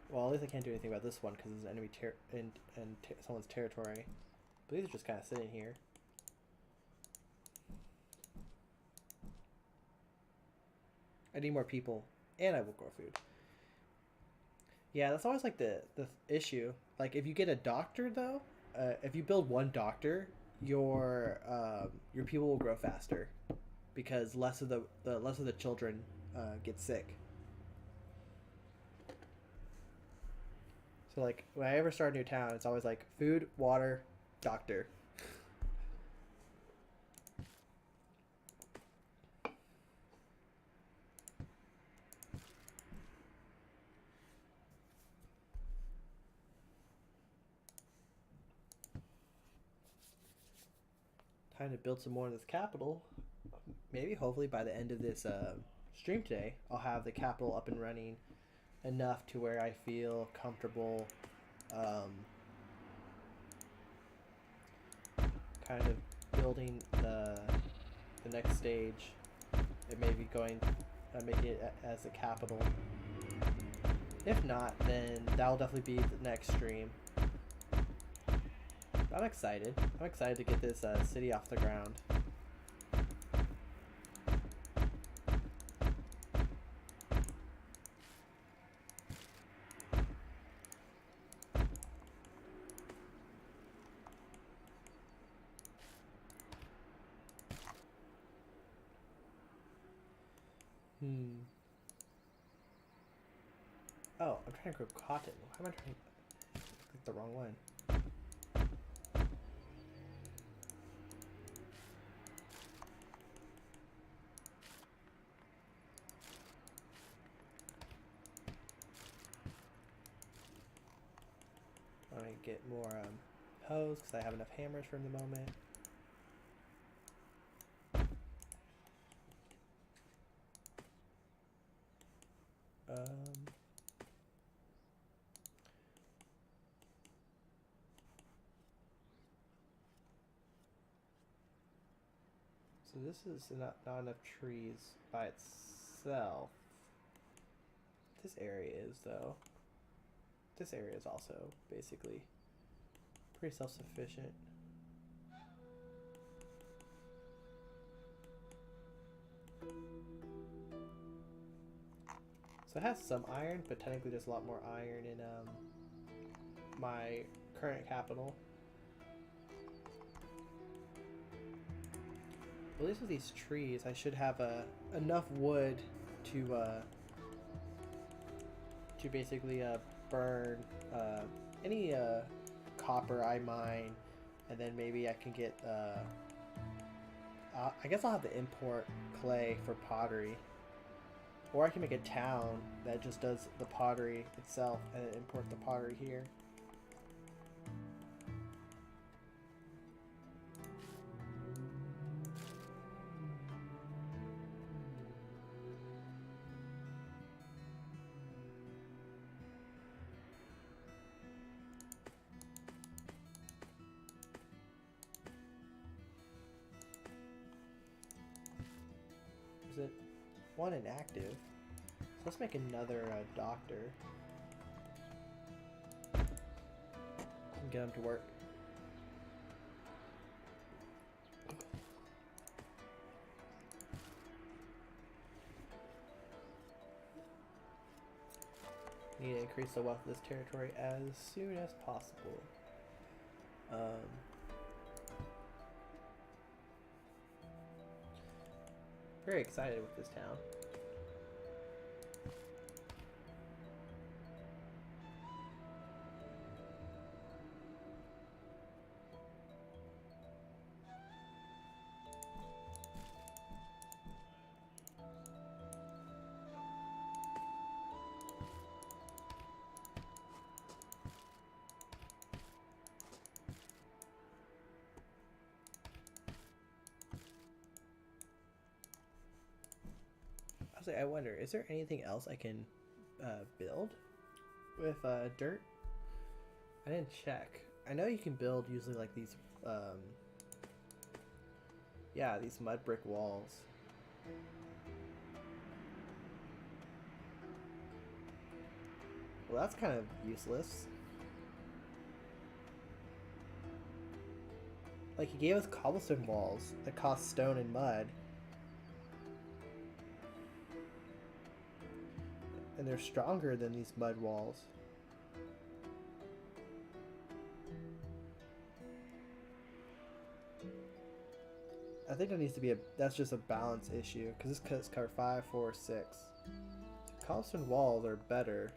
Well, at least I can't do anything about this one because it's enemy in someone's territory. But these are just kind of sitting here. I need more people, and I will grow food. Yeah, that's always like the issue. Like if you get a doctor though, if you build one doctor, your people will grow faster. Because less of the children get sick. So like when I ever start a new town, it's always like food, water, doctor. Time to build some more in this capital. Maybe hopefully by the end of this stream today, I'll have the capital up and running enough to where I feel comfortable kind of building the next stage and maybe going making it as a capital. If not, then that'll definitely be the next stream. I'm excited. I'm excited to get this city off the ground. Oh, I'm trying to grow cotton. Why am I trying to click the wrong one? I want to get more hoes because I have enough hammers for the moment. So this is not enough trees by itself. This area is though. This area is also basically pretty self-sufficient. So it has some iron, but technically there's a lot more iron in my current capital. At least with these trees, I should have enough wood to basically burn any copper I mine, and then maybe I can get I guess I'll have to import clay for pottery, or I can make a town that just does the pottery itself and then import the pottery here. use it. One inactive. So let's make another doctor. And get him to work. Need to increase the wealth of this territory as soon as possible. Very excited with this town. I wonder, is there anything else I can build with dirt? I didn't check. I know you can build usually like these, yeah, these mud brick walls. Well, that's kind of useless. Like, he gave us cobblestone walls that cost stone and mud. And they're stronger than these mud walls. I think there needs to be that's just a balance issue, because this cuts cover 5, 4, 6. Cobblestone walls are better.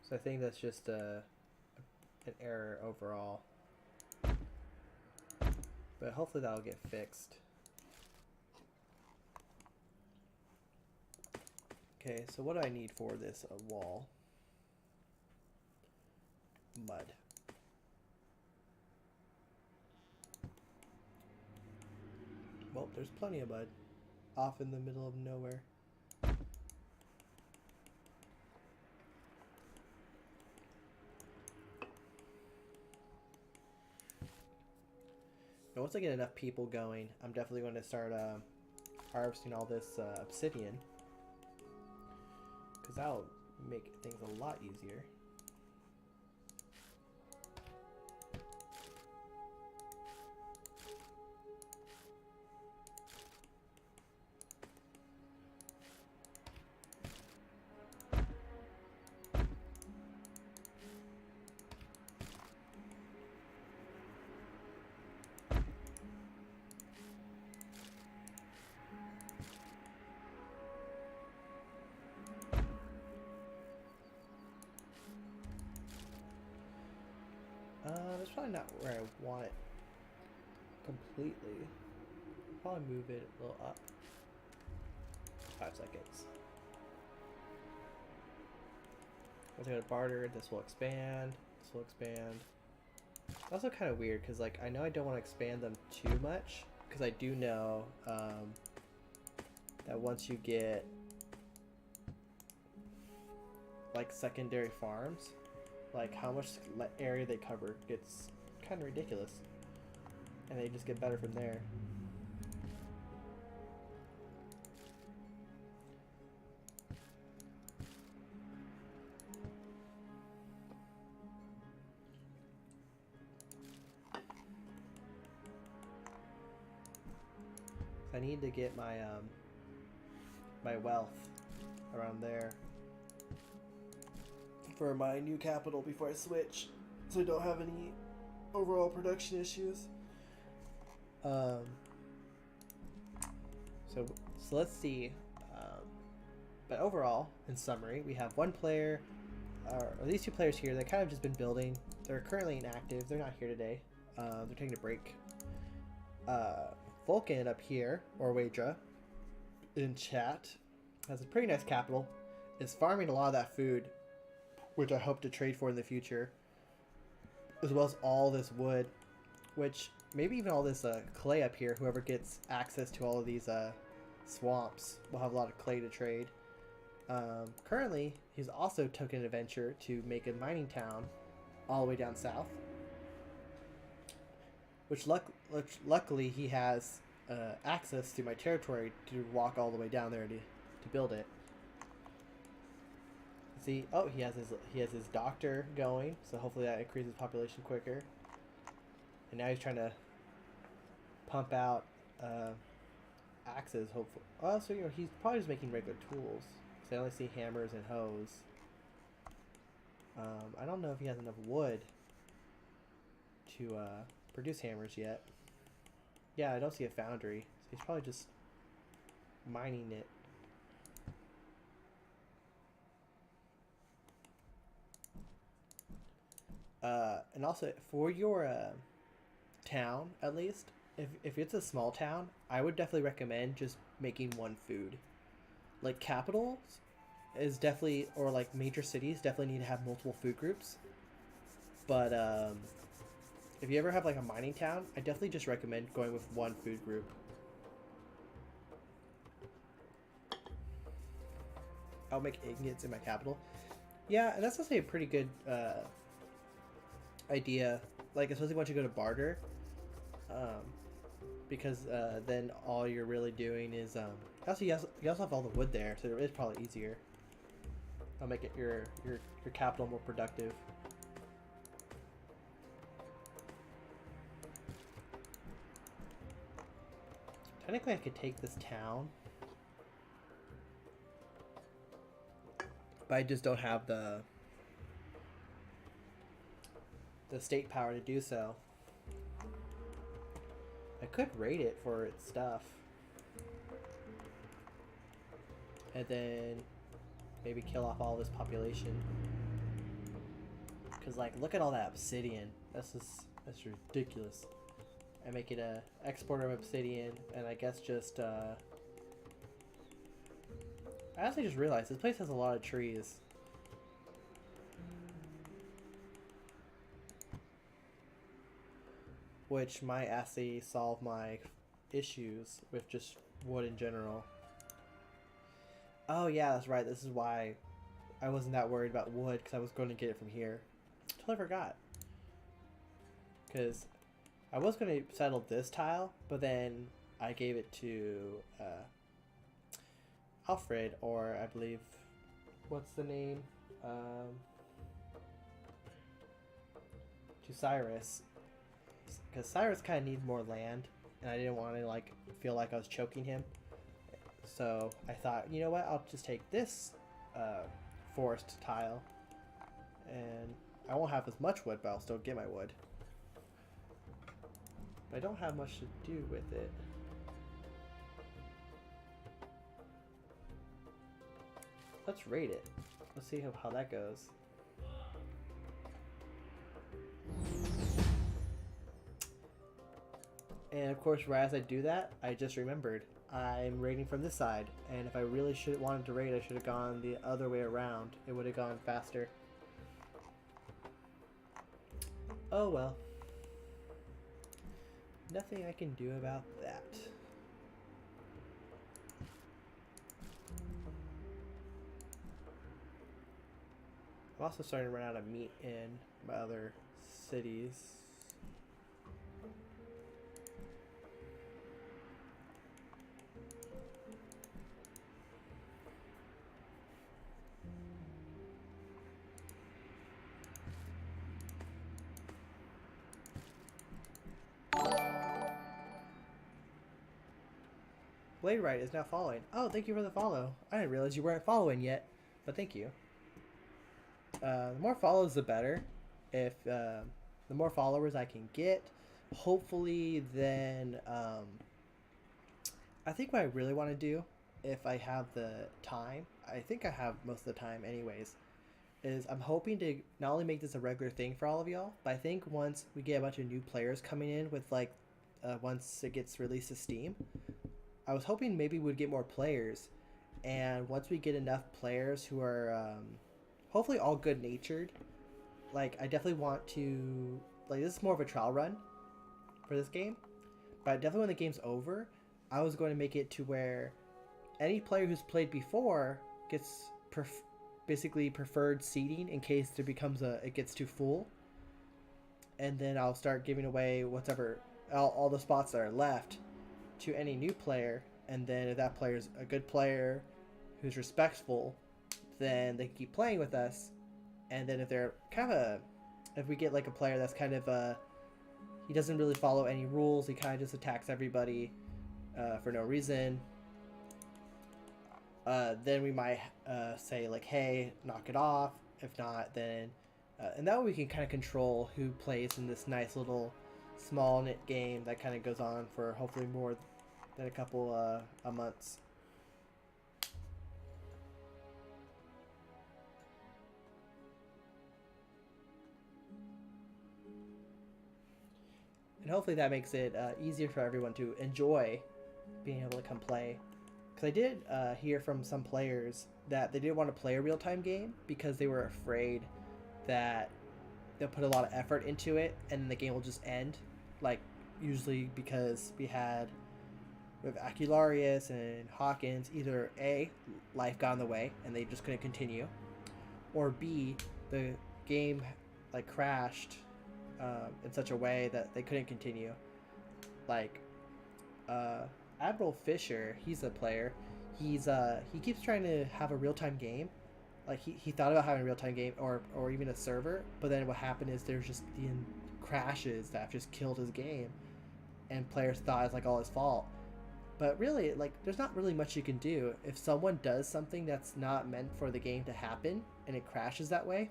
So I think that's just an error overall. But hopefully that'll get fixed. Okay, so what do I need for this wall? Mud. Well, there's plenty of mud off in the middle of nowhere. And once I get enough people going, I'm definitely going to start harvesting all this obsidian, because that'll make things a lot easier. That's probably not where I want it completely. Probably move it a little up. 5 seconds. Once I go to barter, this will expand. This will expand. It's also kind of weird because, like, I know I don't want to expand them too much, because I do know that once you get like secondary farms, like how much area they cover gets kind of ridiculous, and they just get better from there. I need to get my my wealth around there for my new capital before I switch, so I don't have any overall production issues. So let's see. But overall, in summary, we have one player, or these 2 players here. They kind of just been building. They're currently inactive. They're not here today. They're taking a break. Vulcan up here, or Waydra, in chat, has a pretty nice capital, is farming a lot of that food, which I hope to trade for in the future, as well as all this wood, which maybe even all this clay up here. Whoever gets access to all of these swamps will have a lot of clay to trade. Currently, he's also took an adventure to make a mining town all the way down south, which luckily he has access to my territory to walk all the way down there to build it. See, oh, he has his doctor going, so hopefully that increases population quicker. And now he's trying to pump out axes. Hopefully, oh, so he's probably just making regular tools. Because I only see hammers and hoes. I don't know if he has enough wood to produce hammers yet. Yeah, I don't see a foundry, so he's probably just mining it. And also for your town, at least, if it's a small town, I would definitely recommend just making one food. Like capitals is definitely, or like major cities definitely need to have multiple food groups. But if you ever have like a mining town, I definitely just recommend going with one food group. I'll make ingots in my capital. Yeah, and that's actually a pretty good idea. Like, especially once you go to barter, because then all you're really doing is also you also have all the wood there, so it's probably easier. I'll make it your capital more productive. Technically, I could take this town, but I just don't have the state power to do so. I could raid it for its stuff, and then maybe kill off all this population. Cause like, look at all that obsidian. That's ridiculous. I make it a exporter of obsidian, and I guess just I actually just realized this place has a lot of trees. Which might actually solve my issues with just wood in general. Oh yeah, that's right. This is why I wasn't that worried about wood, because I was going to get it from here. Totally forgot. Because I was going to settle this tile, but then I gave it to Alfred, or I believe, what's the name? To Cyrus. Because Cyrus kind of needs more land, and I didn't want to like feel like I was choking him. So I thought, you know what, I'll just take this forest tile, and I won't have as much wood, but I'll still get my wood. But I don't have much to do with it. Let's rate it. Let's see how that goes. And of course, right as I do that, I just remembered I'm raiding from this side, and if I really wanted to raid, I should have gone the other way around. It would have gone faster. Oh well. Nothing I can do about that. I'm also starting to run out of meat in my other cities. Blade Right is now following. Oh, thank you for the follow. I didn't realize you weren't following yet, but thank you. The more follows, the better. If the more followers I can get, hopefully then I think what I really want to do, if I have the time, I think I have most of the time anyways, is I'm hoping to not only make this a regular thing for all of y'all, but I think once we get a bunch of new players coming in with like once it gets released to Steam, I was hoping maybe we'd get more players, and once we get enough players who are hopefully all good natured, like I definitely want to, like, this is more of a trial run for this game, but definitely when the game's over, I was going to make it to where any player who's played before gets basically preferred seating in case there becomes it gets too full, and then I'll start giving away whatever all the spots that are left to any new player. And then if that player's a good player who's respectful, then they can keep playing with us. And then if they're if we get like a player that's kind of he doesn't really follow any rules, he kind of just attacks everybody for no reason, then we might say like, hey, knock it off. If not, then and that way we can kind of control who plays in this nice little small knit game that kind of goes on for hopefully more than a couple of months. And hopefully that makes it easier for everyone to enjoy being able to come play. Because I did hear from some players that they didn't want to play a real-time game because they were afraid that they'll put a lot of effort into it and the game will just end. Like, usually because with Acularius and Hawkins, either A, life got in the way and they just couldn't continue, or B, the game like crashed in such a way that they couldn't continue. Like, Admiral Fisher, he's a player. He keeps trying to have a real-time game. Like he thought about having a real-time game or even a server, but then what happened is there's just the crashes that just killed his game, and players thought it's like all his fault. But really, like, there's not really much you can do if someone does something that's not meant for the game to happen and it crashes that way.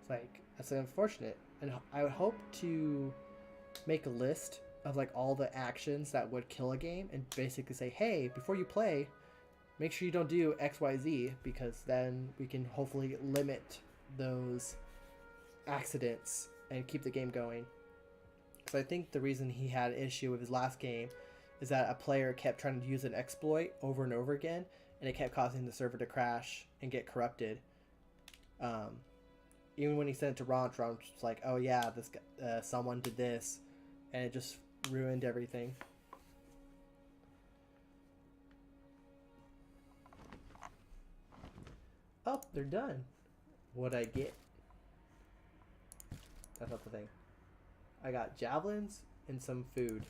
It's like, that's unfortunate. And I would hope to make a list of like all the actions that would kill a game and basically say, hey, before you play, make sure you don't do XYZ, because then we can hopefully limit those accidents and keep the game going. Because I think the reason he had an issue with his last game is that a player kept trying to use an exploit over and over again, and it kept causing the server to crash and get corrupted. Even when he sent it to Ronch was like, oh yeah, this guy, someone did this, and it just ruined everything. Oh, they're done. What'd I get? That's not the thing. I got javelins and some food.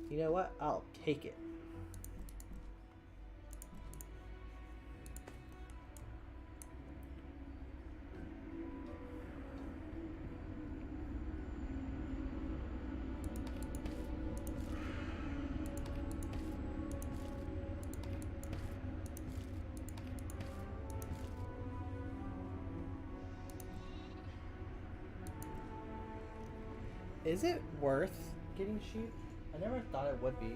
You know what? I'll take it. Is it worth getting sheep? I never thought it would be.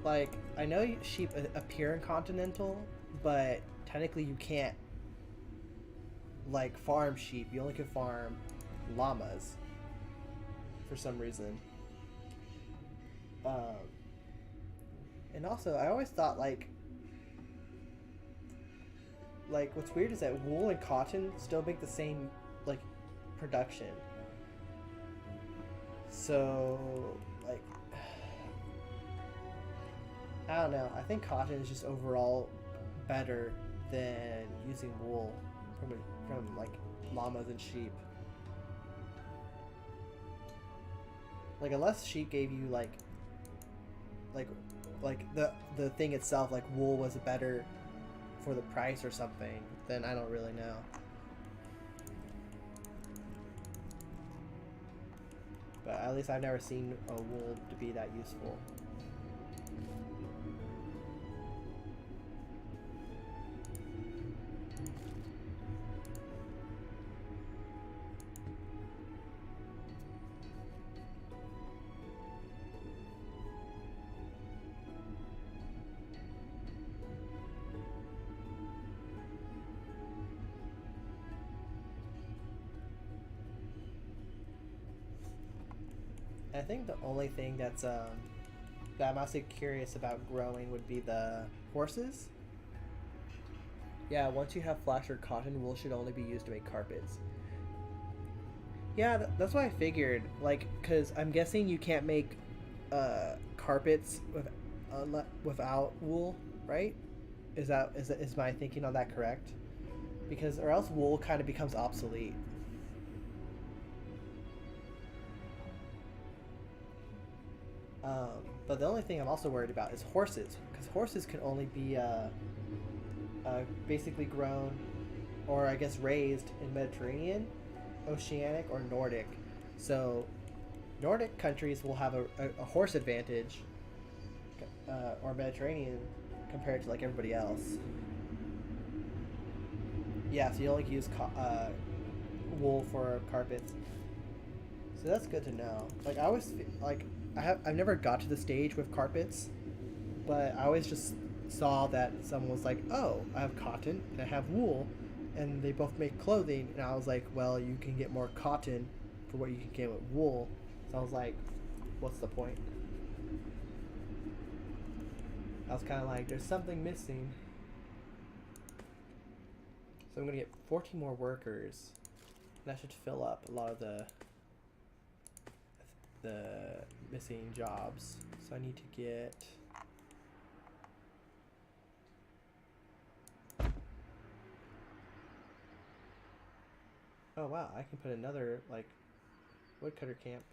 Like, I know sheep appear in Continental, but technically you can't, like, farm sheep. You only can farm llamas for some reason. And also, I always thought, like, what's weird is that wool and cotton still make the same, like, production. So, like, I don't know. I think cotton is just overall better than using wool from like llamas and sheep. Like, unless sheep gave you like the thing itself, like wool was better for the price or something, then I don't really know. But at least I've never seen a wool to be that useful. I think the only thing that's that I'm also curious about growing would be the horses. Yeah, once you have flax or cotton, wool should only be used to make carpets. Yeah, that's what I figured. Like, cause I'm guessing you can't make carpets without wool, right? Is my thinking on that correct? Because or else wool kind of becomes obsolete. But the only thing I'm also worried about is horses, because horses can only be basically grown, or I guess raised in Mediterranean, Oceanic, or Nordic. So Nordic countries will have a horse advantage, or Mediterranean compared to like everybody else. Yeah, so you only use wool for carpets. So that's good to know. Like I always like I've never got to the stage with carpets, but I always just saw that someone was like, "Oh, I have cotton and I have wool, and they both make clothing." And I was like, "Well, you can get more cotton for what you can get with wool." So I was like, "What's the point?" I was kind of like, "There's something missing." So I'm gonna get 14 more workers. That should fill up a lot of the missing jobs. So I need to get. Oh wow, I can put another like woodcutter camp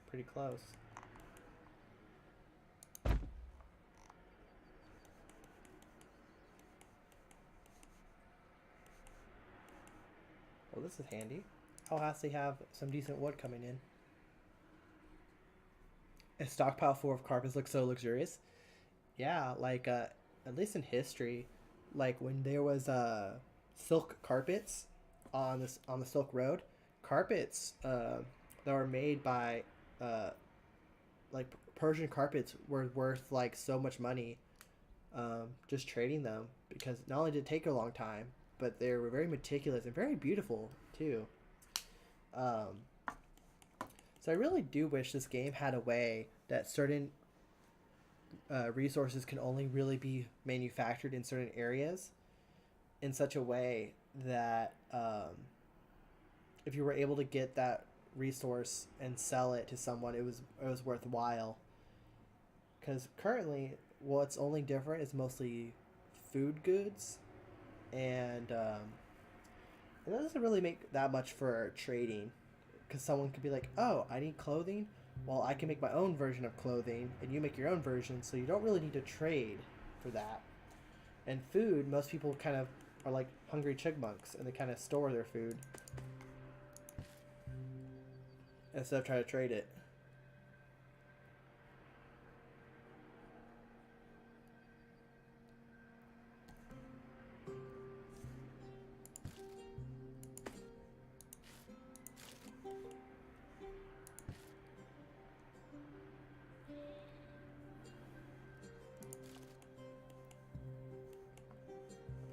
pretty close. Well, this is handy. I'll actually have some decent wood coming in. A stockpile full of carpets looks so luxurious. Yeah, like at least in history, like when there was silk carpets on the Silk Road, carpets that were made by uh, like Persian carpets were worth like so much money, just trading them, because not only did it take a long time, but they were very meticulous and very beautiful too. Um, so I really do wish this game had a way that certain resources can only really be manufactured in certain areas in such a way that if you were able to get that resource and sell it to someone, it was worthwhile. Because currently, what's only different is mostly food goods, and it doesn't really make that much for trading. Because someone could be like, "Oh, I need clothing. Well, I can make my own version of clothing, and you make your own version, so you don't really need to trade for that." And food, most people kind of are like hungry chipmunks, and they kind of store their food instead of trying to trade it.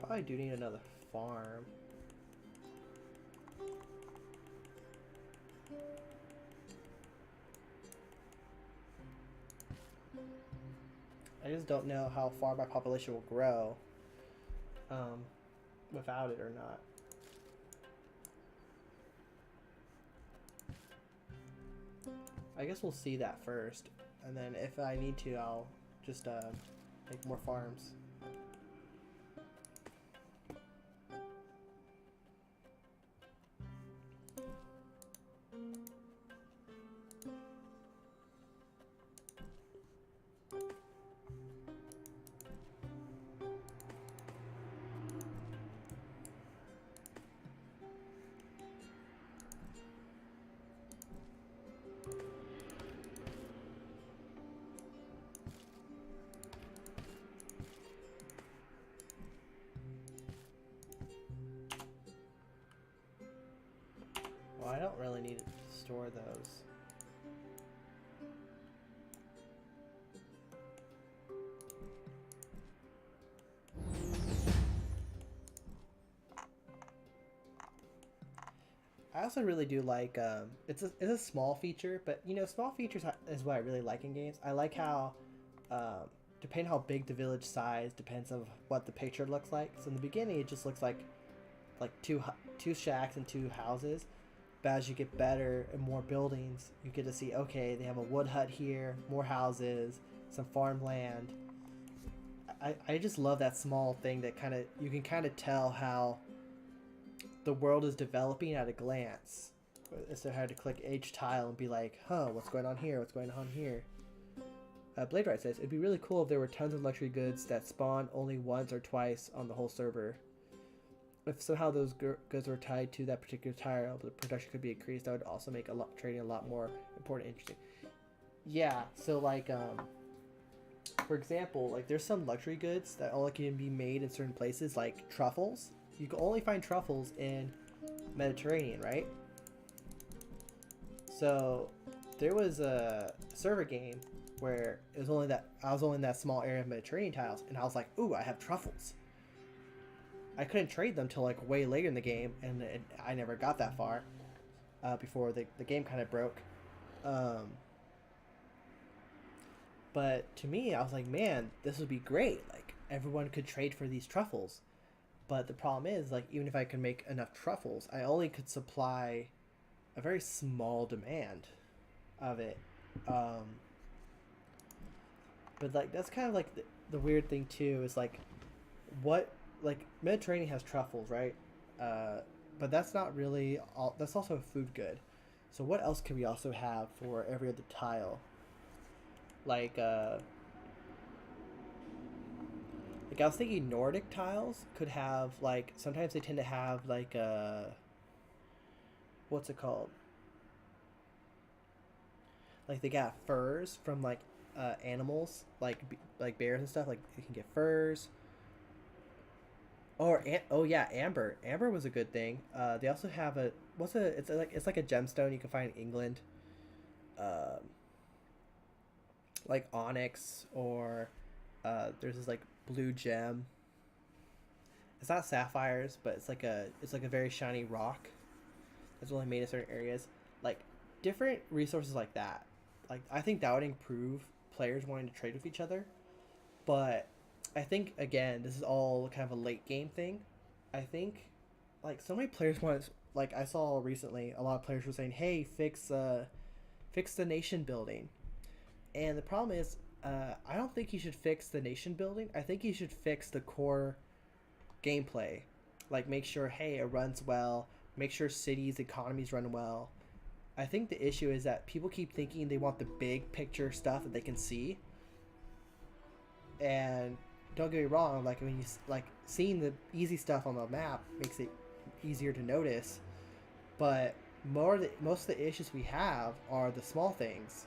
Probably do need another farm. I just don't know how far my population will grow um, without it or not. I guess we'll see that first, and then if I need to, I'll just make more farms. Well, I don't really need to store those. I also really do like it's a small feature, but you know, small features is what I really like in games. I like how Um, depending how big the village size depends on what the picture looks like. So in the beginning, it just looks like two shacks and two houses. But as you get better and more buildings, you get to see, okay, they have a wood hut here, more houses, some farmland. I just love that small thing that you can kind of tell how the world is developing at a glance. Instead of having to click each tile and be like, huh, what's going on here? What's going on here? Blade Right says, it'd be really cool if there were tons of luxury goods that spawn only once or twice on the whole server. If somehow those goods were tied to that particular tile, the production could be increased. That would also make trading a lot more important and interesting. Yeah, so like, for example, like there's some luxury goods that only can be made in certain places, like truffles. You can only find truffles in Mediterranean, right? So there was a server game where it was only that I was only in that small area of Mediterranean tiles, and I was like, ooh, I have truffles. I couldn't trade them till like way later in the game, and I never got that far before the game kind of broke. But to me, I was like, man, this would be great. Like everyone could trade for these truffles. But the problem is, like, even if I could make enough truffles, I only could supply a very small demand of it. But like that's kind of like the weird thing too is like what like Mediterranean has truffles, right? But that's not really all. That's also a food good. So what else can we also have for every other tile? Like I was thinking Nordic tiles could have like sometimes they tend to have like what's it called? Like they got furs from like animals like bears and stuff. Like you can get furs. Or oh yeah, amber. Amber was a good thing. They also have a what's a it's like a gemstone you can find in England. Um, like onyx or there's this like blue gem. It's not sapphires, but it's like a very shiny rock that's only made in certain areas. Like different resources like that. Like I think that would improve players wanting to trade with each other. But I think again, this is all kind of a late game thing. I think like so many players want like I saw recently a lot of players were saying, "Hey, fix the nation building." And the problem is I don't think you should fix the nation building. I think you should fix the core gameplay. Like make sure hey, it runs well, make sure cities economies run well. I think the issue is that people keep thinking they want the big picture stuff that they can see. And don't get me wrong, like when you like seeing the easy stuff on the map makes it easier to notice, but most of the issues we have are the small things.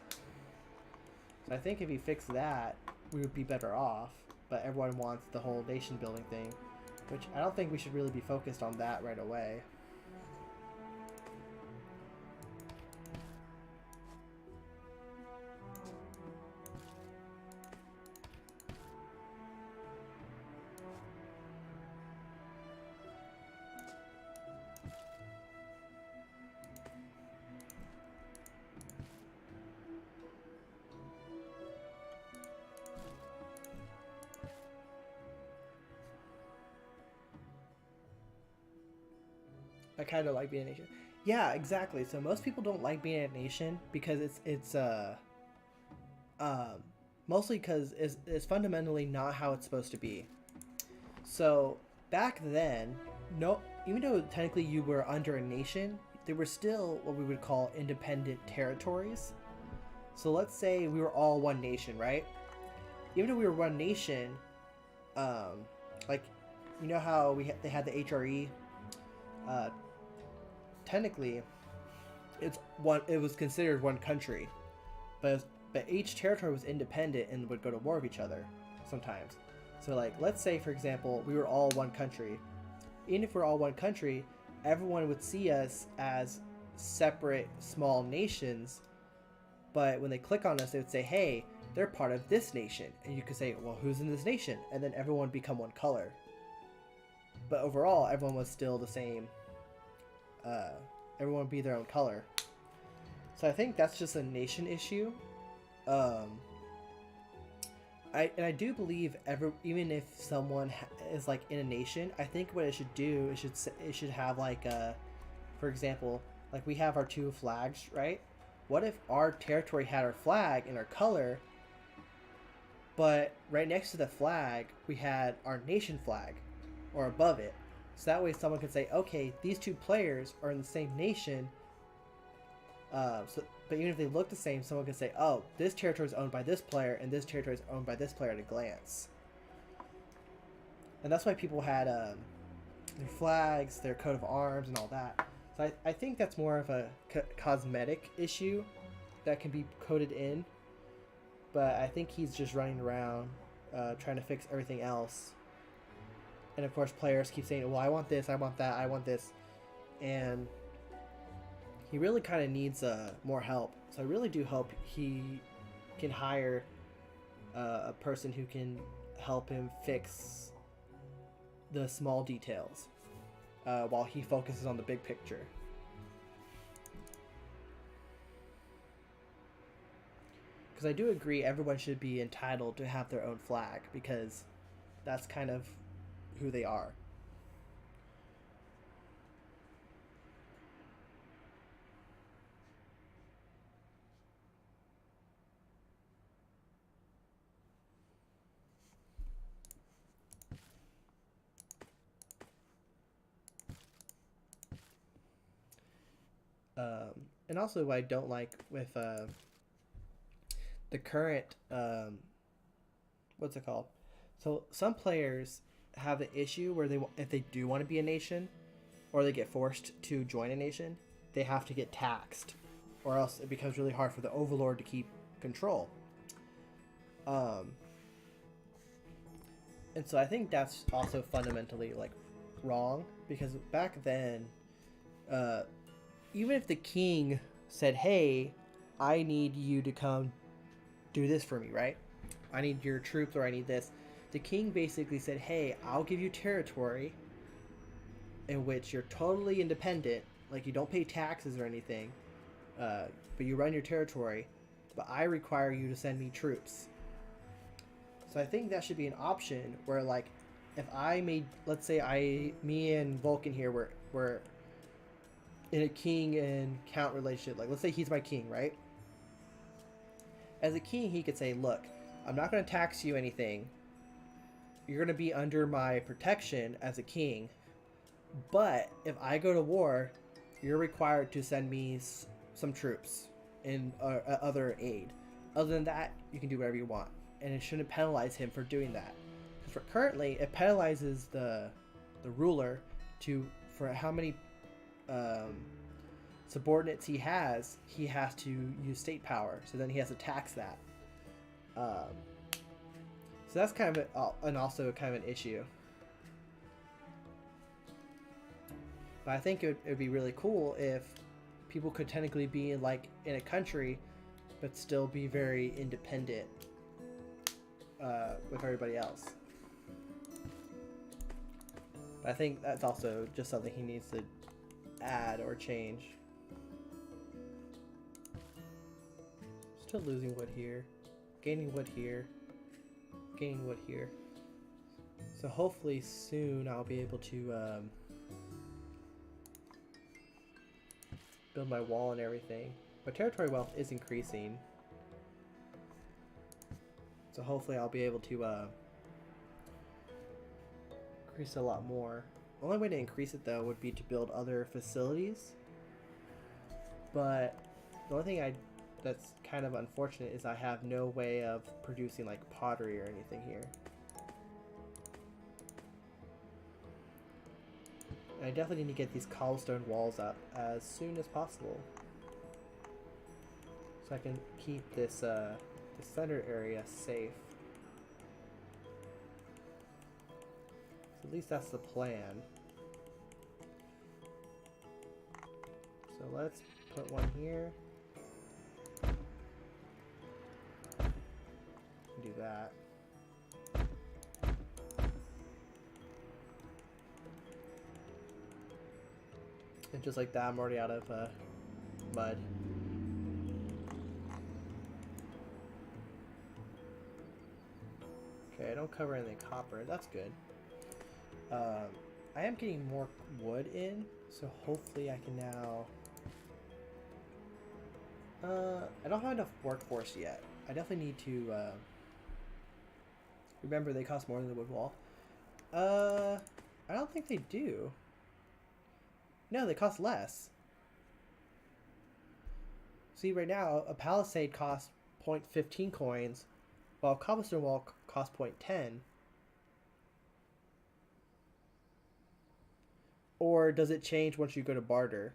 So I think if you fix that, we would be better off. But everyone wants the whole nation building thing, which I don't think we should really be focused on that right away. I kind of like being a nation. Yeah, exactly. So most people don't like being a nation because it's um mostly because it's fundamentally not how it's supposed to be. So back then, no, even though technically you were under a nation, there were still what we would call independent territories. So let's say we were all one nation, right? Even though we were one nation, um, like you know how they had the HRE. Uh, technically, it's one. It was considered one country, but each territory was independent and would go to war with each other sometimes. So like let's say for example we were all one country. Even if we're all one country, everyone would see us as separate small nations. But when they click on us, they would say, "Hey, they're part of this nation," and you could say, "Well, who's in this nation?" And then everyone would become one color. But overall, everyone was still the same. Uh, everyone would be their own color. So I think that's just a nation issue. Um, I do believe even if someone is like in a nation, I think what it should do it should have like for example, like we have our two flags, right? What if our territory had our flag and our color, but right next to the flag we had our nation flag, or above it, so that way someone could say, okay, these two players are in the same nation. But even if they look the same, someone can say, "Oh, this territory is owned by this player, and this territory is owned by this player" at a glance. And that's why people had their flags, their coat of arms, and all that. So I think that's more of a cosmetic issue that can be coded in. But I think he's just running around trying to fix everything else. And of course, players keep saying, "Well, I want this, I want that, I want this," and he really kind of needs more help. So I really do hope he can hire a person who can help him fix the small details while he focuses on the big picture. Because I do agree everyone should be entitled to have their own flag, because that's kind of who they are. And also what I don't like with the current what's it called? So some players have the issue where if they do want to be a nation, or they get forced to join a nation, they have to get taxed, or else it becomes really hard for the overlord to keep control. And so I think that's also fundamentally like wrong, because back then, even if the king said, "Hey, I need you to come do this for me," right? I need your troops, or I need this. The king basically said, "Hey, I'll give you territory in which you're totally independent, like you don't pay taxes or anything, but you run your territory, but I require you to send me troops." So I think that should be an option where, like, if I made, let's say me and Vulcan here were in a king and count relationship. Like, let's say he's my king, right? As a king, he could say, "Look, I'm not going to tax you anything. You're going to be under my protection as a king. But if I go to war, you're required to send me some troops and other aid. Other than that, you can do whatever you want." And it shouldn't penalize him for doing that. Because currently, it penalizes the ruler for how many subordinates he has to use state power. So then he has to tax that. So that's kind of also kind of an issue. But I think it would be really cool if people could technically be in a country, but still be very independent with everybody else. But I think that's also just something he needs to add or change. Still losing wood here, gaining wood here, gaining wood here. So hopefully soon I'll be able to build my wall and everything. My territory wealth is increasing, so hopefully I'll be able to increase a lot more. The only way to increase it though would be to build other facilities, but the only thing that's kind of unfortunate is I have no way of producing like pottery or anything here. And I definitely need to get these cobblestone walls up as soon as possible, so I can keep this the center area safe. So at least that's the plan. So let's put one here. Do that. And just like that, I'm already out of mud. Okay, I don't cover anything copper. That's good. I am getting more wood in, so hopefully I can now... I don't have enough workforce yet. I definitely need to, remember they cost more than the wood wall. I don't think they do. No, they cost less. See, right now, a palisade costs 0.15 coins, while a cobblestone wall costs 0.10. Or does it change once you go to barter?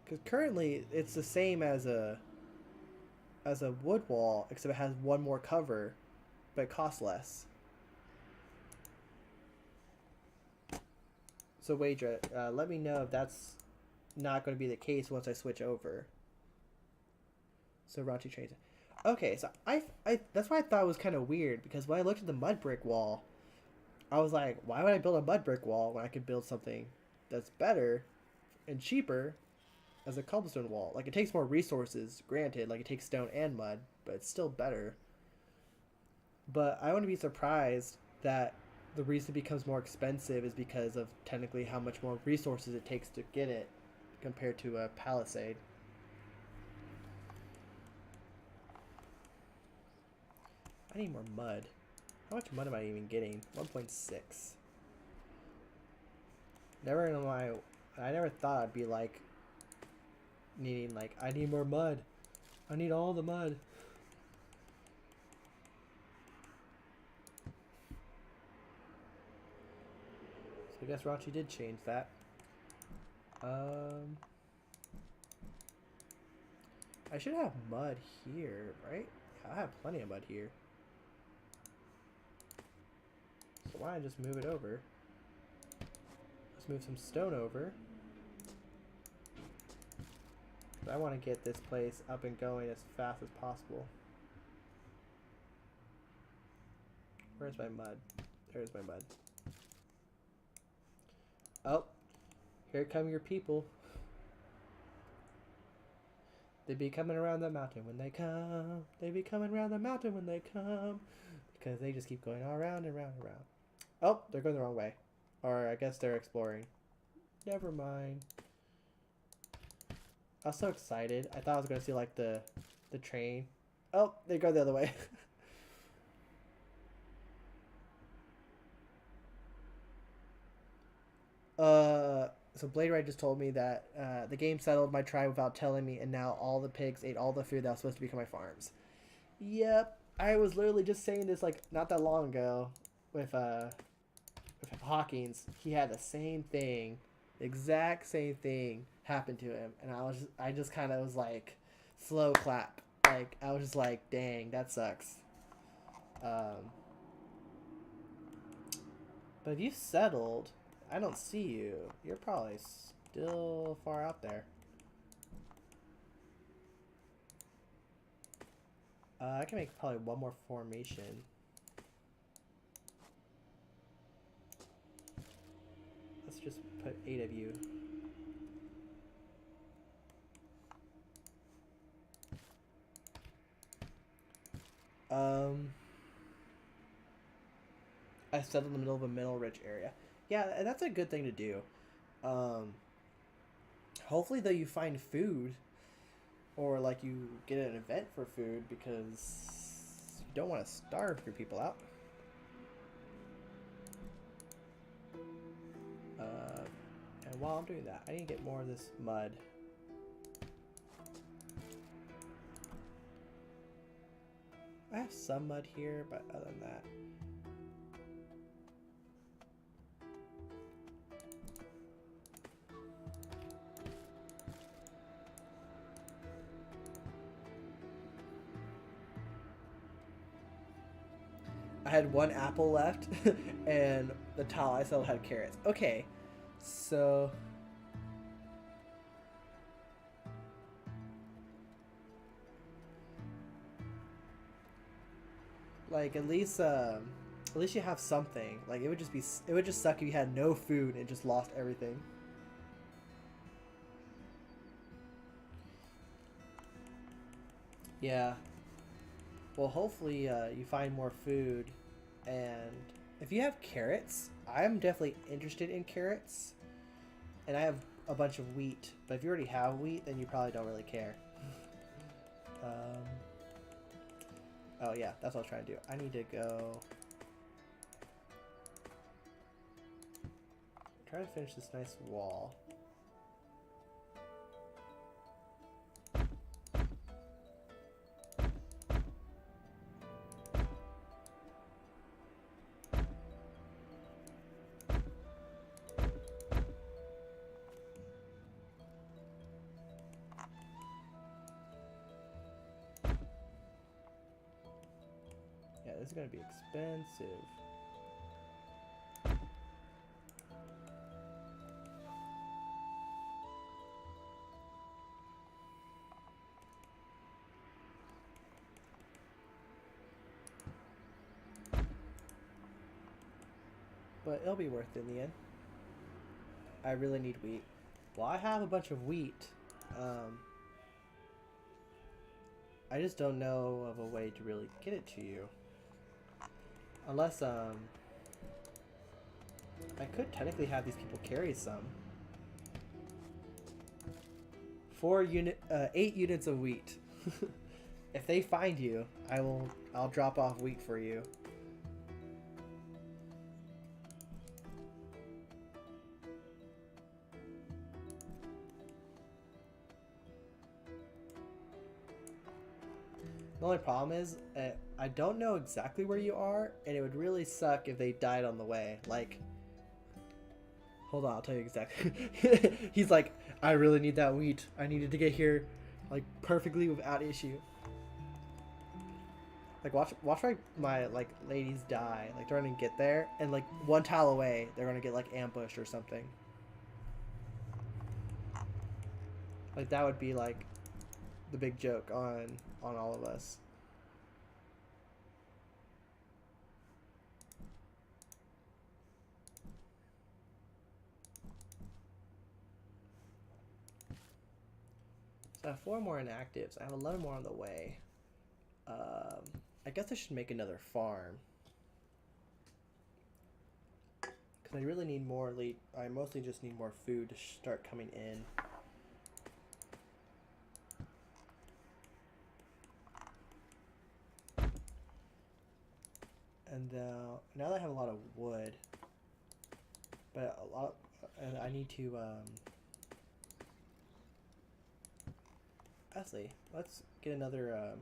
Because currently, it's the same as a wood wall, except it has one more cover, but it costs less. So Wager, let me know if that's not going to be the case once I switch over. So Rachi trains. Okay, so I that's why I thought it was kind of weird, because when I looked at the mud brick wall, I was like, why would I build a mud brick wall when I could build something that's better and cheaper as a cobblestone wall? Like, it takes more resources, granted, like it takes stone and mud, but it's still better. But I wouldn't be surprised that the reason it becomes more expensive is because of technically how much more resources it takes to get it compared to a palisade. I need more mud. How much mud am I even getting? 1.6. I never thought I'd be like needing, like, I need more mud. I need all the mud. So I guess Rachi did change that. I should have mud here, right? I have plenty of mud here. So why don't I just move it over? Let's move some stone over. I want to get this place up and going as fast as possible. Where's my mud? There's my mud. Oh, here come your people. They be coming around the mountain when they come. They be coming around the mountain when they come. Because they just keep going all around and around and around. Oh, they're going the wrong way. Or I guess they're exploring. Never mind. I was so excited. I thought I was going to see, like, the train. Oh, they go the other way. So Blade Ride just told me that the game settled my tribe without telling me, and now all the pigs ate all the food that was supposed to become my farms. Yep, I was literally just saying this, like, not that long ago with Hawkins. He had the same thing, exact same thing happened to him, and I just kind of was like, slow clap. Like, I was just like, dang, that sucks. But if you settled, I don't see you. You're probably still far out there. I can make probably one more formation. Let's just put 8 of you. I settled in the middle of a mineral rich area. Yeah, and that's a good thing to do. Hopefully, though, you find food, or like you get an event for food, because you don't want to starve your people out. And while I'm doing that, I need to get more of this mud. I have some mud here, but other than that, I had one apple left, and the tile I still had carrots. Okay, so like at least you have something. Like it would just suck if you had no food and just lost everything. Yeah. Well, hopefully you find more food, and if you have carrots, I'm definitely interested in carrots, and I have a bunch of wheat. But if you already have wheat, then you probably don't really care. Um, oh yeah, that's what I was trying to do. I need to go try to finish this nice wall. Yeah, this is gonna be expensive. But it'll be worth it in the end. I really need wheat. Well, I have a bunch of wheat. I just don't know of a way to really get it to you. Unless, I could technically have these people carry some. 8 units of wheat. If they find you, I'll drop off wheat for you. The only problem is, I don't know exactly where you are, and it would really suck if they died on the way. Like, hold on, I'll tell you exactly. He's like, I really need that wheat. I needed to get here, like, perfectly without issue. Like, watch my like ladies die. Like, they're gonna get there, and like 1 tile away, they're gonna get like ambushed or something. Like, that would be like the big joke on all of us. So I have 4 more inactives. I have 11 more on the way. I guess I should make another farm. Because I really need more I mostly just need more food to start coming in. And now that I have a lot of wood, and I need to, actually, let's get another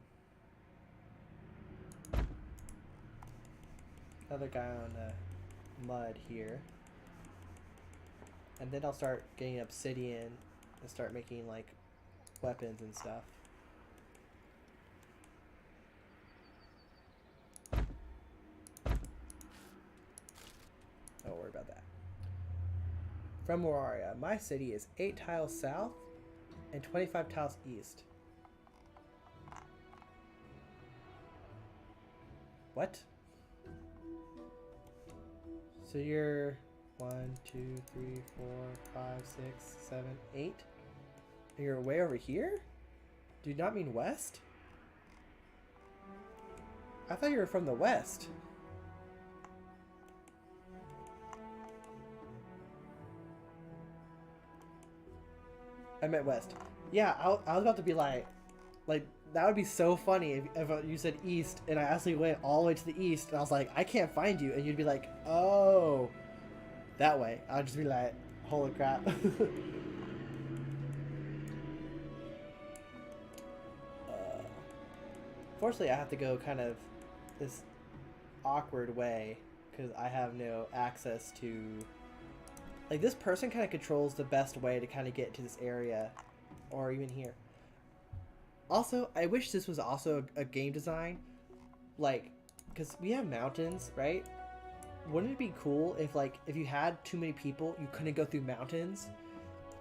guy on mud here, and then I'll start getting obsidian and start making like weapons and stuff. Don't worry about that. From Moraria, my city is 8 tiles south and 25 tiles east. What? So you're 1, 2, 3, 4, 5, 6, 7, 8. And you're way over here? Do you not mean west? I thought you were from the west. I meant west. Yeah, I was about to be like that would be so funny if you said east and I actually went all the way to the east and I was like, I can't find you, and you'd be like, oh, that way. I'd just be like, holy crap. Fortunately, I have to go kind of this awkward way because I have no access to, like, this person kind of controls the best way to kind of get to this area, or even here. Also, I wish this was also a game design, like, because we have mountains, right? Wouldn't it be cool if, like, if you had too many people, you couldn't go through mountains?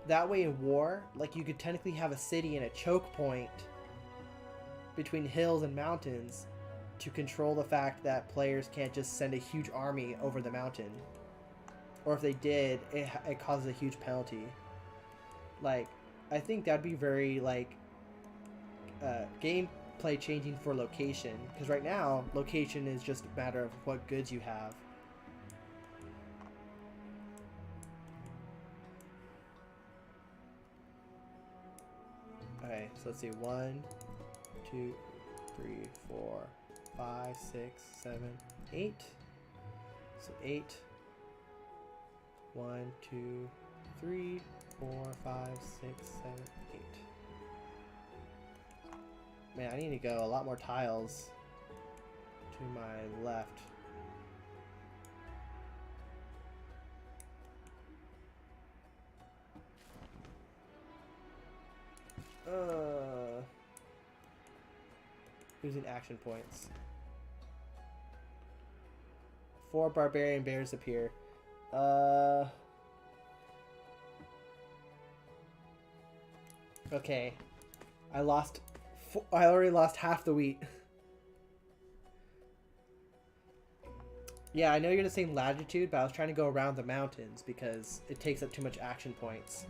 That way in war, like, you could technically have a city in a choke point between hills and mountains to control the fact that players can't just send a huge army over the mountain. Or if they did, it causes a huge penalty. Like, I think that'd be very, like, play changing for location, because right now location is just a matter of what goods you have. Okay, so let's see, 1, 2, 3, 4, 5, 6, 7, 8. So 8. 1, 2, 3, 4, 5, 6, 7, 8. Man, I need to go a lot more tiles to my left. Losing action points. 4 barbarian bears appear. Okay. I already lost half the wheat. Yeah, I know you're the same latitude, but I was trying to go around the mountains because it takes up too much action points.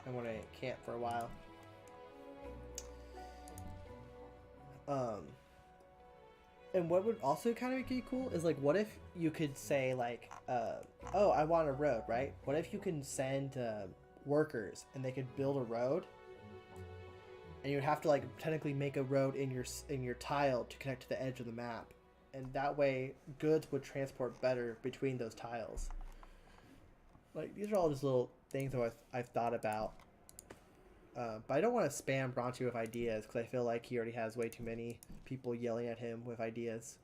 I want to camp for a while. And what would also kind of be cool is, like, what if you could say, like, oh, I want a road, right? What if you can send workers and they could build a road, and you would have to, like, technically make a road in your tile to connect to the edge of the map, and that way goods would transport better between those tiles. Like, these are all just little things that I've thought about. But I don't want to spam Bronchi with ideas because I feel like he already has way too many people yelling at him with ideas.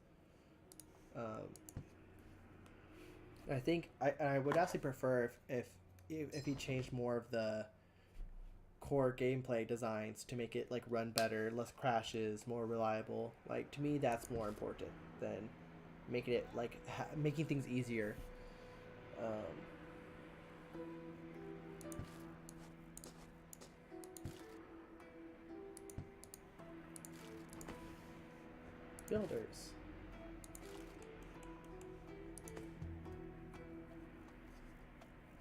I think I would actually prefer if he changed more of the core gameplay designs to make it, like, run better, less crashes, more reliable. Like, to me, that's more important than making it, like, making things easier. Builders.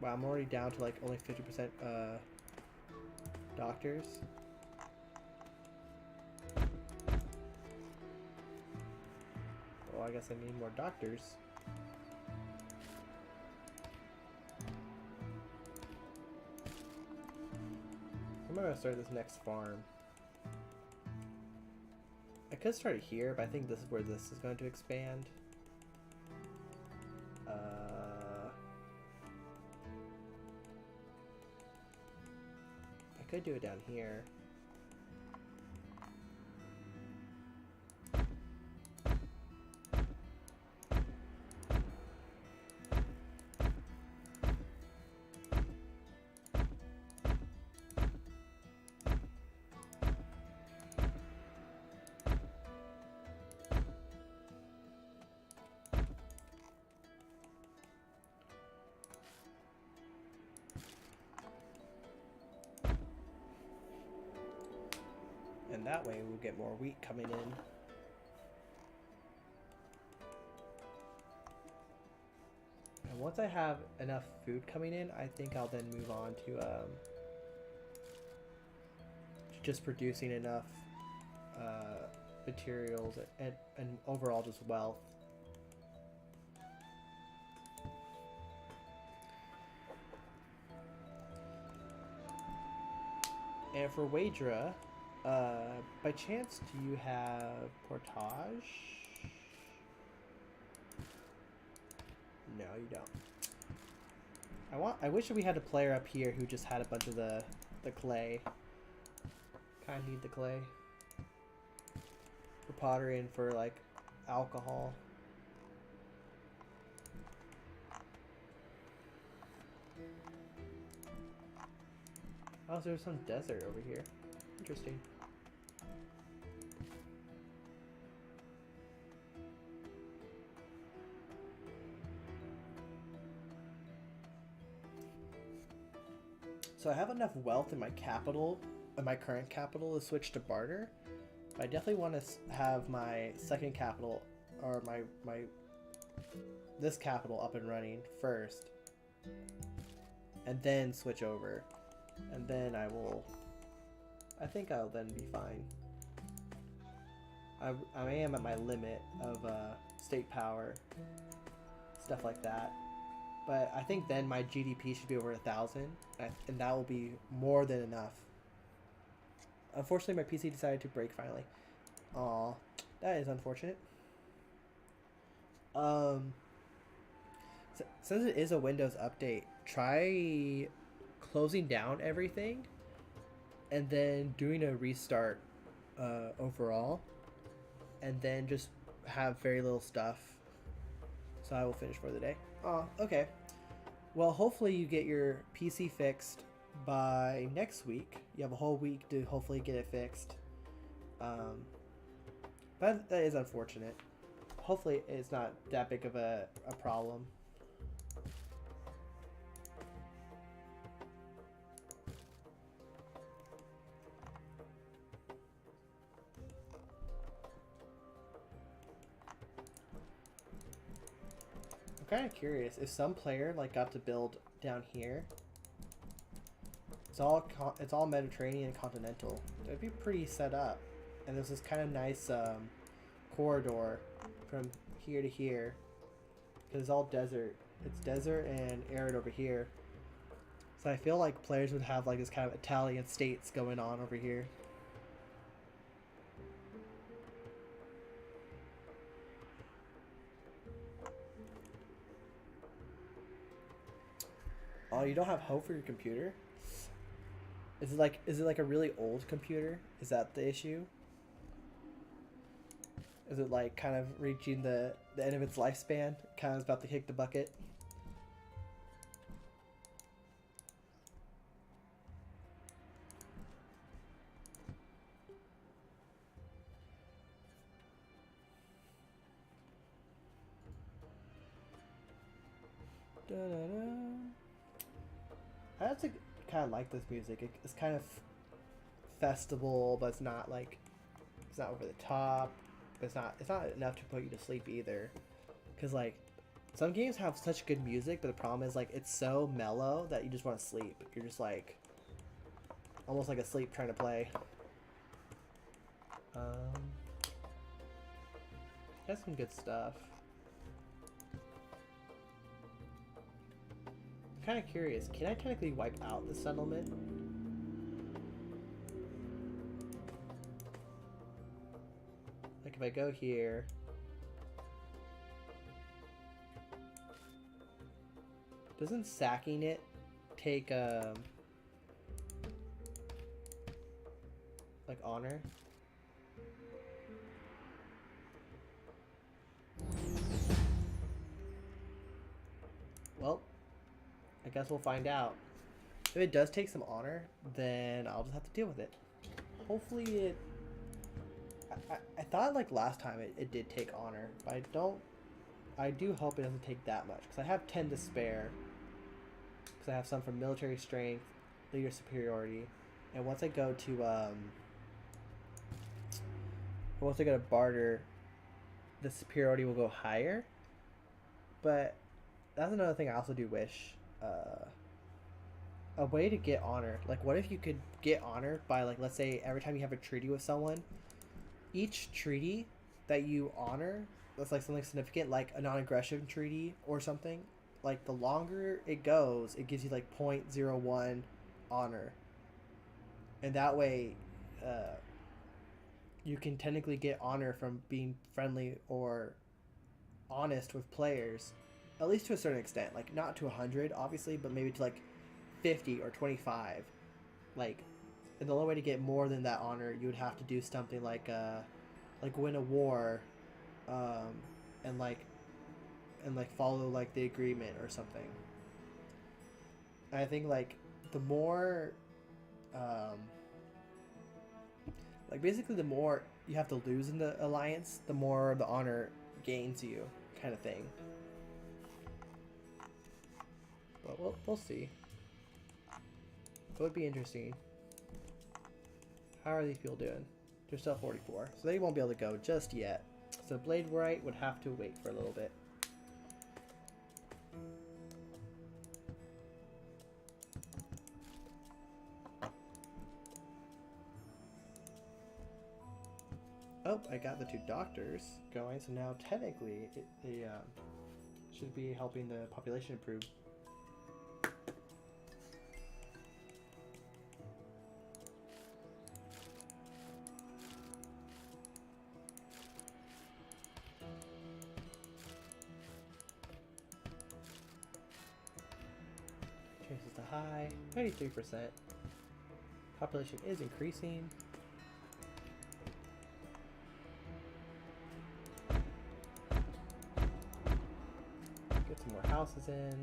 Wow, I'm already down to, like, only 50% doctors. Well, I guess I need more doctors. I'm gonna start this next farm. I could start it here, but I think this is where this is going to expand. I could do it down here. And that way we'll get more wheat coming in. And once I have enough food coming in, I think I'll then move on to just producing enough materials and overall just wealth. And for Wajdra, by chance, do you have portage? No, you don't. I wish we had a player up here who just had a bunch of the clay. Kinda need the clay. For pottery and for, like, alcohol. Oh, so there's some desert over here. Interesting. So I have enough wealth in my capital, in my current capital, to switch to barter. But I definitely want to have my second capital, or my this capital up and running first, and then switch over, and then I think I'll then be fine. I am at my limit of state power, stuff like that. But I think then my GDP should be over 1,000, and that will be more than enough. Unfortunately, my PC decided to break finally. Aw, that is unfortunate. Since it is a Windows update, try closing down everything and then doing a restart overall, and then just have very little stuff. So I will finish for the day. Oh, okay. Well, hopefully you get your PC fixed by next week. You have a whole week to hopefully get it fixed. But that is unfortunate. Hopefully it's not that big of a problem. I'm kind of curious if some player like got to build down here. It's all Mediterranean and continental. It'd be pretty set up, and there's this kind of nice corridor from here to here, because it's all desert. It's desert and arid over here. So I feel like players would have like this kind of Italian states going on over here. Oh, you don't have hope for your computer? Is it like a really old computer? Is that the issue? Is it like kind of reaching the end of its lifespan? Kind of about to kick the bucket? Da-da-da. I actually kind of like this music. It's kind of festival, but it's not like, it's not over the top. But it's not enough to put you to sleep either. Cause like some games have such good music, but the problem is like it's so mellow that you just want to sleep. You're just like almost like asleep trying to play. That's some good stuff. I'm kind of curious, can I technically wipe out the settlement? Like if I go here, doesn't sacking it take like honor? Well, I guess we'll find out. If it does take some honor, then I'll just have to deal with it. Hopefully it... I thought like last time it did take honor, but I do hope it doesn't take that much, because I have 10 to spare. Because I have some from military strength, leader superiority, and once I go to barter, the superiority will go higher. But that's another thing I also do wish. A way to get honor. Like, what if you could get honor by, like, let's say every time you have a treaty with someone, each treaty that you honor, that's like something significant, like a non-aggression treaty or something, like the longer it goes, it gives you like 0.01 honor. And that way, you can technically get honor from being friendly or honest with players, at least to a certain extent. Like not to 100, obviously, but maybe to like 50 or 25. Like, and the only way to get more than that honor, you would have to do something like win a war, and follow like the agreement or something. And I think like the more, like basically the more you have to lose in the alliance, the more the honor gains you, kind of thing. But we'll see. It would be interesting. How are these people doing? They're still 44, so they won't be able to go just yet. So Blade Wright would have to wait for a little bit. Oh, I got the 2 doctors going, so now technically they should be helping the population improve. Chances to high, 93%. Population is increasing. Get some more houses in.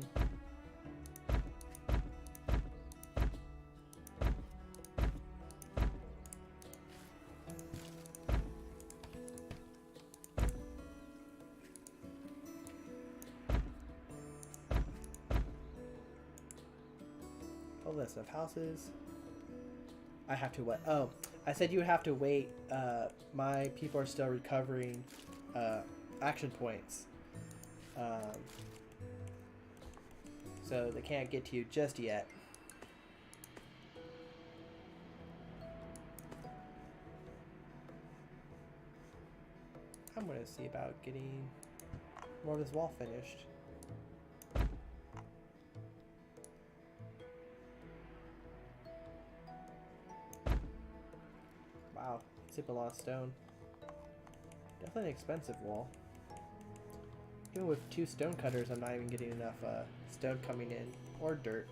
A list of houses. I have to what? Oh, I said you would have to wait. My people are still recovering action points. So they can't get to you just yet. I'm going to see about getting more of this wall finished. Wow, sip a lot of stone. Definitely an expensive wall. Even with 2 stone cutters, I'm not even getting enough stone coming in, or dirt.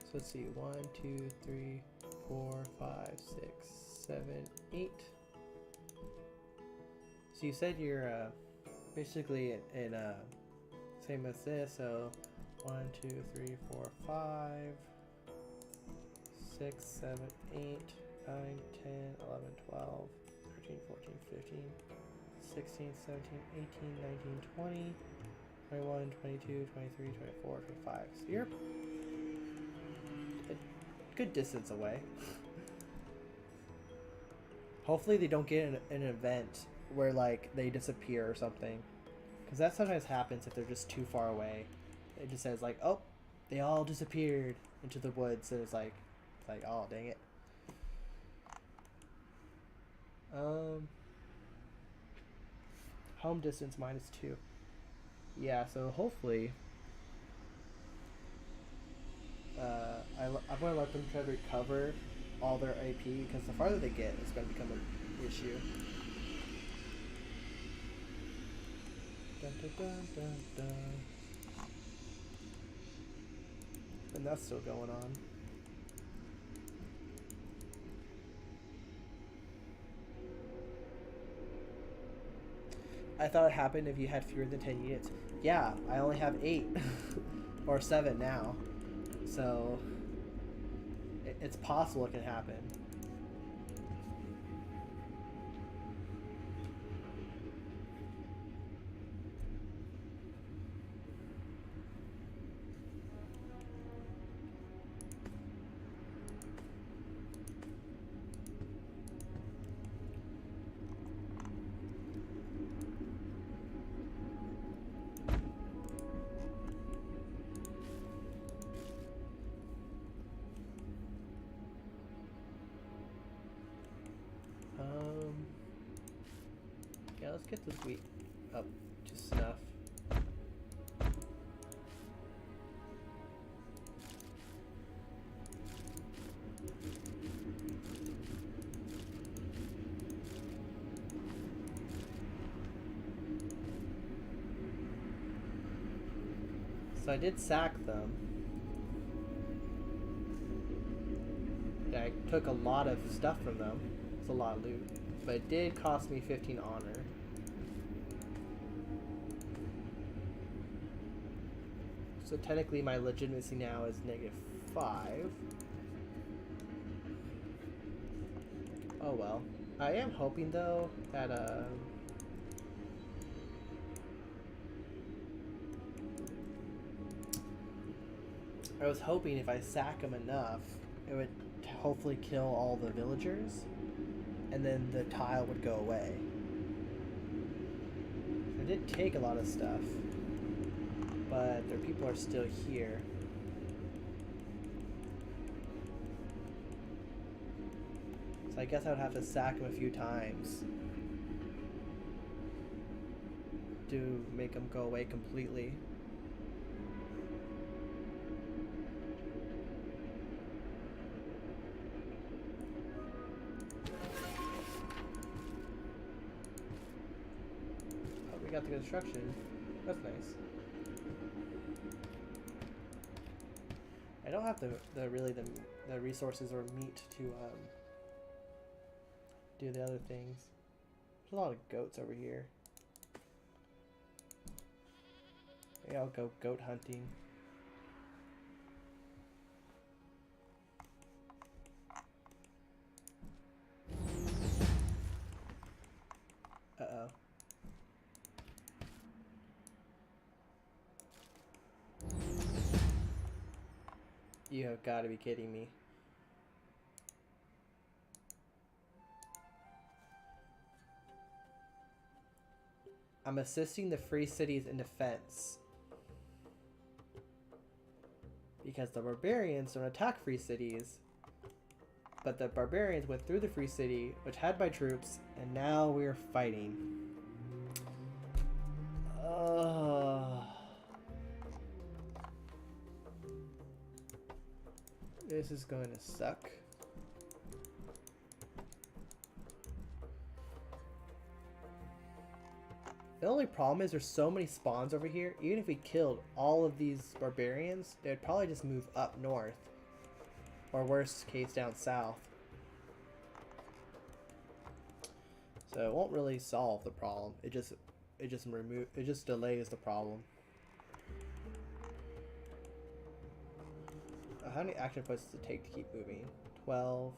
So let's see, 1, 2, 3, 4, 5, 6, 7, 8. So you said you're basically in same as this, so 1, 2, 3, 4, 5, 6, 7, 8, 9, 10, 11, 12, 13, 14, 15, 16, 17, 18, 19, 20, 21, 22, 23, 24, 25. So you're a good distance away. Hopefully they don't get an event where like they disappear or something, because that sometimes happens if they're just too far away. It just says like, oh, they all disappeared into the woods, and it's like, oh, dang it. Home distance -2. Yeah, so hopefully I'm going to let them try to recover all their AP, because the farther they get, it's going to become an issue. Dun, dun, dun, dun, dun. And that's still going on. I thought it happened if you had fewer than 10 units. Yeah, I only have 8 or 7 now, so it's possible it can happen. Yeah, let's get this wheat up to snuff. So I did sack them. Yeah, I took a lot of stuff from them. It's a lot of loot. But it did cost me 15 honor. So technically my legitimacy now is -5. Oh well. I am hoping though that I was hoping if I sack them enough, it would hopefully kill all the villagers, and then the tile would go away. I did take a lot of stuff. but their people are still here. So I guess I would have to sack them a few times to make them go away completely. Oh, we got the construction. That's nice. I don't have the resources or meat to do the other things. There's a lot of goats over here. Maybe I'll go goat hunting. Uh-oh. You have got to be kidding me. I'm assisting the free cities in defense. Because the barbarians don't attack free cities. But the barbarians went through the free city, which had my troops, and now we're fighting. This is going to suck. The only problem is there's so many spawns over here. Even if we killed all of these barbarians, they'd probably just move up north. Or worst case, down south. So it won't really solve the problem. It just delays the problem. How many action points does it take to keep moving? 12.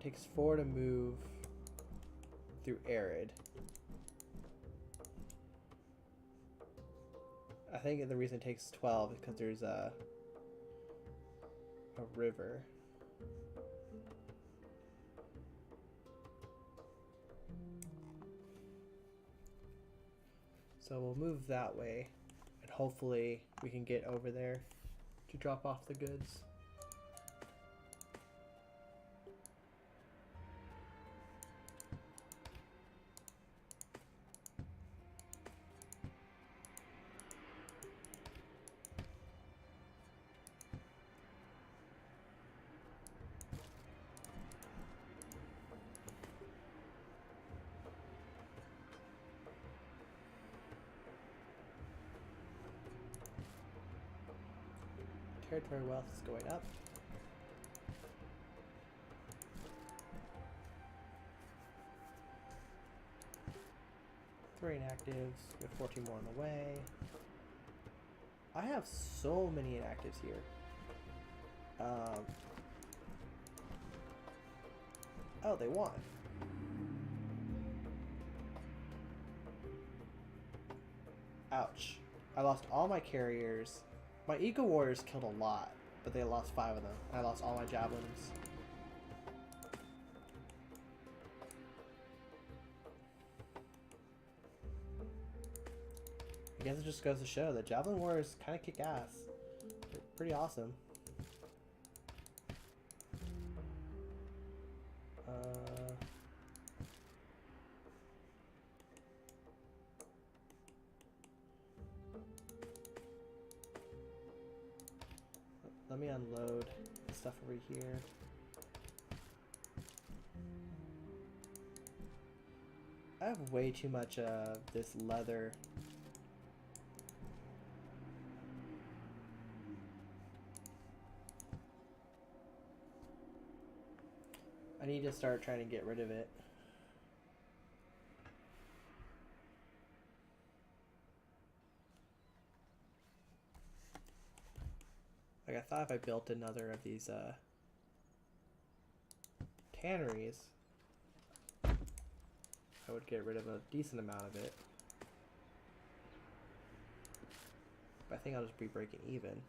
Takes 4 to move through arid. I think the reason it takes 12 is because there's a river. So we'll move that way, and hopefully we can get over there to drop off the goods. Territorial wealth is going up. Three inactives, we have 14 more on the way. I have so many inactives here. Oh, they won. Ouch. I lost all my carriers. My eco warriors killed a lot, but they lost 5 of them. I lost all my javelins. I guess it just goes to show that javelin warriors kind of kick ass. They're pretty awesome. Let me unload the stuff over here. I have way too much of this leather. I need to start trying to get rid of it. Like, I thought if I built another of these tanneries, I would get rid of a decent amount of it. But I think I'll just be breaking even.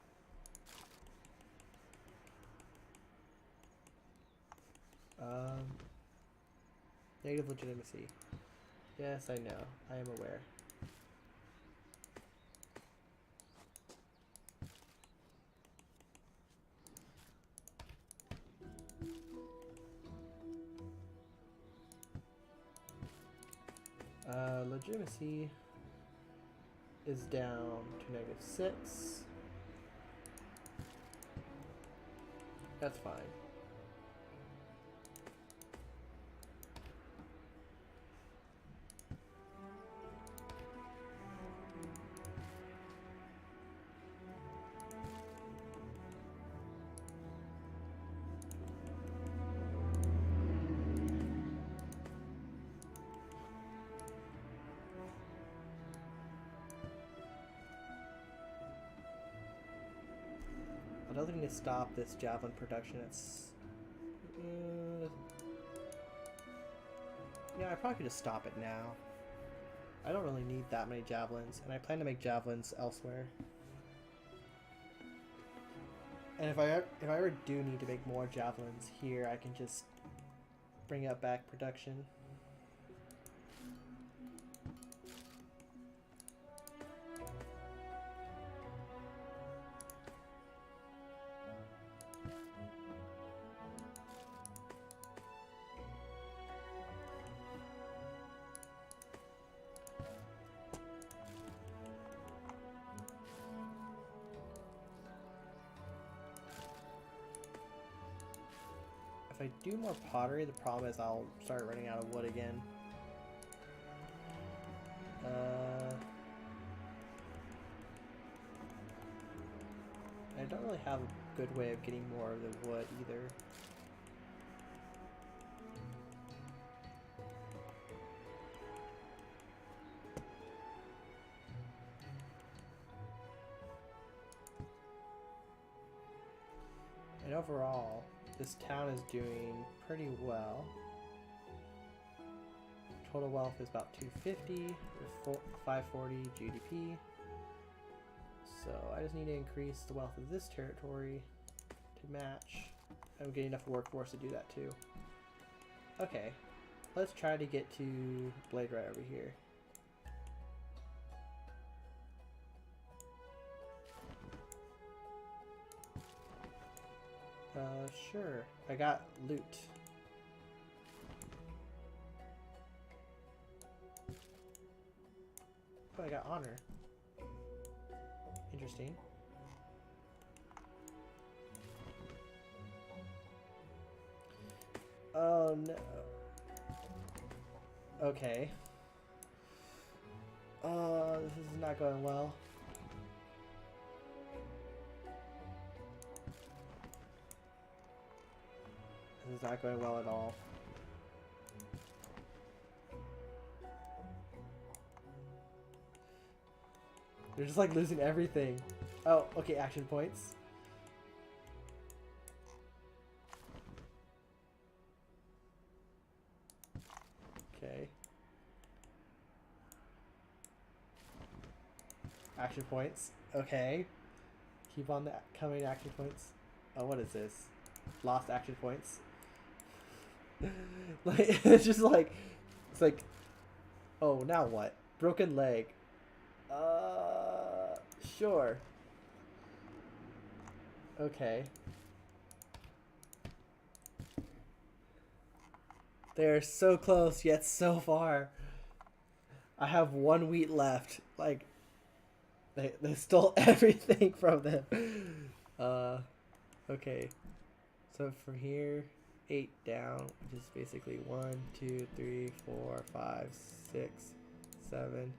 Negative legitimacy. Yes, I know. I am aware. Legitimacy is down to -6. That's fine. I don't think we need to stop this javelin production. It's yeah, I probably could just stop it now. I don't really need that many javelins, and I plan to make javelins elsewhere. And if I ever do need to make more javelins here, I can just bring up back production. If I do more pottery, the problem is I'll start running out of wood again. I don't really have a good way of getting more of the wood either. And overall, this town is doing pretty well. Total wealth is about 250 with 540 GDP. So I just need to increase the wealth of this territory to match. I'm getting enough workforce to do that too. Okay, let's try to get to Blade right over here. Sure. I got loot. Oh, I got honor. Interesting. Oh no. Okay. This is not going well. This is not going well at all. They're just like losing everything. Oh, okay, action points. Okay. Action points. Okay. Keep on the coming action points. Oh, what is this? Lost action points. Like, it's just like, it's like, oh, now what? Broken leg. Sure. Okay. They're so close, yet so far. I have 1 wheat left. Like, they stole everything from them. Okay. So from here, 8 down, which is basically 1, 2, 3, 4, 5, 6, 7,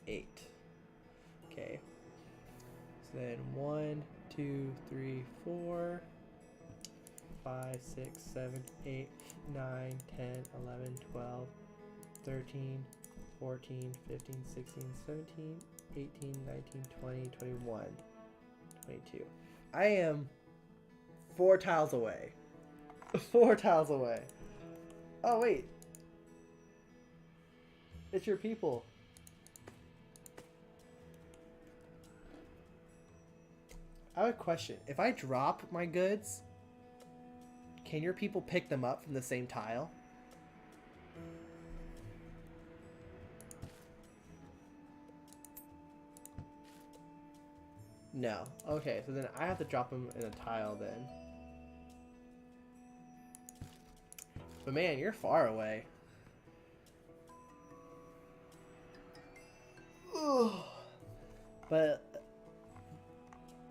8. Okay. So then 1, 2, 3, 4, 5, 6, 7, 8, 9, 10, 11, 12, 13, 14, 15, 16, 17, 18, 19, 20, 21, 22. I am 4 tiles away. 4 tiles away. Oh, wait. It's your people. I have a question. If I drop my goods, can your people pick them up from the same tile? No. Okay, so then I have to drop them in a tile then. But man, you're far away. But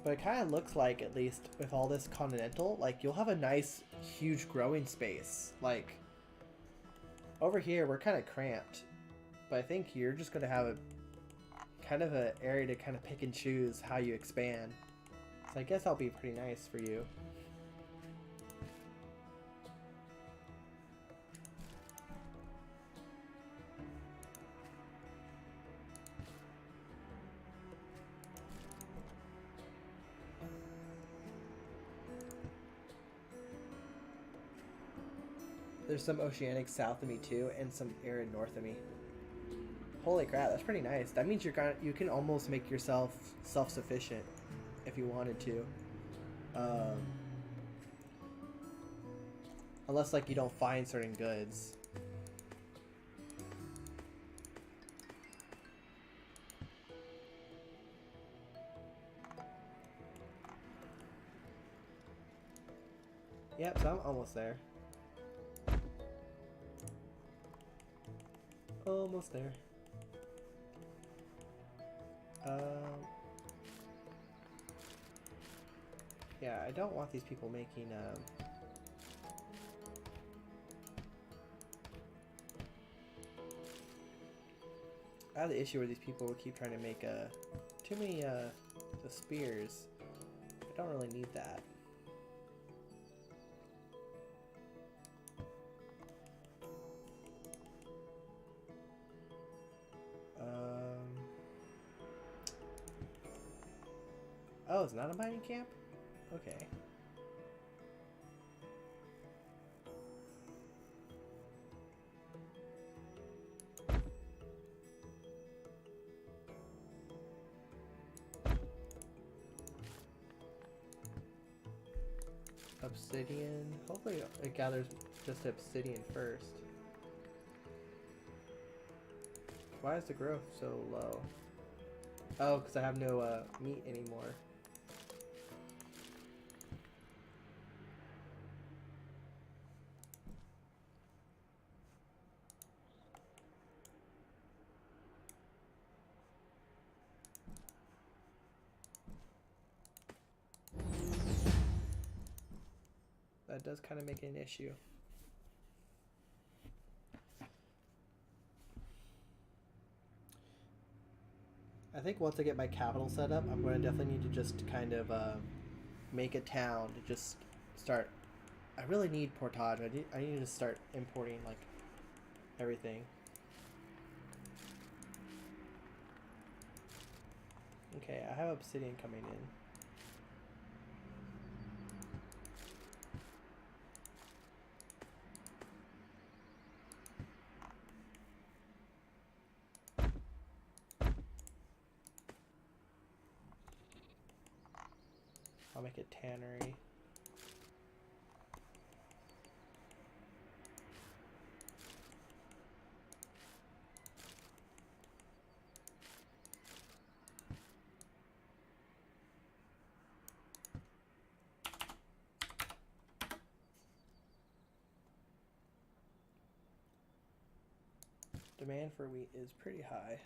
it kind of looks like, at least with all this continental, like you'll have a nice, huge growing space. Like over here, we're kind of cramped, but I think you're just gonna have a kind of an area to kind of pick and choose how you expand. So I guess that'll be pretty nice for you. There's some oceanic south of me too, and some arid north of me. Holy crap, that's pretty nice. That means you can almost make yourself self-sufficient if you wanted to. Unless like you don't find certain goods. Yep, so I'm almost there. Almost there. Yeah, I don't want these people making I have the issue where these people will keep trying to make too many the spears. I don't really need that. Oh, it's not a mining camp? Okay. Obsidian. Hopefully it gathers just obsidian first. Why is the growth so low? Oh, because I have no meat anymore. That does kind of make it an issue. I think once I get my capital set up, I'm going to definitely need to just kind of make a town to just start. I really need portage. I need to start importing like everything. Okay, I have obsidian coming in. I'll make a tannery. Demand for wheat is pretty high,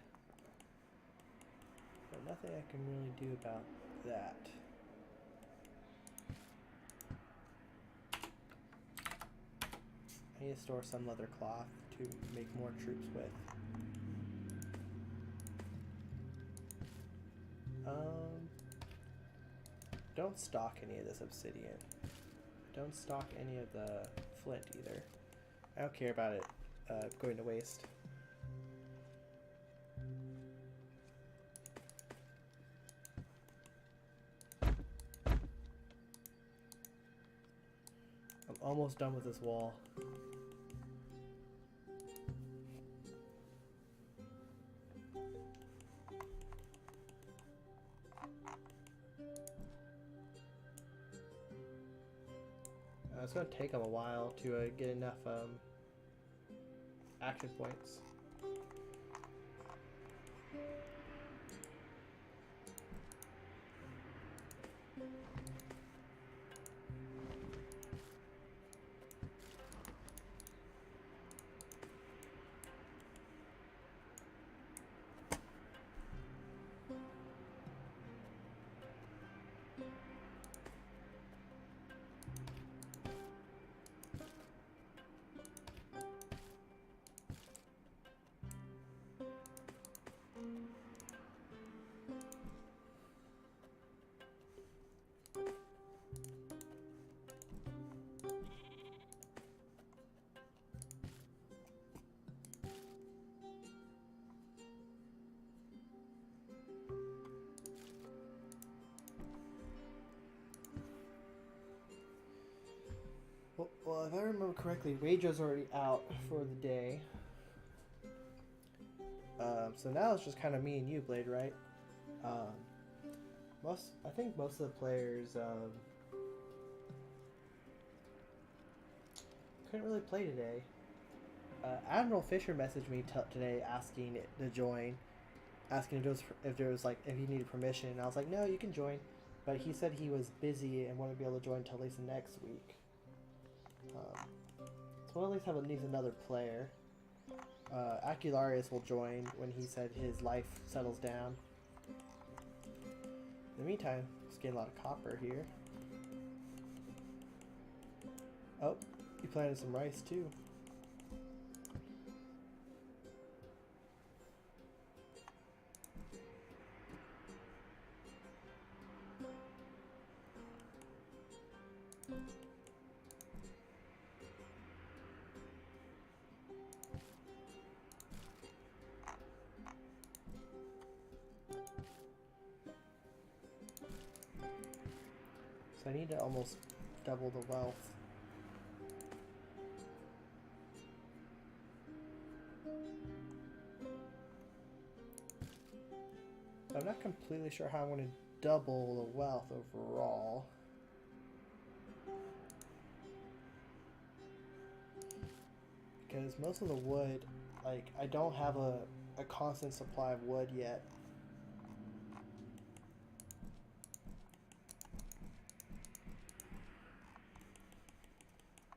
but nothing I can really do about that. I need to store some leather cloth to make more troops with. Don't stock any of this obsidian. Don't stock any of the flint either. I don't care about it going to waste. I'm almost done with this wall. It's going to take them a while to get enough action points. Well, if I remember correctly, Wajo's already out for the day. So now it's just kind of me and you, Blade, right? I think most of the players couldn't really play today. Admiral Fisher messaged me today asking to join, asking if he needed permission, and I was like, no, you can join, but he said he was busy and wouldn't be able to join until at least next week. So we'll at least have at least another player. Acularius will join when he said his life settles down. In the meantime, just getting a lot of copper here. Oh, he planted some rice too. So I need to almost double the wealth. I'm not completely sure how I'm going to double the wealth overall. Because most of the wood, like, I don't have a constant supply of wood yet.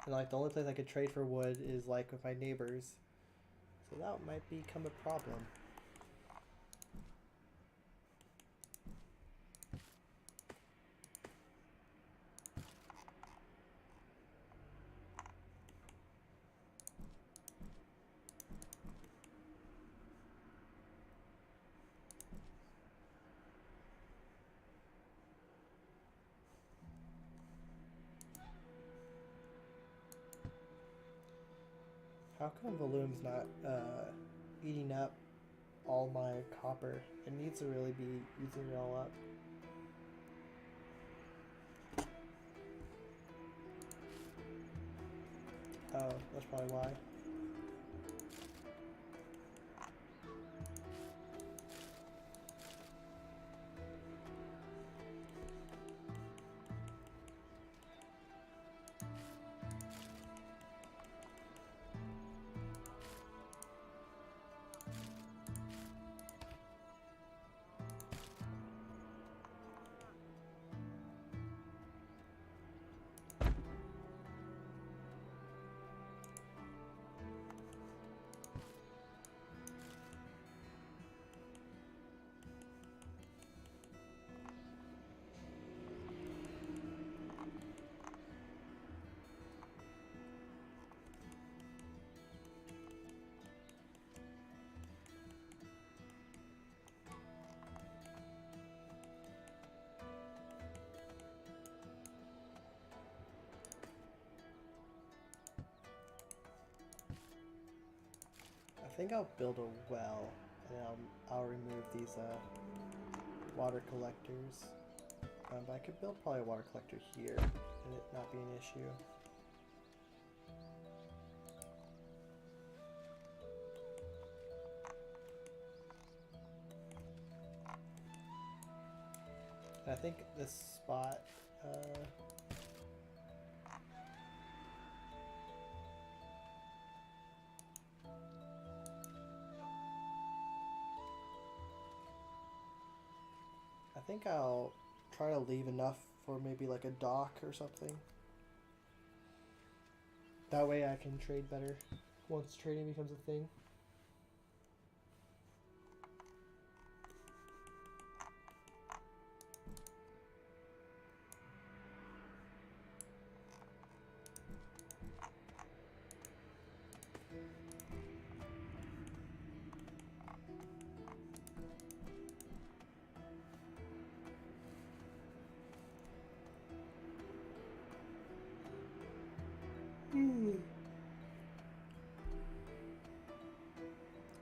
And like the only place I could trade for wood is like with my neighbors. So that might become a problem. How come Volume's not eating up all my copper? It needs to really be using it all up. Oh, that's probably why. I think I'll build a well, and I'll remove these water collectors. But I could build probably a water collector here, and it not be an issue. And I think this spot. I think I'll try to leave enough for maybe like a dock or something. That way I can trade better once trading becomes a thing.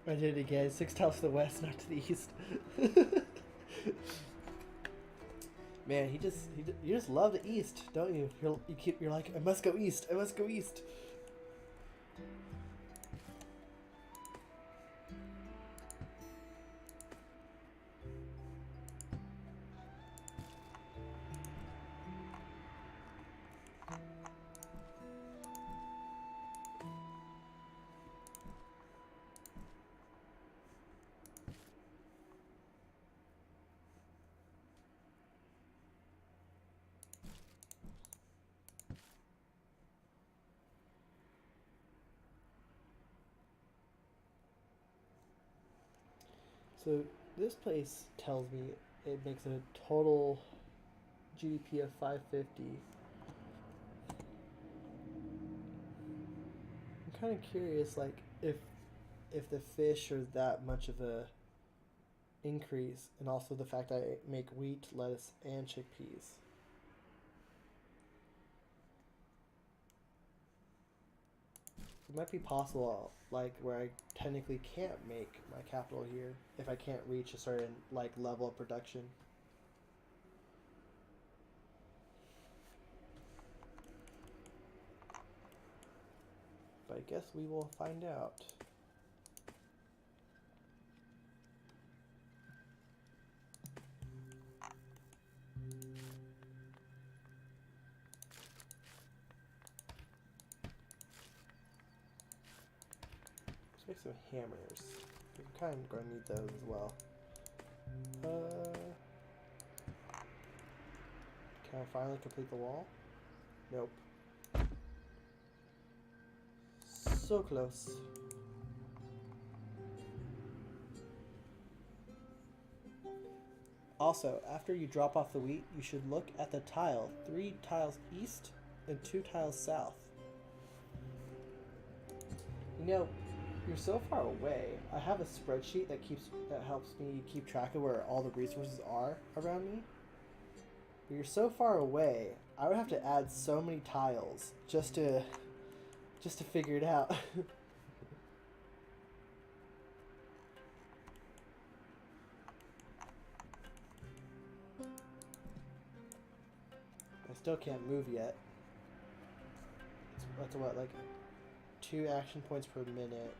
I did it again. 6 tiles to the west, not to the east. Man, you just love the east, don't you? You're like, I must go east. I must go east. So this place tells me it makes a total GDP of 550. I'm kind of curious, like if the fish are that much of a increase, and also the fact I make wheat, lettuce, and chickpeas. It might be possible, like where I technically can't make my capital here if I can't reach a certain like level of production. But I guess we will find out. Let's make some hammers. We're kind of going to need those as well. Can I finally complete the wall? Nope. So close. Also, after you drop off the wheat, you should look at the tile. 3 tiles east and 2 tiles south. You know, you're so far away. I have a spreadsheet that helps me keep track of where all the resources are around me. But you're so far away. I would have to add so many tiles just to figure it out. I still can't move yet. That's what, like 2 action points per minute.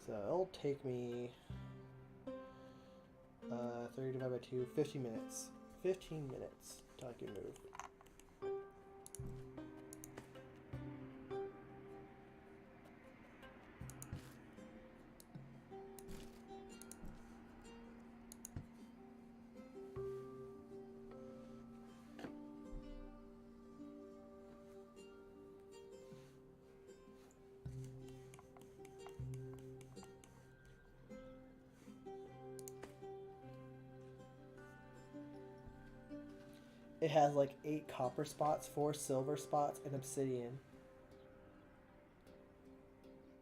So it'll take me 30 divided by 2, 15 minutes. 15 minutes till I can move. It has like 8 copper spots, 4 silver spots, and obsidian.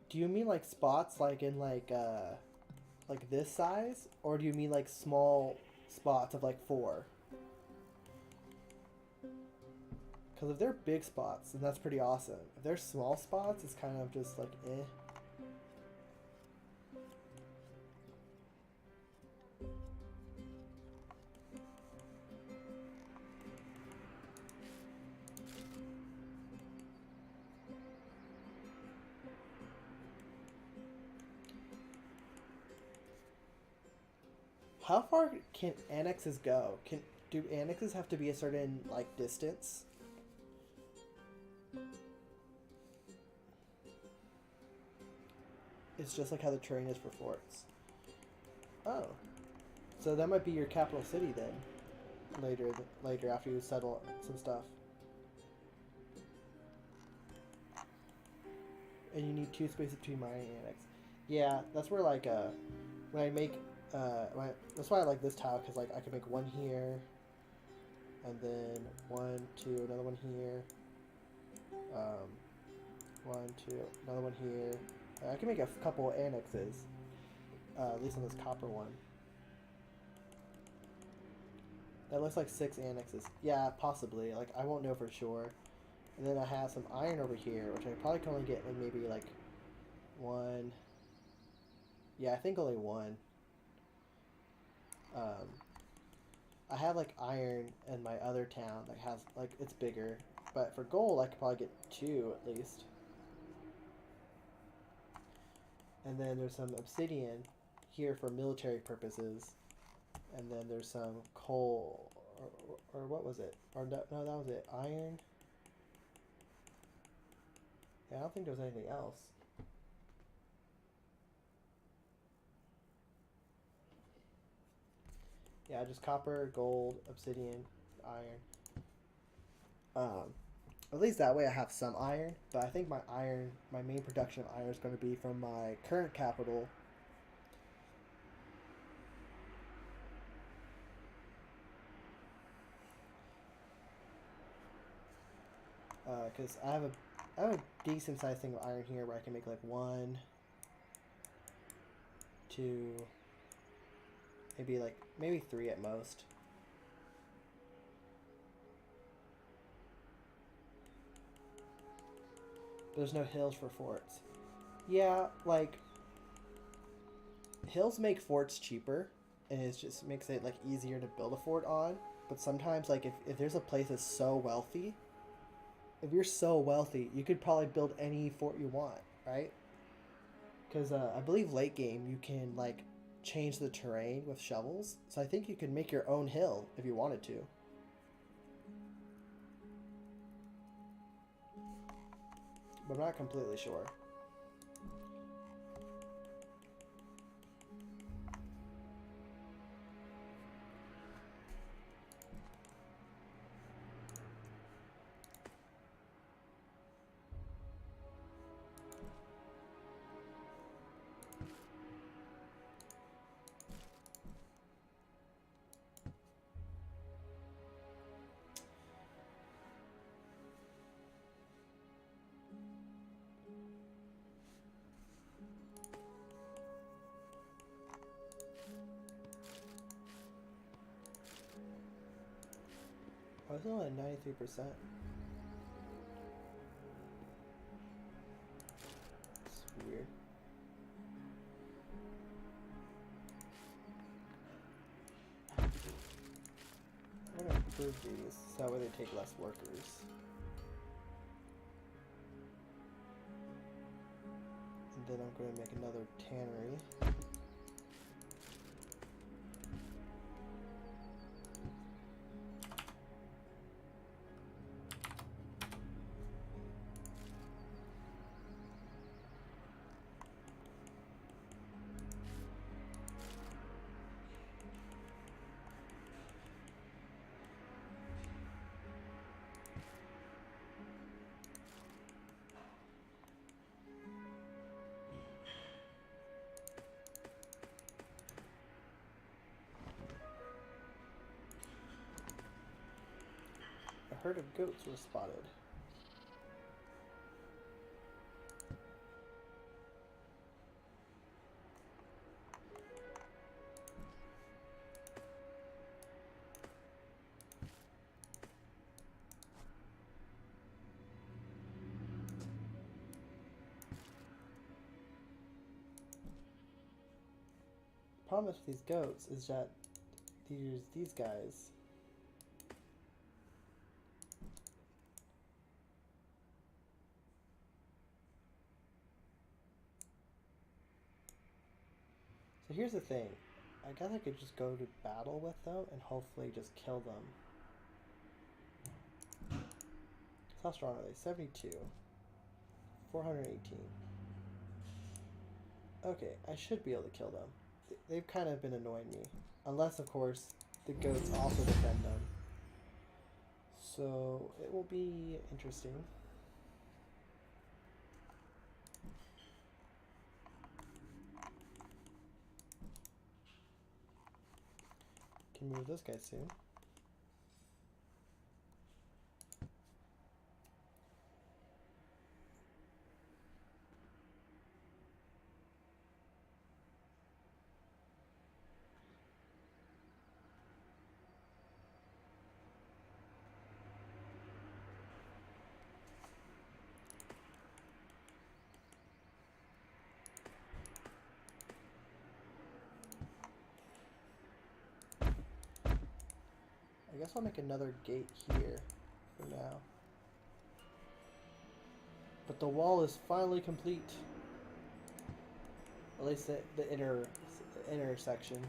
Do you mean like spots like in like this size? Or do you mean like small spots of like 4? Because if they're big spots, then that's pretty awesome. If they're small spots, it's kind of just like eh. How far can annexes go? Do annexes have to be a certain like distance? It's just like how the terrain is for forts. Oh, so that might be your capital city then. Later after you settle some stuff. And you need 2 spaces between mine and annex. Yeah, that's where like when I make that's why I like this tile, because like I can make one here, and then 1, 2, another one here, 1, 2, another one here. I can make a couple annexes, at least on this copper one. That looks like 6 annexes. Yeah, possibly. Like I won't know for sure. And then I have some iron over here, which I probably can only get like maybe like 1. Yeah, I think only 1. I have like iron in my other town that has like it's bigger, but for gold I could probably get 2 at least. And then there's some obsidian here for military purposes, and then there's some coal or what was it? Or no, that was it. Iron. Yeah, I don't think there was anything else. Yeah, just copper, gold, obsidian, iron. At least that way I have some iron, but I think my main production of iron is going to be from my current capital. Because I have a decent sized thing of iron here where I can make like 1, 2, maybe 3 at most. But there's no hills for forts. Yeah, like hills make forts cheaper, and it just makes it like easier to build a fort on. But sometimes, like if there's a place that's so wealthy, if you're so wealthy, you could probably build any fort you want, right? Because I believe late game you can like change the terrain with shovels, so I think you could make your own hill if you wanted to. But I'm not completely sure. I was only at 93%. It's weird. I'm gonna improve these so that way they take less workers. And then I'm going to make another tannery. A herd of goats was spotted. The problem with these goats is that there's these guys. So here's the thing. I guess I could just go to battle with them and hopefully just kill them. How strong are they? 72. 418. Okay, I should be able to kill them. They've kind of been annoying me. Unless, of course, the goats also defend them. So it will be interesting. Can move this guy soon. guess I'll make another gate here for now. But the wall is finally complete. At least the inner section.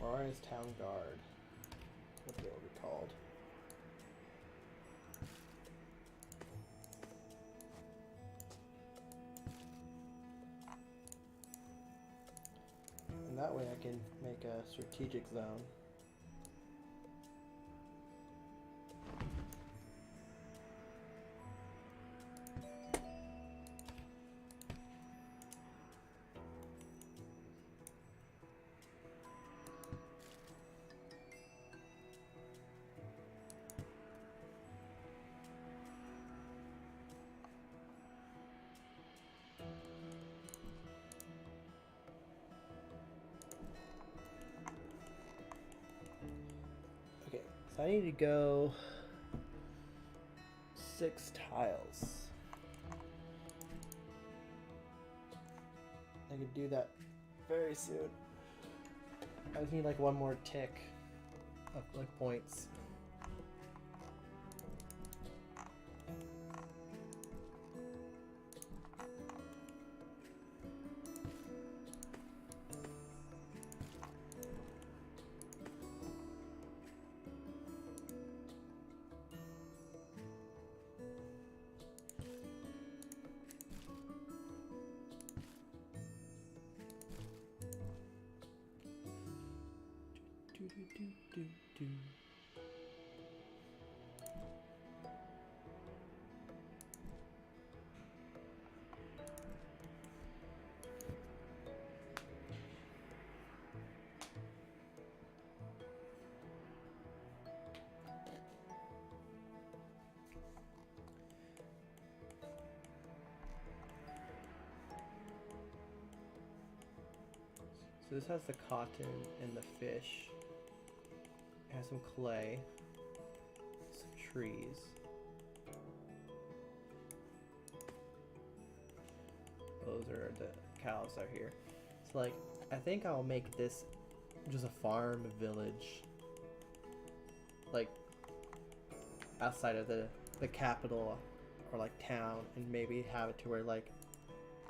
Mariah's Town Guard. What they will be called. And that way I can make a strategic zone. So I need to go 6 tiles. I could do that very soon. I just need like one more tick of like points. Do. So this has the cotton and the fish. It has some clay, some trees. Those are the cows out here. So like, I think I'll make this just a farm village, like outside of the capital or like town, and maybe have it to where like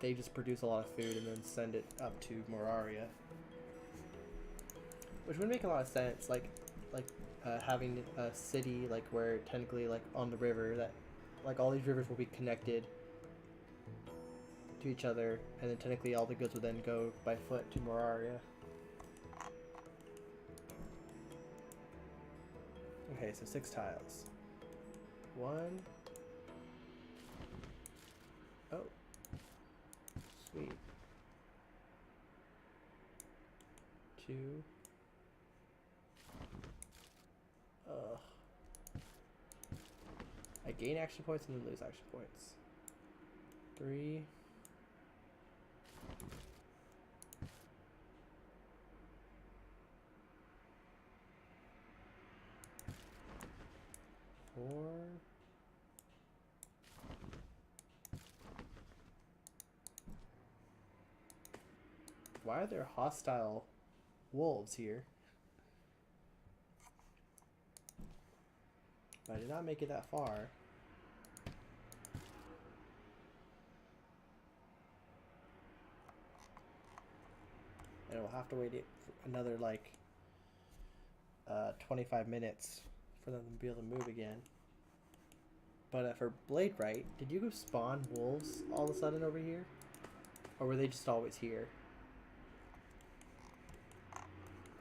they just produce a lot of food and then send it up to Moraria, which would make a lot of sense. Like having a city like where technically like on the river, that like all these rivers will be connected to each other, and then technically all the goods would then go by foot to Moraria. Okay, so 6 tiles. 1. Oh. Sweet. 2. Ugh. I gain action points and then lose action points. 3. 4. Why are there hostile wolves here? I did not make it that far. And we'll have to wait another like 25 minutes for them to be able to move again. But for Blade Right, did you go spawn wolves all of a sudden over here? Or were they just always here?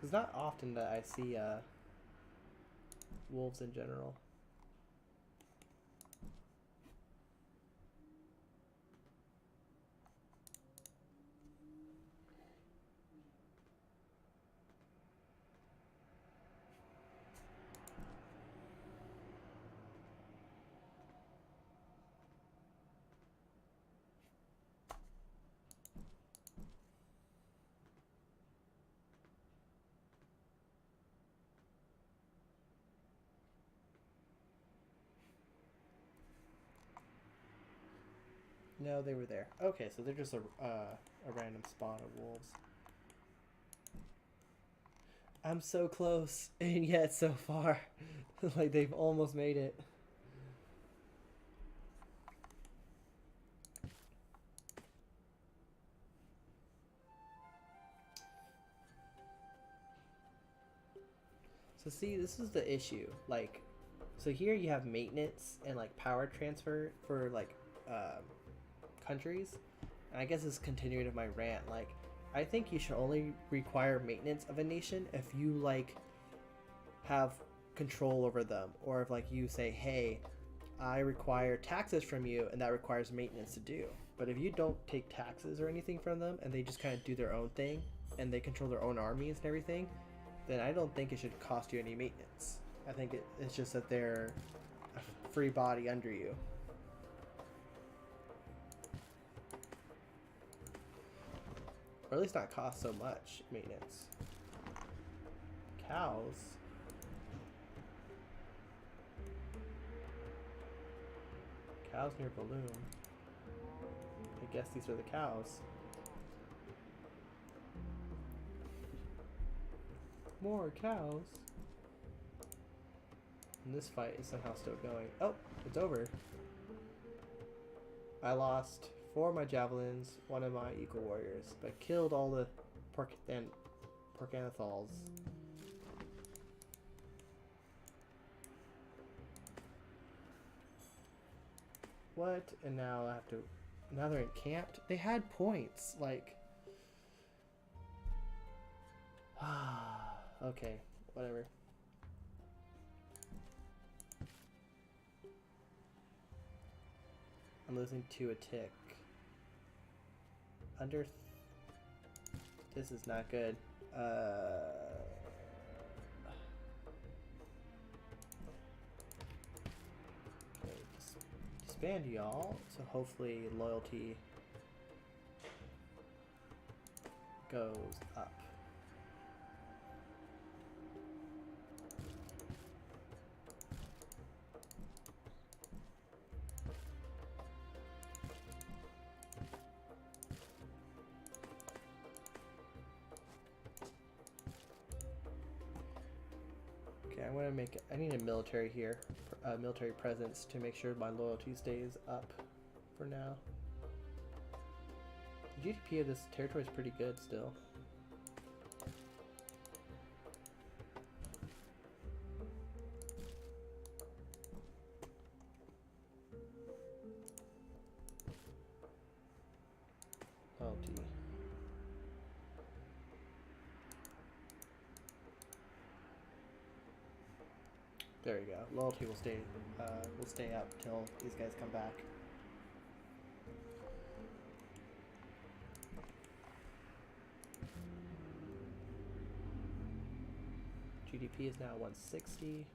It's not often that I see wolves in general. No, they were there. Okay, so they're just a random spawn of wolves. I'm so close, and yet so far. Like, they've almost made it. So see, this is the issue. Like, so here you have maintenance and like power transfer for like countries. And I guess it's continuing of my rant. Like, I think you should only require maintenance of a nation if you like have control over them, or if like you say, hey, I require taxes from you, and that requires maintenance to do. But if you don't take taxes or anything from them, and they just kind of do their own thing, and they control their own armies and everything, then I don't think it should cost you any maintenance. I think it's just that they're a free body under you. Or at least not cost so much maintenance. Cows? Cows near Balloon. I guess these are the cows. More cows. And this fight is somehow still going. Oh, it's over. I lost 4 of my javelins, 1 of my equal warriors, but I killed all the Porcanothals. What? And now I have to. Now they're encamped? They had points. Like. Okay, whatever. I'm losing 2 a tick. This is not good. Okay, disband y'all, so hopefully loyalty goes up. I'm gonna make. I need a military here, military presence to make sure my loyalty stays up for now. The GDP of this territory is pretty good still. Loyalty. There you go. Loyalty will stay up till these guys come back. GDP is now 160.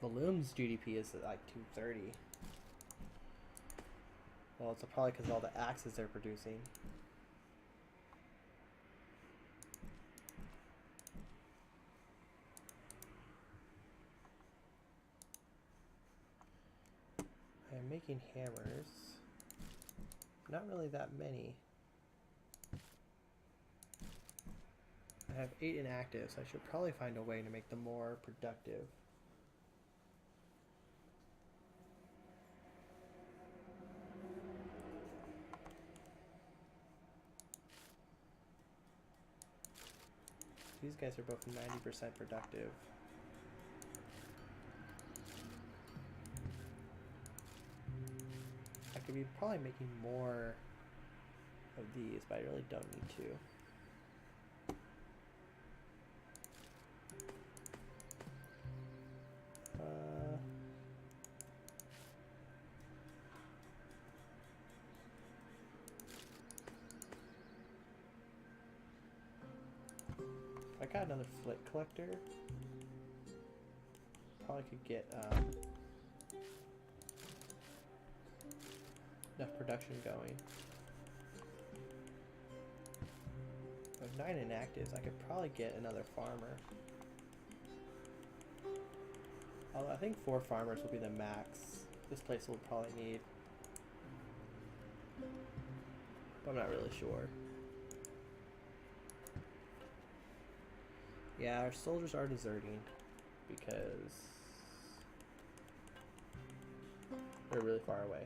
Balloon's GDP is like 230. Well, it's probably because of all the axes they're producing. I'm making hammers. Not really that many. I have 8 inactive, so I should probably find a way to make them more productive. These guys are both 90% productive. I could be probably making more of these, but I really don't need to. I got another flick collector. Probably could get enough production going. With 9 inactives, I could probably get another farmer. Although I think 4 farmers will be the max this place will probably need. But I'm not really sure. Yeah, our soldiers are deserting because they're really far away.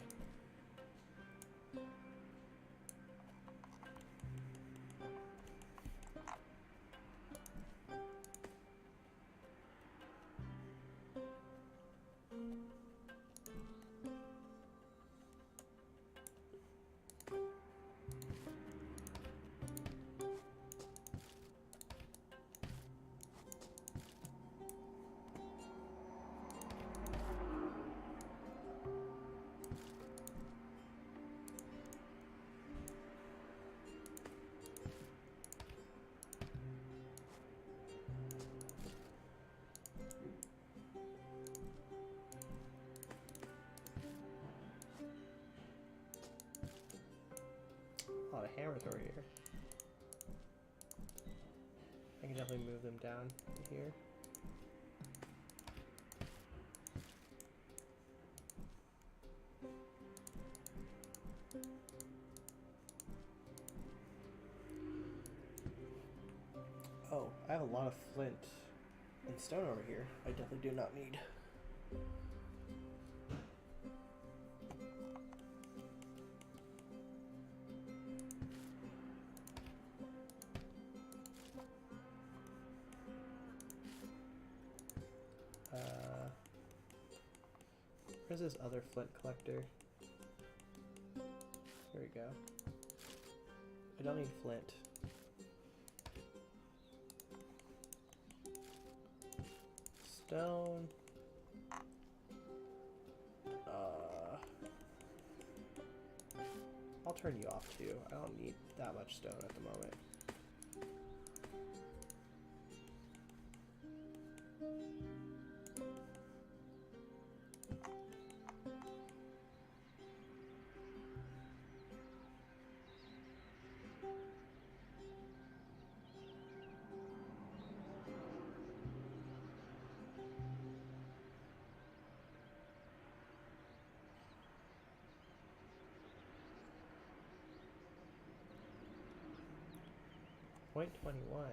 A lot of hammers over here. I can definitely move them down here. Oh, I have a lot of flint and stone over here. I definitely do not need. Where's this other flint collector? Here we go. I don't need flint. Stone. I'll turn you off too. I don't need that much stone at the moment. Point 21.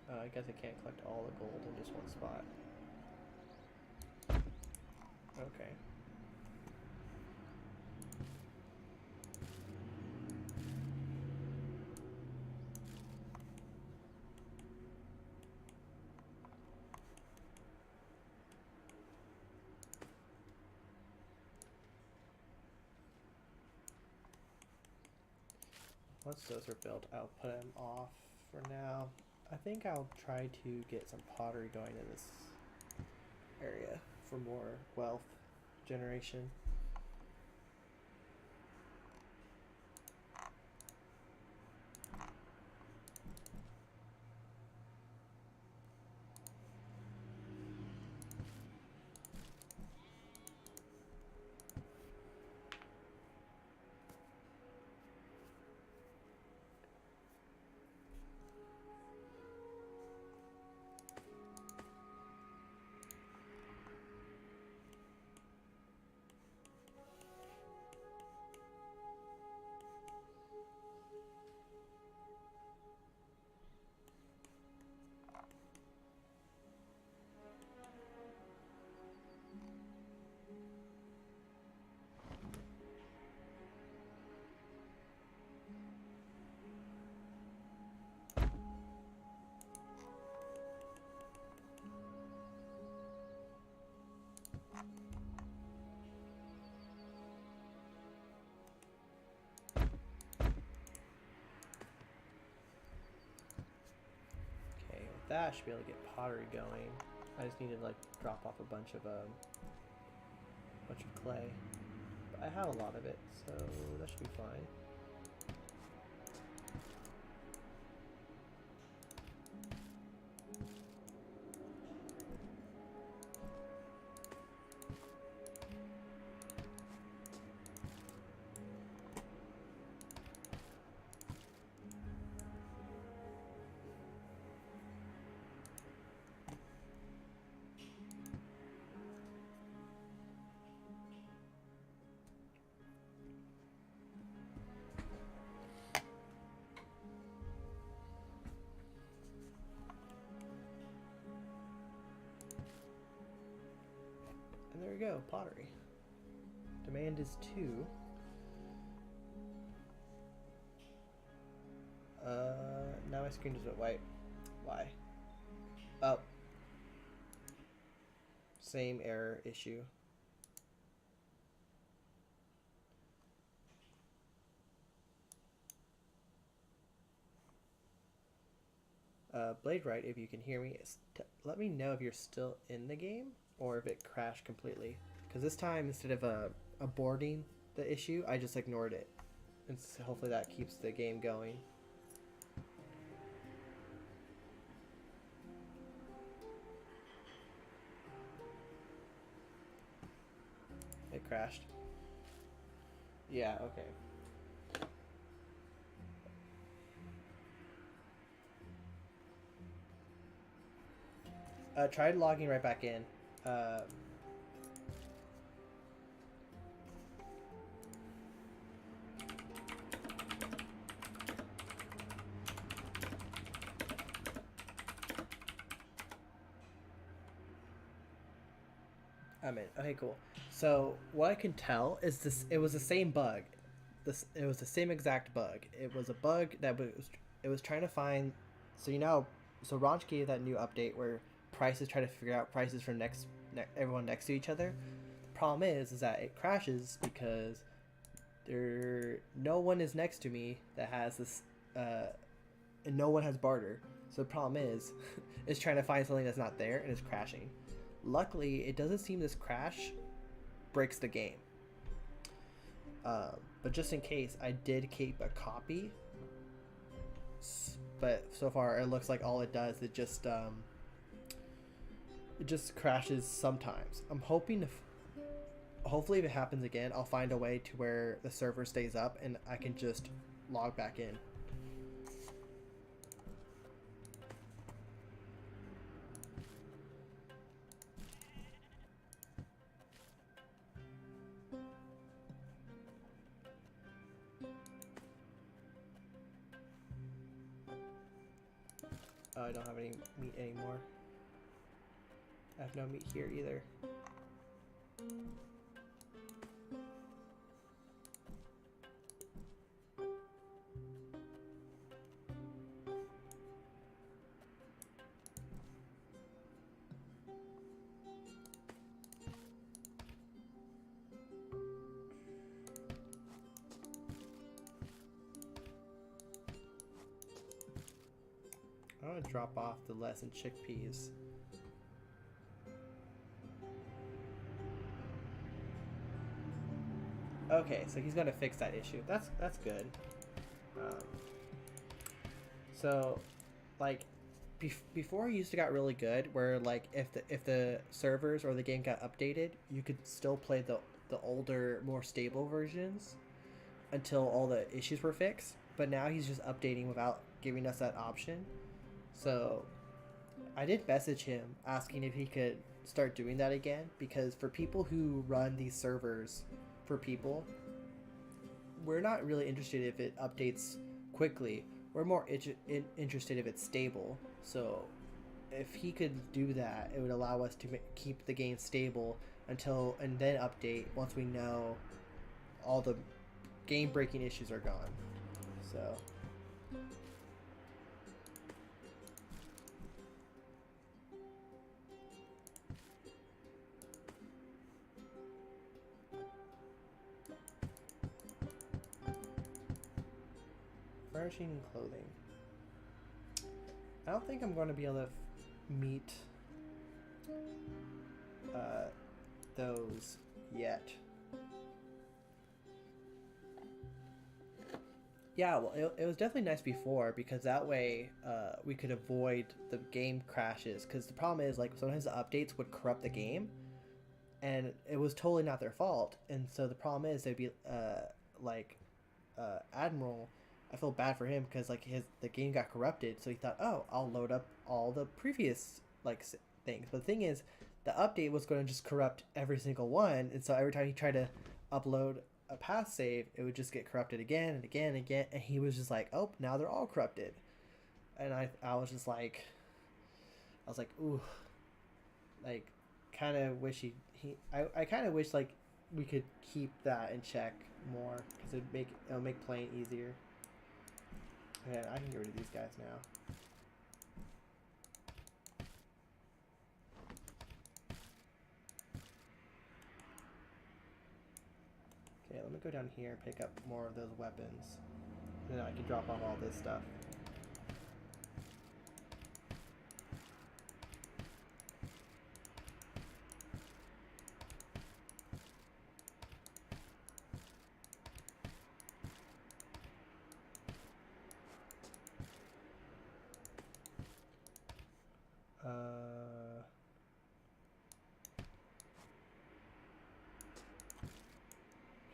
I guess I can't collect all the gold in just one spot. Okay. Once those are built, I'll put them off for now. I think I'll try to get some pottery going in this area for more wealth generation. That I should be able to get pottery going. I just need to like drop off a bunch of clay. But I have a lot of it, so that should be fine. And there we go, pottery. Demand is 2. Now my screen just went white. Why? Oh. Same error issue. Blade Right, if you can hear me, let me know if you're still in the game or if it crashed completely. Because this time, instead of aborting the issue, I just ignored it. And so hopefully that keeps the game going. It crashed. Yeah, okay. Tried logging right back in. I'm in. Okay, cool. So what I can tell is this: it was the same bug. It was the same exact bug. It was a bug that was trying to find. So so Ranch gave that new update where prices try to figure out prices for everyone next to each other. The problem is that it crashes because no one is next to me that has this, and no one has barter. So the problem is, it's trying to find something that's not there and it's crashing. Luckily, it doesn't seem this crash breaks the game. But just in case, I did keep a copy. But so far, it looks like all it does, it just crashes sometimes. I'm hoping hopefully if it happens again, I'll find a way to where the server stays up and I can just log back in. Oh, I don't have any meat anymore. I have no meat here either. I'm gonna drop off the lesson chickpeas. Okay, so he's gonna fix that issue. That's good. So, like, before it used to got really good, where like if the servers or the game got updated, you could still play the older, more stable versions until all the issues were fixed. But now he's just updating without giving us that option. So I did message him asking if he could start doing that again, because for people who run these servers for people, we're not really interested if it updates quickly. We're more interested if it's stable. So if he could do that, it would allow us to keep the game stable and then update once we know all the game breaking issues are gone. So furnishing and clothing. I don't think I'm going to be able to meet those yet. Yeah, well, it was definitely nice before, because that way we could avoid the game crashes. Because the problem is, like, sometimes the updates would corrupt the game, and it was totally not their fault. And so the problem is, they'd be Admiral. I feel bad for him because like the game got corrupted, so he thought, oh, I'll load up all the previous things. But the thing is, the update was going to just corrupt every single one, and so every time he tried to upload a path save, it would just get corrupted again and again and again. And he was just like, oh, now they're all corrupted. And I was just like, ooh, like, kind of wish I kind of wish like we could keep that in check more because it'll make playing easier. Okay, I can get rid of these guys now. Okay, let me go down here and pick up more of those weapons. And then I can drop off all this stuff.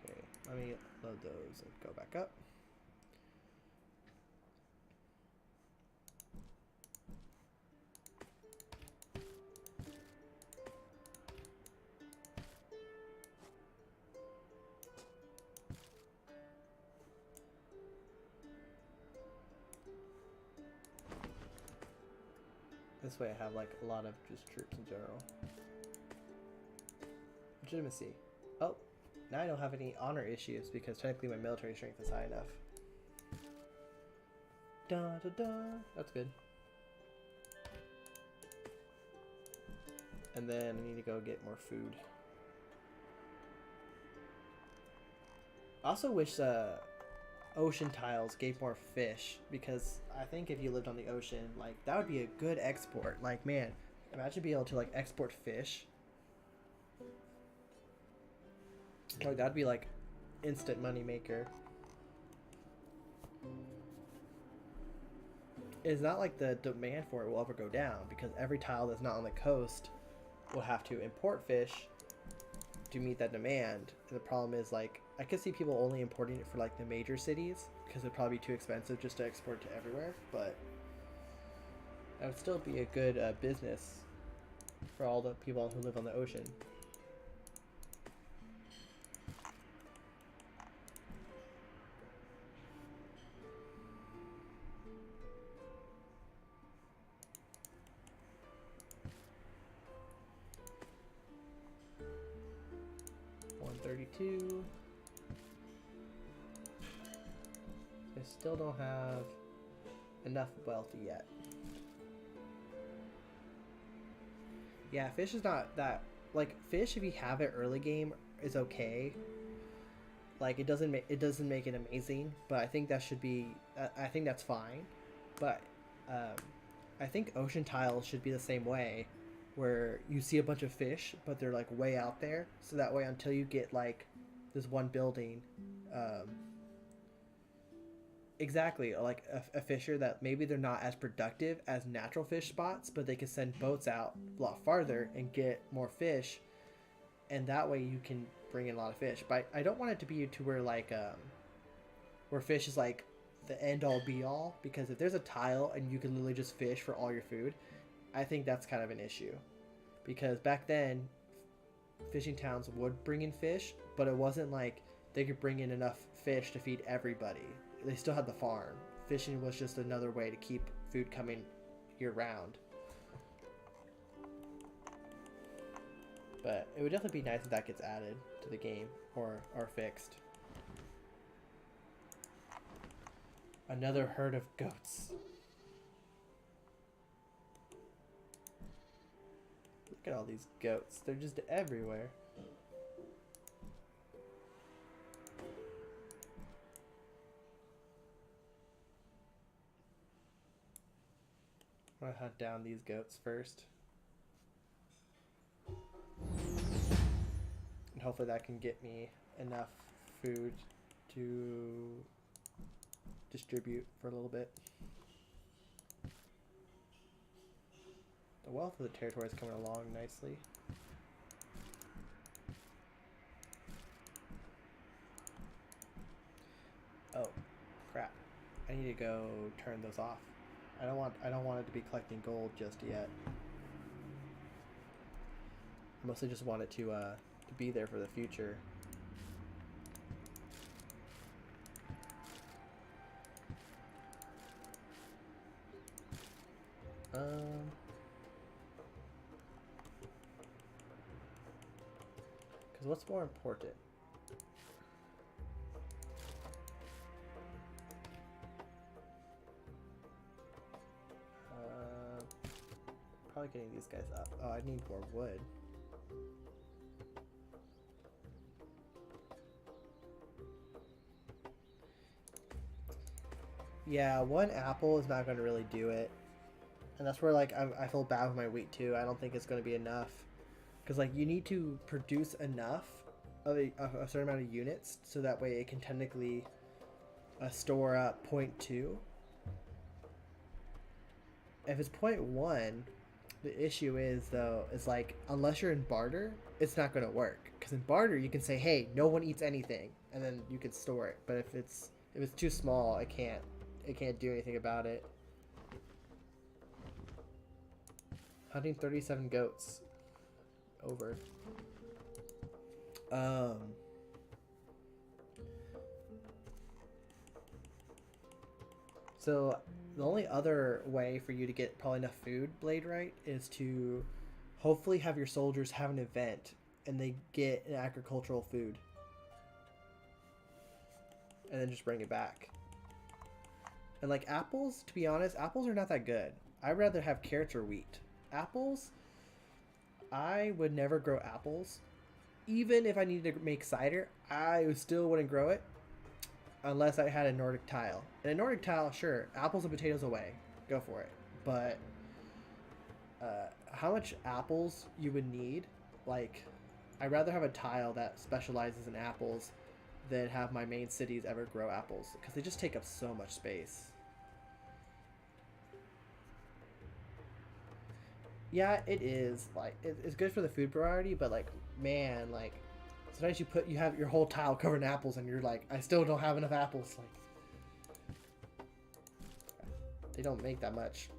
Okay, let me load those and go back up. This way I have like a lot of just troops in general. Legitimacy. Oh, now I don't have any honor issues because technically my military strength is high enough. Da da da. That's good. And then I need to go get more food. I also wish ocean tiles gave more fish because I think if you lived on the ocean, like that would be a good export. Like, man, imagine being able to like export fish. Like that'd be like instant money maker. It's not like the demand for it will ever go down because every tile that's not on the coast will have to import fish to meet that demand. And the problem is like I could see people only importing it for like the major cities because it'd probably be too expensive just to export to everywhere, but that would still be a good business for all the people who live on the ocean. $132. I still don't have enough wealth yet. Yeah, fish is not that like fish if you have it early game is okay. Like it doesn't make it amazing, but I think that should be I think that's fine. But I think ocean tiles should be the same way, where you see a bunch of fish, but they're like way out there. So that way, until you get like this one building, exactly like a fisher that maybe they're not as productive as natural fish spots, but they can send boats out a lot farther and get more fish, and that way you can bring in a lot of fish. But I don't want it to be to where like where fish is like the end all be all, because if there's a tile and you can literally just fish for all your food, I think that's kind of an issue. Because back then fishing towns would bring in fish, but it wasn't like they could bring in enough fish to feed everybody. They still had the farm. Fishing was just another way to keep food coming year round. But it would definitely be nice if that gets added to the game or fixed. Another herd of goats. Look at all these goats. They're just everywhere. I'm gonna hunt down these goats first. And hopefully that can get me enough food to distribute for a little bit. The wealth of the territory is coming along nicely. Oh, crap. I need to go turn those off. I don't want it to be collecting gold just yet. I mostly just want it to be there for the future. Because what's more important? Probably getting these guys up. Oh, I need more wood. Yeah, one apple is not going to really do it. And that's where, like, I feel bad with my wheat, too. I don't think it's going to be enough. Because, like, you need to produce enough of a certain amount of units so that way it can technically store up 0.2. If it's 0.1, the issue is, though, is, like, unless you're in barter, it's not going to work. Because in barter, you can say, hey, no one eats anything, and then you can store it. But if it's too small, it can't do anything about it. Hunting 37 goats. Over. So the only other way for you to get probably enough food, Blade, right, is to hopefully have your soldiers have an event and they get an agricultural food. And then just bring it back. And like apples, to be honest, apples are not that good. I'd rather have carrots or wheat. Apples, I would never grow apples. Even if I needed to make cider, I still wouldn't grow it unless I had a Nordic tile. And a Nordic tile, sure, apples and potatoes away. Go for it. But how much apples you would need, like, I'd rather have a tile that specializes in apples than have my main cities ever grow apples. Because they just take up so much space. Yeah, it is. Like, it's good for the food variety, but like, man, like, sometimes you have your whole tile covered in apples, and you're like, I still don't have enough apples. Like, they don't make that much.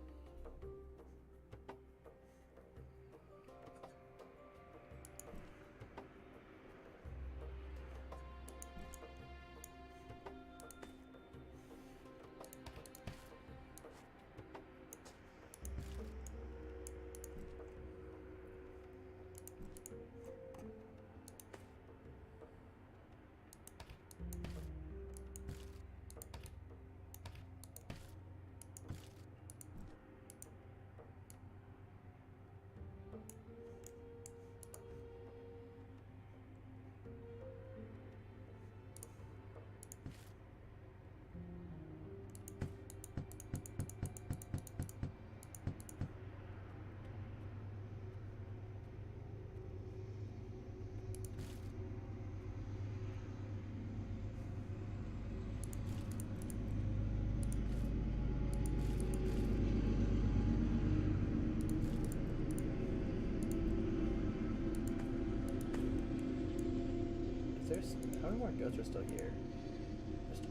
How many more goats are still here?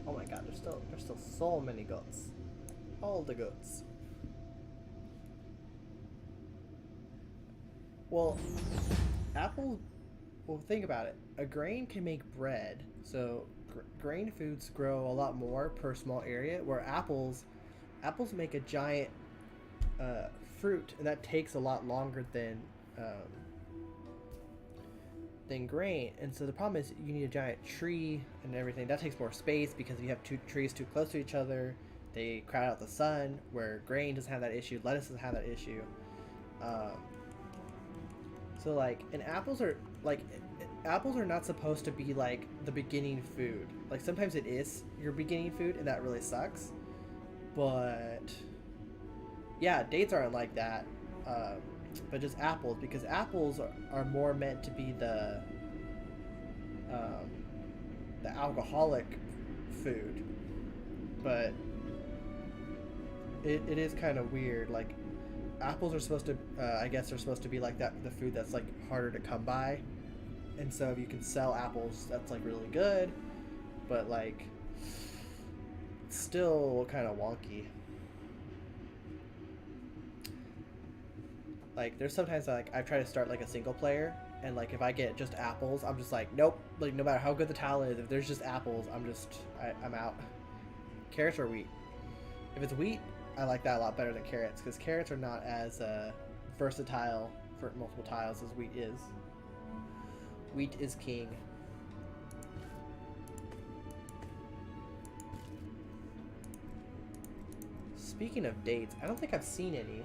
Oh my god, there's still so many goats. All the goats. Well, think about it. A grain can make bread, so grain foods grow a lot more per small area, where apples make a giant fruit, and that takes a lot longer than grain. And so the problem is you need a giant tree and everything. That takes more space because if you have two trees too close to each other, they crowd out the sun, where grain doesn't have that issue, lettuce doesn't have that issue. So like, and apples are not supposed to be like the beginning food. Like sometimes it is your beginning food and that really sucks. But yeah, dates aren't like that. But just apples, because apples are more meant to be the alcoholic food. But it is kind of weird. Like apples are supposed to, I guess, are supposed to be like that, the food that's like harder to come by. And so if you can sell apples, that's like really good. But like, it's still kind of wonky. Like there's sometimes like I've tried to start like a single player, and like if I get just apples, I'm just like, nope. Like no matter how good the tile is, if there's just apples, I'm out. Carrots or wheat? If it's wheat, I like that a lot better than carrots, because carrots are not as versatile for multiple tiles as wheat is. Wheat is king. Speaking of dates, I don't think I've seen any.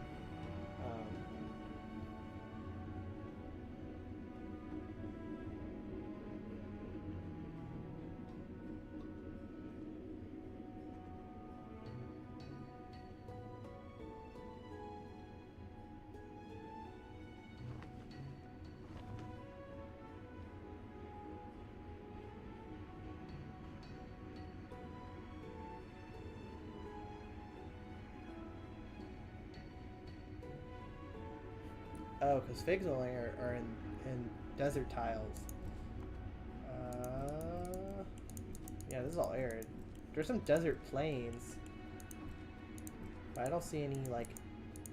Oh, because figs only are in desert tiles. Yeah, this is all arid. There's some desert plains, but I don't see any like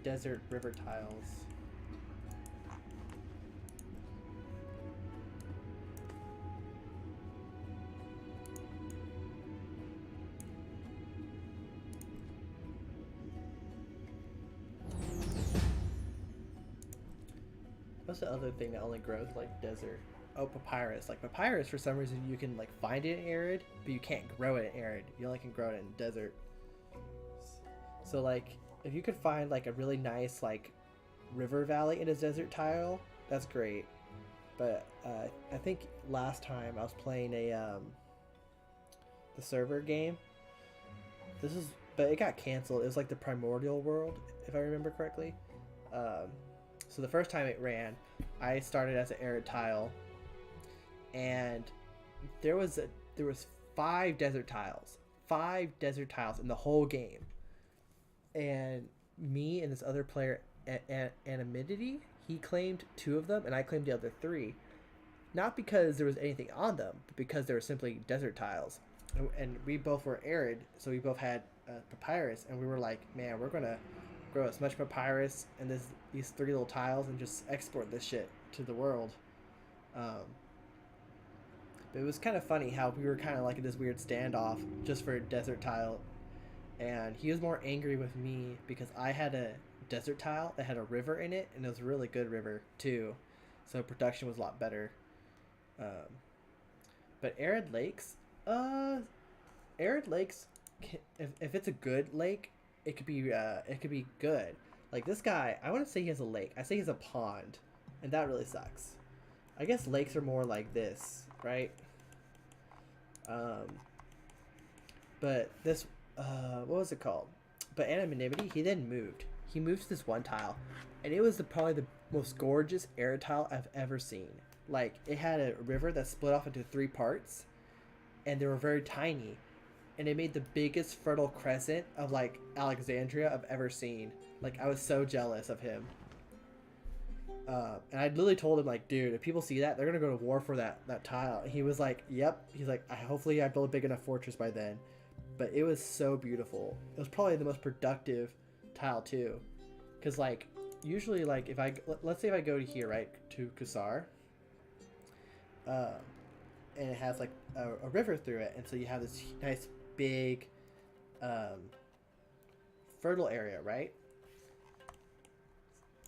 desert river tiles. What's the other thing that only grows like desert? Oh, papyrus. Like papyrus, for some reason you can like find it in arid, but you can't grow it in arid. You only can grow it in desert. So like, if you could find like a really nice like river valley in a desert tile, that's great. But I think last time I was playing a the server game. But it got canceled. It was like the Primordial World, if I remember correctly. So the first time it ran, I started as an arid tile, and there was 5 desert tiles in the whole game, and me and this other player, Anonymity, he claimed 2 of them, and I claimed the other 3. Not because there was anything on them, but because they were simply desert tiles, and we both were arid, so we both had papyrus, and we were like, man, we're gonna grow as much papyrus and these 3 little tiles and just export this shit to the world. But it was kind of funny how we were kind of like in this weird standoff just for a desert tile, and he was more angry with me because I had a desert tile that had a river in it, and it was a really good river too, so production was a lot better. But arid lakes, if it's a good lake, it could be good. Like this guy, I wouldn't say he has a lake. I say he's a pond, and that really sucks. I guess lakes are more like this, right? But this, what was it called? But anonymity, he then moved. He moved to this one tile, and it was probably the most gorgeous arid tile I've ever seen. Like it had a river that split off into 3 parts, and they were very tiny, and it made the biggest fertile crescent of like Alexandria I've ever seen. Like I was so jealous of him. And I literally told him like, dude, if people see that, they're gonna go to war for that tile. And he was like, yep. He's like, hopefully I build a big enough fortress by then. But it was so beautiful. It was probably the most productive tile too, because like usually like let's say if I go to here, right, to Kusar, and it has like a river through it, and so you have this nice big fertile area, right?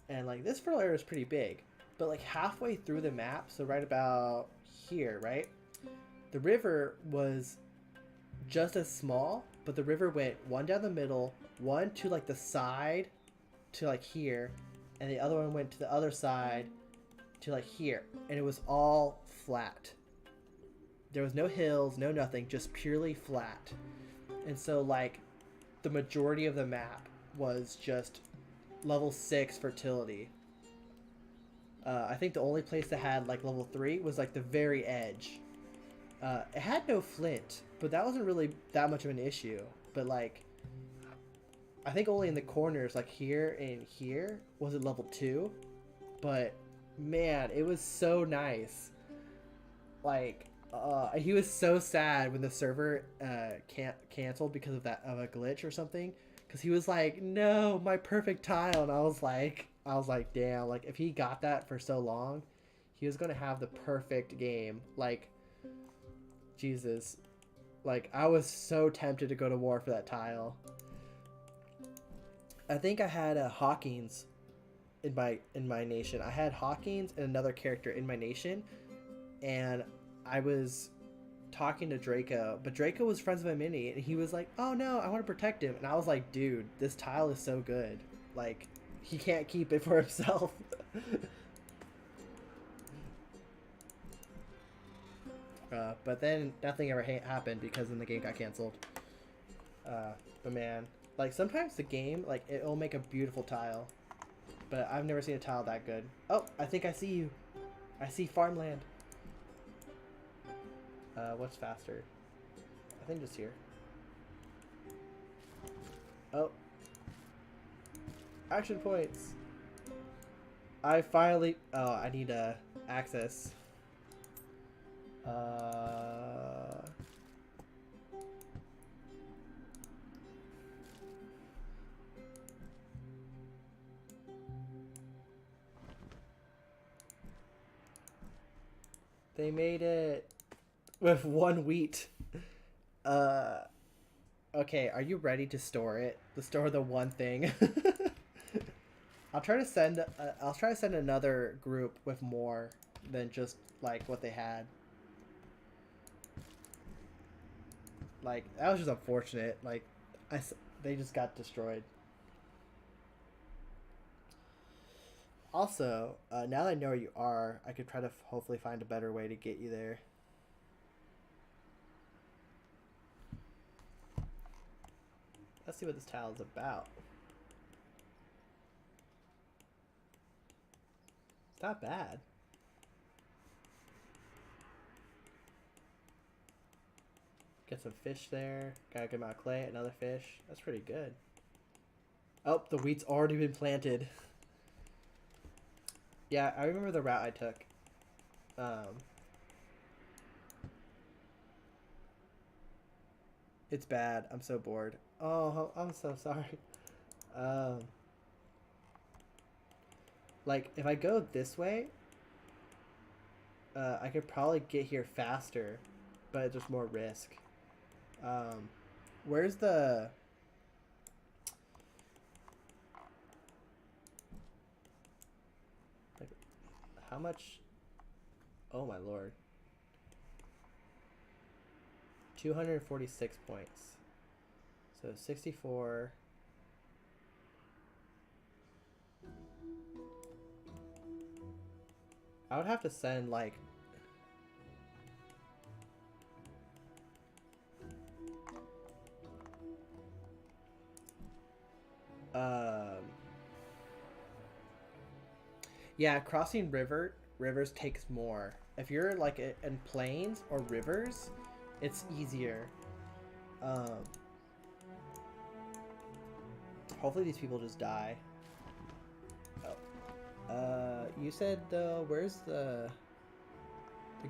And like this fertile area is pretty big, but like halfway through the map, so right about here, right, the river was just as small, but the river went one down the middle, one to like the side to like here, and the other one went to the other side to like here, and it was all flat. There was no hills, no nothing, just purely flat. And so like the majority of the map was just level 6 fertility. I think the only place that had like level 3 was like the very edge. It had no flint, but that wasn't really that much of an issue. But like, I think only in the corners, like here and here, was it level 2. But man, it was so nice. Like, he was so sad when the server canceled because of a glitch or something. Because he was like, no, my perfect tile. And I was like, damn, like if he got that for so long, he was going to have the perfect game. Like, Jesus. Like, I was so tempted to go to war for that tile. I think I had a Hawkins in my nation. I had Hawkins and another character in my nation. and I was talking to Draco, but Draco was friends with Mini, and he was like, "Oh no, I want to protect him," and I was like, "Dude, this tile is so good, like he can't keep it for himself." But then nothing ever happened because then the game got canceled. But man, like sometimes the game, like it'll make a beautiful tile, but I've never seen a tile that good. Oh, I think I see you. I see farmland. What's faster? I think just here. Oh. Action points. I finally... Oh, I need access. They made it with 1 wheat. Okay, are you ready to store it? To store the one thing? I'll try to send another group with more than just like what they had. Like that was just unfortunate. Like they just got destroyed. Also, now that I know where you are, I could try to hopefully find a better way to get you there. Let's see what this tile is about. It's not bad. Get some fish there. Got a good amount of clay. Another fish. That's pretty good. Oh, the wheat's already been planted. Yeah, I remember the route I took. It's bad. I'm so bored. Oh, I'm so sorry. Um, like, if I go this way, I could probably get here faster, but there's more risk. Where's the... Like, how much... Oh my lord. 246 points. So 64. I would have to send like... Yeah, crossing rivers takes more. If you're like in plains or rivers, it's easier. Hopefully these people just die. Oh. You said though, where's the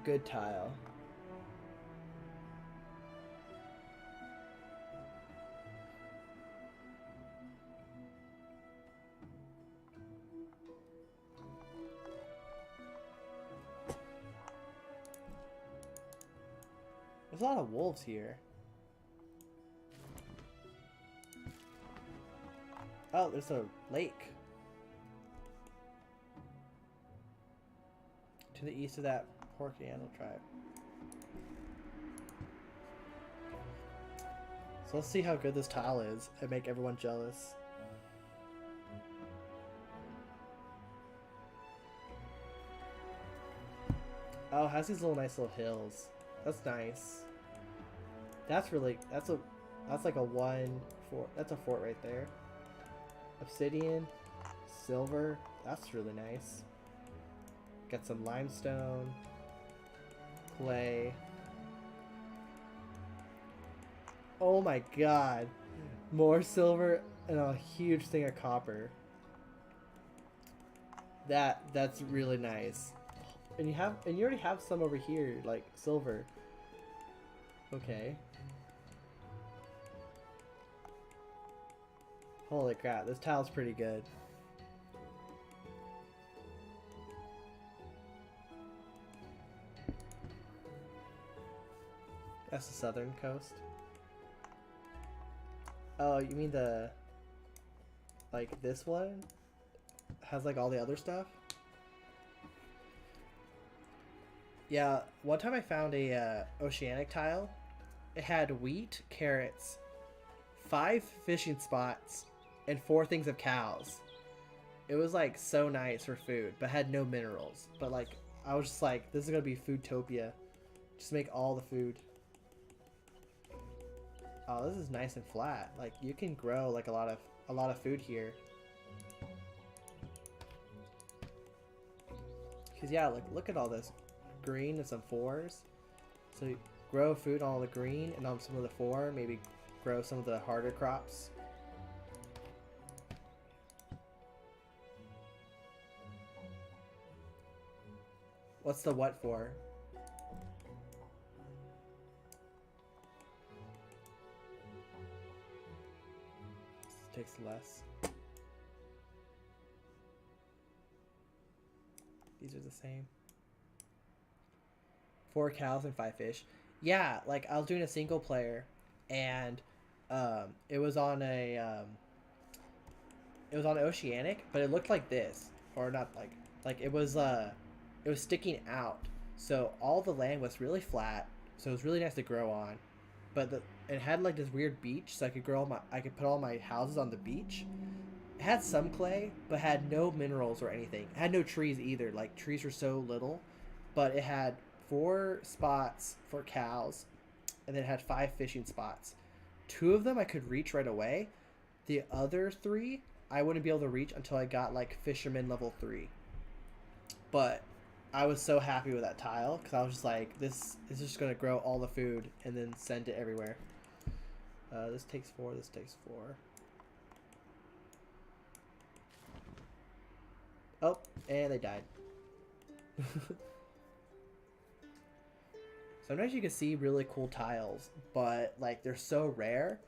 good tile? There's a lot of wolves here. Oh, there's a lake. To the east of that pork animal tribe. So let's see how good this tile is and make everyone jealous. Oh, it has these nice little hills. That's nice. That's like a 1-4. That's a fort right there. Obsidian, silver. That's really nice. Got some limestone, clay. Oh my god. More silver and a huge thing of copper. That's really nice. And you already have some over here, like silver. Okay. Holy crap, this tile's pretty good. That's the southern coast. Oh, you mean the... Like, this one? Has, like, all the other stuff? Yeah, one time I found a oceanic tile. It had wheat, carrots, 5 fishing spots, and 4 things of cows. It was like so nice for food, but had no minerals. But like, I was just like, this is gonna be foodtopia. Just make all the food. Oh, this is nice and flat. Like you can grow like a lot of food here. Cause yeah, look at all this green and some fours. So you grow food on all the green and on some of the four. Maybe grow some of the harder crops. What's the what for? This takes less. These are the same. 4 cows and 5 fish. Yeah, like I was doing a single player, and it was on Oceanic, but it looked like this, or not like it was sticking out. So all the land was really flat, so it was really nice to grow on, but it had like this weird beach, so I could put all my houses on the beach. It had some clay, but had no minerals or anything. It had no trees either. Like trees were so little, but it had 4 spots for cows, and then it had 5 fishing spots. 2 of them I could reach right away. The other 3 I wouldn't be able to reach until I got like fisherman level 3. But I was so happy with that tile because I was just like, this is just gonna grow all the food and then send it everywhere. This takes 4. This takes 4. Oh, and they died. Sometimes you can see really cool tiles, but like they're so rare,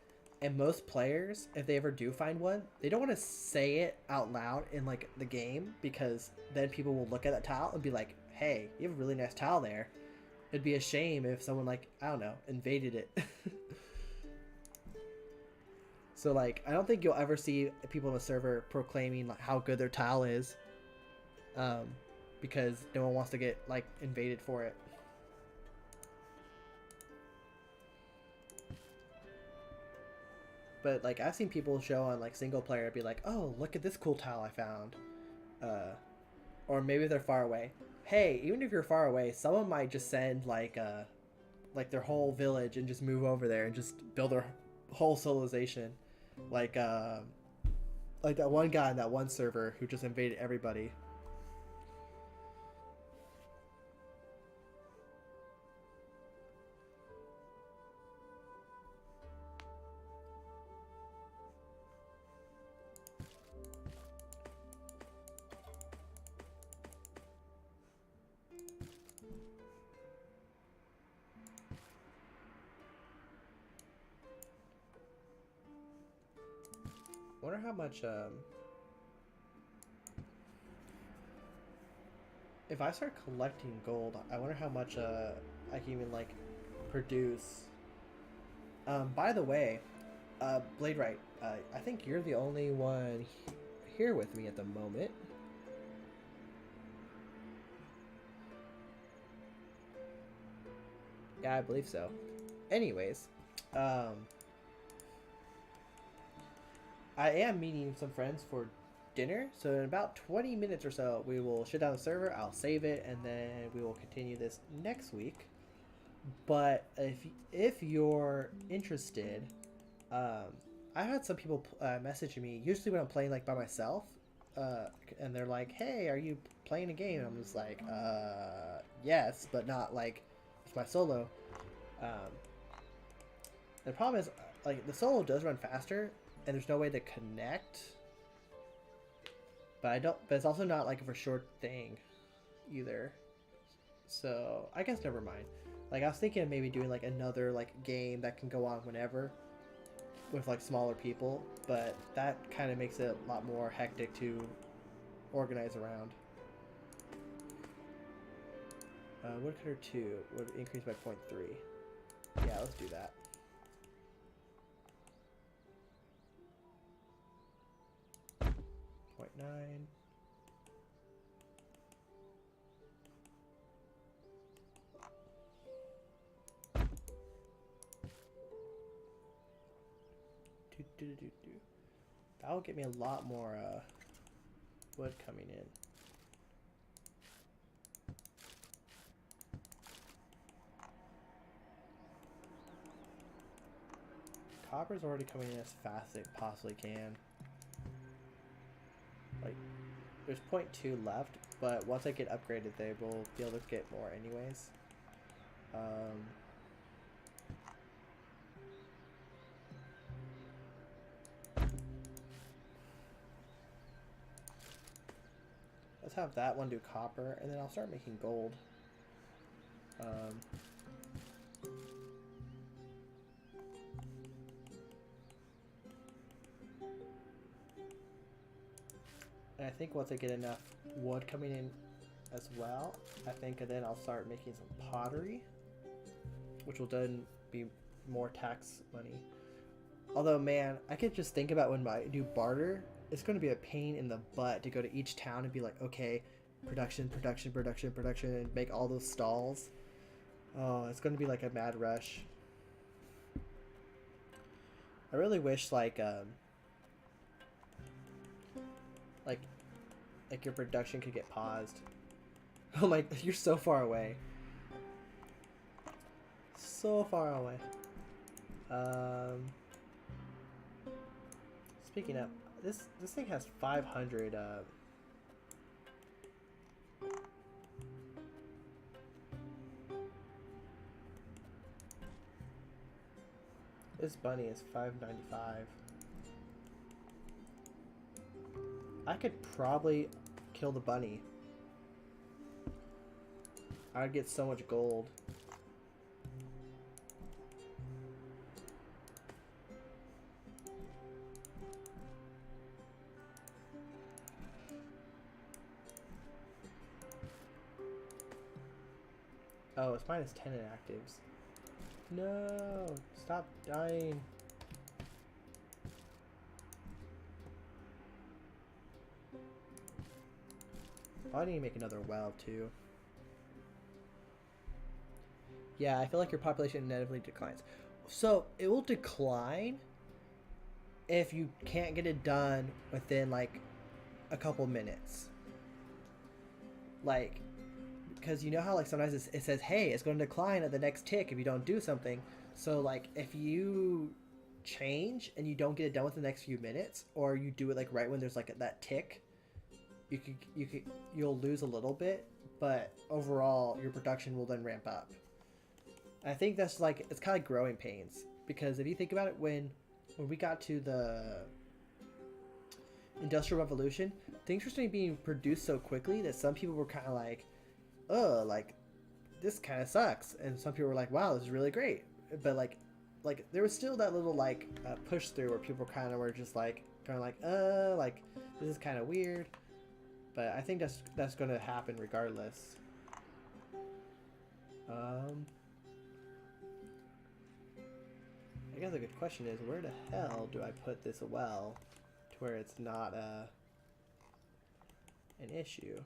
and most players, if they ever do find one, they don't want to say it out loud in like the game because then people will look at that tile and be like, "Hey, you have a really nice tile there." It'd be a shame if someone like, I don't know, invaded it. So like, I don't think you'll ever see people in the server proclaiming like how good their tile is, um, because no one wants to get like invaded for it. But like I've seen people show on like single player be like, "Oh, look at this cool tile I found," uh, or maybe they're far away. Hey, even if you're far away, someone might just send like their whole village and just move over there and just build their whole civilization, like uh, like that one guy in that one server who just invaded everybody. I wonder how much if I start collecting gold, I wonder how much I can even like produce. By the way, Blade Right, I think you're the only one here with me at the moment. Yeah, I believe so. Anyways, um, I am meeting some friends for dinner, so in about 20 minutes or so, we will shut down the server. I'll save it, and then we will continue this next week. But if you're interested, um, I've had some people messaging me. Usually when I'm playing like by myself, and they're like, "Hey, are you playing a game?" And I'm just like, yes, but not like it's my solo." Um, the problem is like the solo does run faster, and there's no way to connect. But I don't. But it's also not like a for sure thing, either. So I guess never mind. Like I was thinking of maybe doing like another like game that can go on whenever, with like smaller people, but that kind of makes it a lot more hectic to organize around. Woodcutter 2 would increase by 0.3. Yeah, let's do that. Point 0.9. That will get me a lot more wood coming in. Copper's already coming in as fast as it possibly can. Like, there's 0.2 left, but once I get upgraded, they will be able to get more anyways. Let's have that one do copper, and then I'll start making gold. And I think once I get enough wood coming in as well, I think then I'll start making some pottery, which will then be more tax money. Although, man, I could just think about when I do barter, it's going to be a pain in the butt to go to each town and be like, okay, production, and make all those stalls. Oh, it's going to be like a mad rush. I really wish like your production could get paused. Oh my, you're so far away. So far away. Speaking of, this thing has 500 this bunny is 595. I could probably kill the bunny. I'd get so much gold. Oh, it's minus 10 inactives. No! Stop dying. Oh, I need to make another well, too. Yeah, I feel like your population inevitably declines. So, it will decline if you can't get it done within, like, a couple minutes. Like, because you know how, like, sometimes it says, hey, it's going to decline at the next tick if you don't do something. So, like, if you change and you don't get it done within the next few minutes, or you do it, like, right when there's, like, that tick, you'll lose a little bit, but overall your production will then ramp up. I think that's like, it's kind of like growing pains, because if you think about it, when we got to the Industrial Revolution, things were starting being produced so quickly that some people were kind of like, oh, like this kind of sucks, and some people were like, wow, this is really great. But like there was still that little like push through where people kind of were just like like this is kind of weird. But I think that's going to happen regardless. I guess a good question is, where the hell do I put this well to where it's not an issue?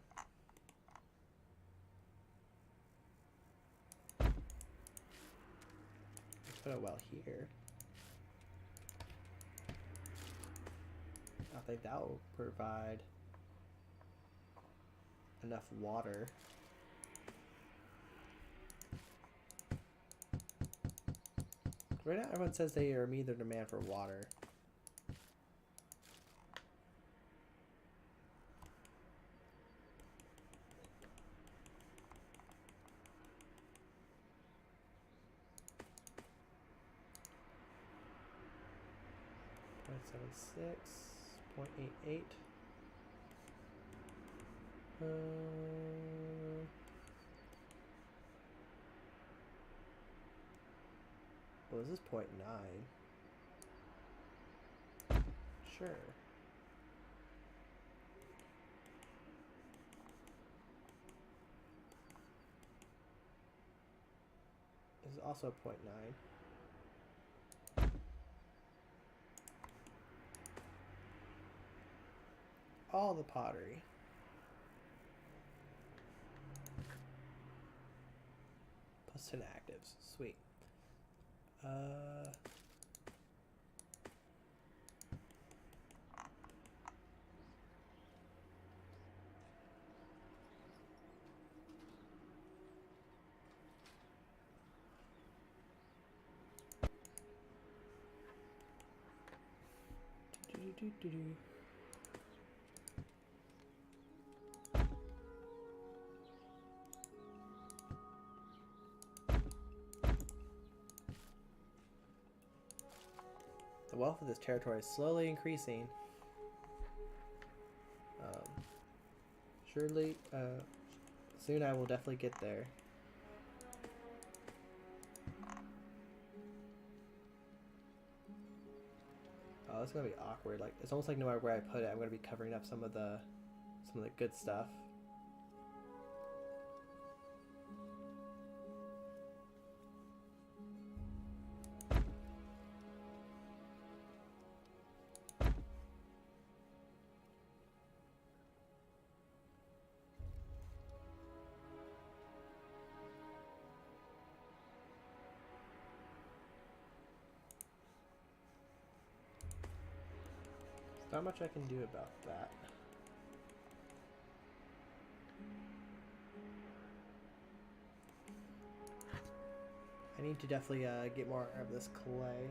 Put a well here. I think that will provide enough water. Right now everyone says they are meeting their demand for water. .76, 0.88. Well, this is 0.9. Sure. This is also 0.9. All the pottery. Plus 10 actives. Sweet. The wealth of this territory is slowly increasing. Surely, soon I will definitely get there. Oh, it's gonna be awkward. Like, it's almost like no matter where I put it, I'm gonna be covering up some of the good stuff. Not much I can do about that. I need to definitely get more of this clay.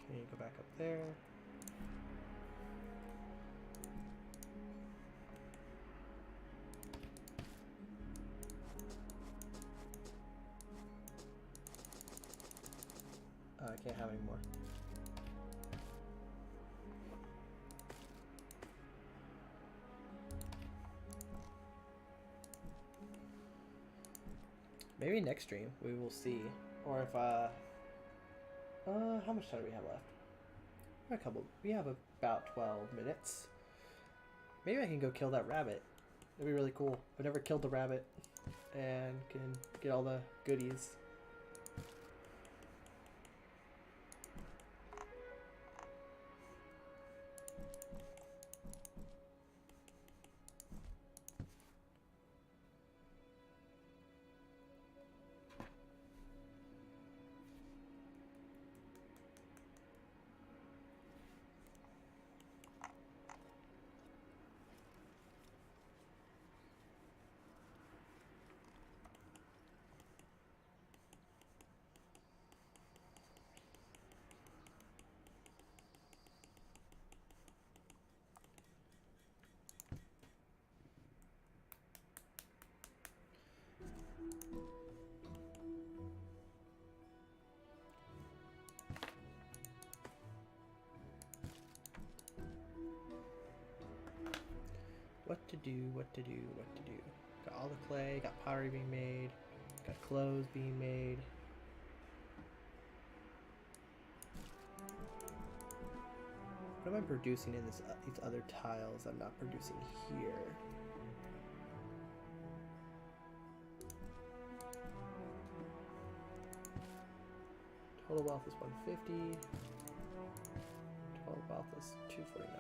Okay, go back up there. I can't have any more. Maybe next stream we will see, or if how much time do we have left? We have about 12 minutes. Maybe I can go kill that rabbit. That'd be really cool. I've never killed the rabbit and can get all the goodies. What to do, what to do, what to do. Got all the clay, got pottery being made, got clothes being made. What am I producing in these other tiles I'm not producing here? Total wealth is 150. Total wealth is 249.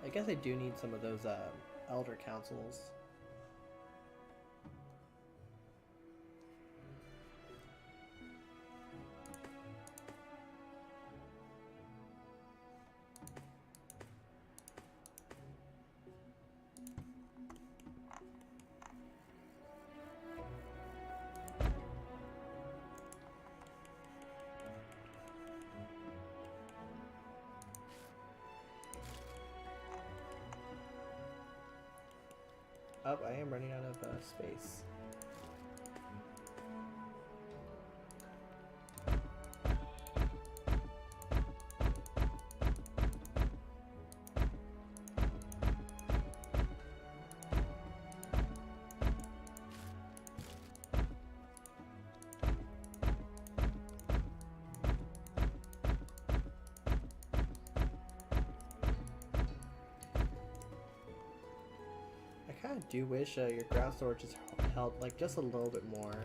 I guess I do need some of those elder councils. Oh, I am running out of space. I kind of do wish your ground storage is held like just a little bit more.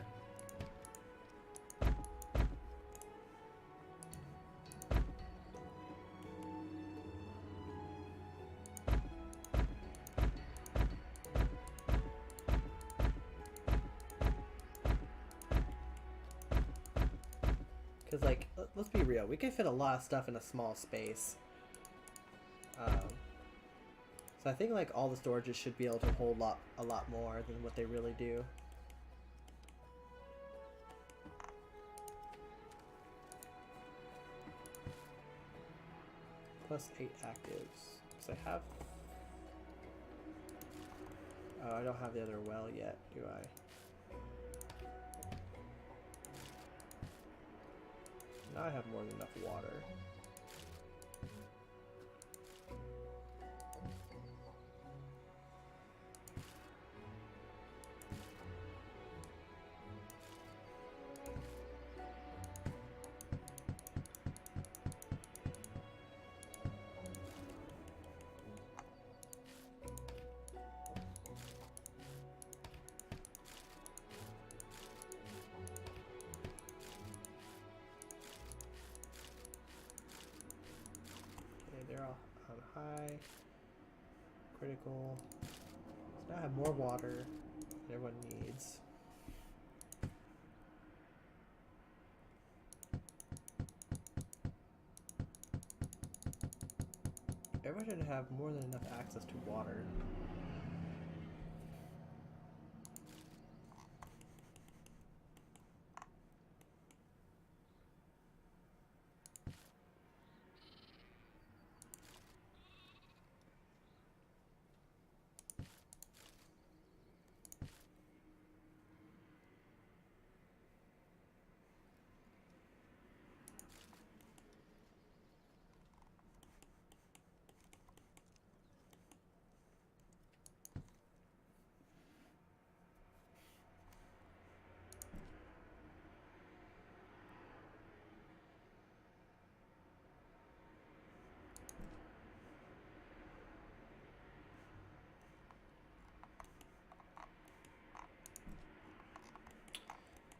Because, like, let's be real. We can fit a lot of stuff in a small space. So I think, like, all the storages should be able to hold a lot more than what they really do. Plus 8 actives. Because I have... Oh, I don't have the other well yet, do I? Now I have more than enough water. They're all on high, critical. So now I have more water than everyone needs. Everyone should have more than enough access to water.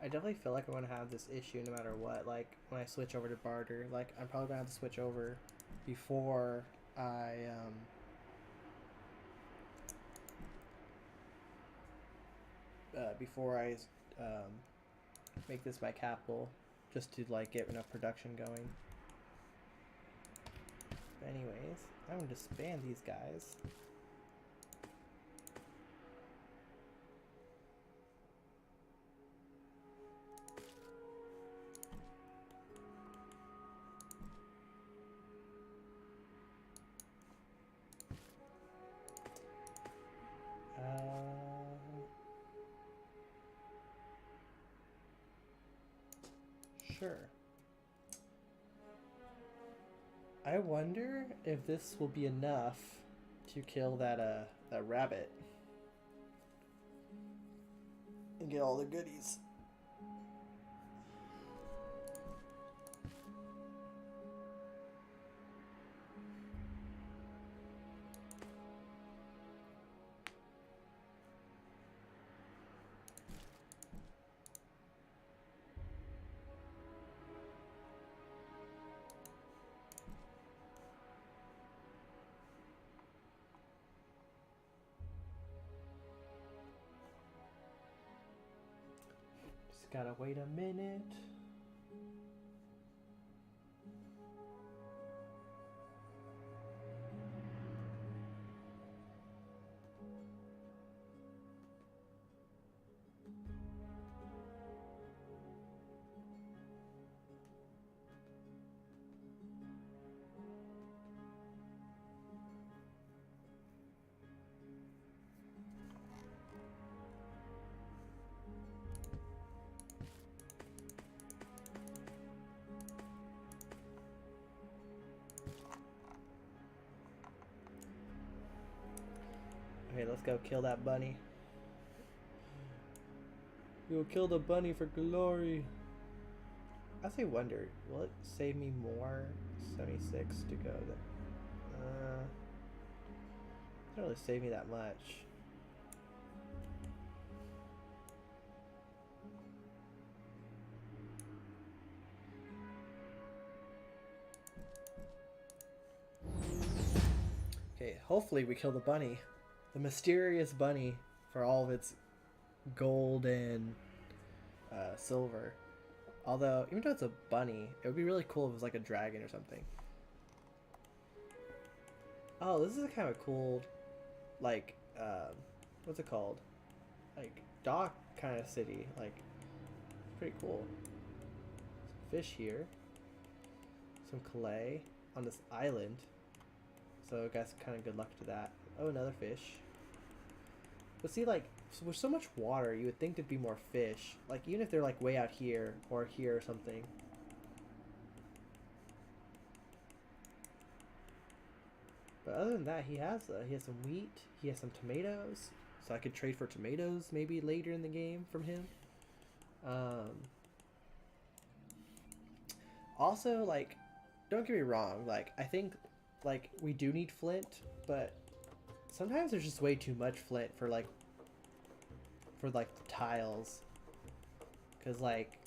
I definitely feel like I'm going to have this issue no matter what. Like, when I switch over to barter, like, I'm probably going to have to switch over before I, make this my capital, just to, like, get enough production going. But anyways, I'm going to disband these guys. Sure. I wonder if this will be enough to kill that rabbit and get all the goodies. Gotta wait a minute. Okay, let's go kill that bunny. We'll kill the bunny for glory. I say wonder, will it save me more? 76 to go. Doesn't really save me that much. Okay, hopefully we kill the bunny. The mysterious bunny for all of its gold and silver. Although, even though it's a bunny, it would be really cool if it was like a dragon or something. Oh, this is a kind of cool, like, what's it called? Like, dock kind of city. Like, pretty cool. Some fish here. Some clay on this island. So I guess kind of good luck to that. Oh, another fish. But see, like, with so much water, you would think there'd be more fish. Like, even if they're, like, way out here or here or something. But other than that, he has some wheat. He has some tomatoes. So I could trade for tomatoes maybe later in the game from him. Also, like, don't get me wrong. Like, I think, like, we do need flint, but sometimes there's just way too much flint for the tiles. Because, like,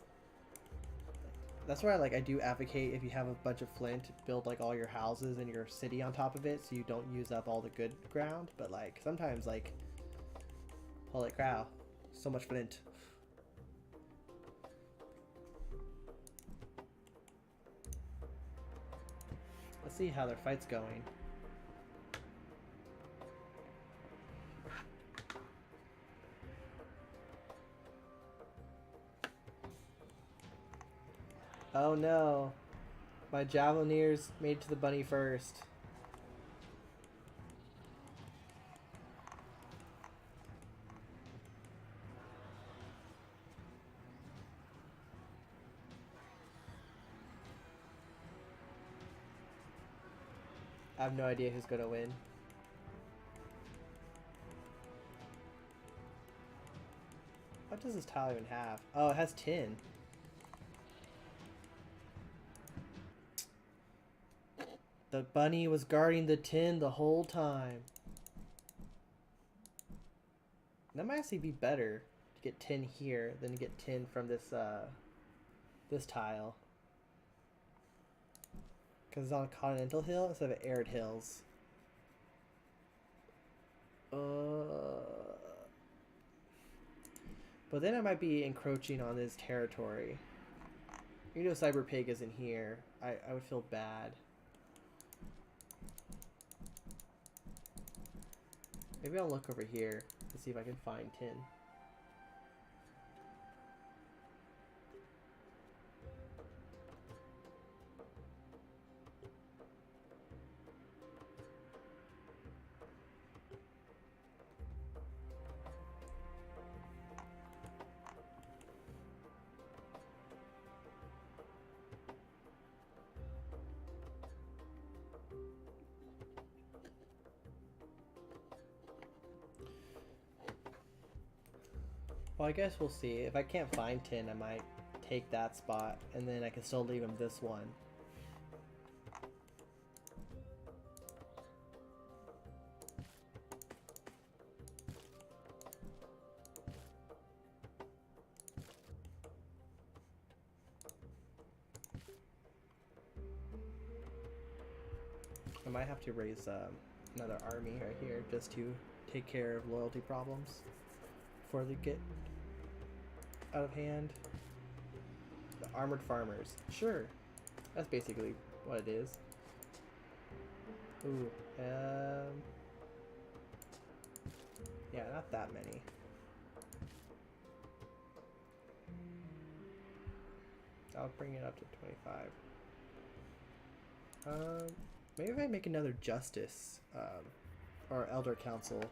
that's why I do advocate if you have a bunch of flint, build like all your houses and your city on top of it so you don't use up all the good ground. But like sometimes like, holy cow, so much flint. Let's see how their fight's going. Oh no, my javelineers made it to the bunny first. I have no idea who's gonna win. What does this tile even have? Oh, it has tin. The bunny was guarding the tin the whole time. That might actually be better to get tin here than to get tin from this this tile. Because it's on a continental hill instead of arid hills. But then I might be encroaching on his territory. You know Cyber Pig isn't here. I would feel bad. Maybe I'll look over here to see if I can find tin. Well, I guess we'll see. If I can't find tin, I might take that spot, and then I can still leave him this one. I might have to raise another army right here just to take care of loyalty problems before they get out of hand. The armored farmers. Sure. That's basically what it is. Ooh. Yeah, not that many. I'll bring it up to 25. Maybe if I make another justice, or elder council,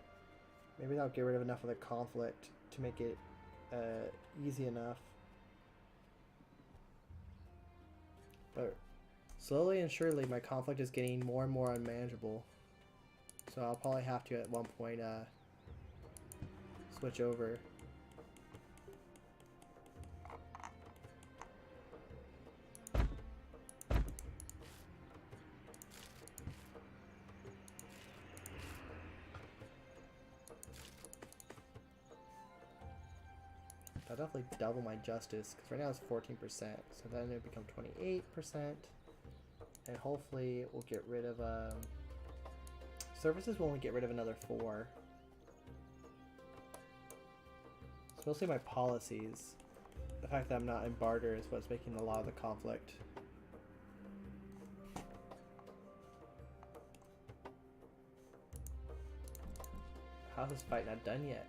maybe that'll get rid of enough of the conflict to make it easy enough. But slowly and surely my conflict is getting more and more unmanageable. So I'll probably have to at one point switch over. I'll definitely double my justice, because right now it's 14%, so then it'll become 28%, and hopefully we'll get rid of, services will only get rid of another 4. So mostly my policies. the fact that I'm not in barter is what's making a lot of the conflict. How's this fight not done yet?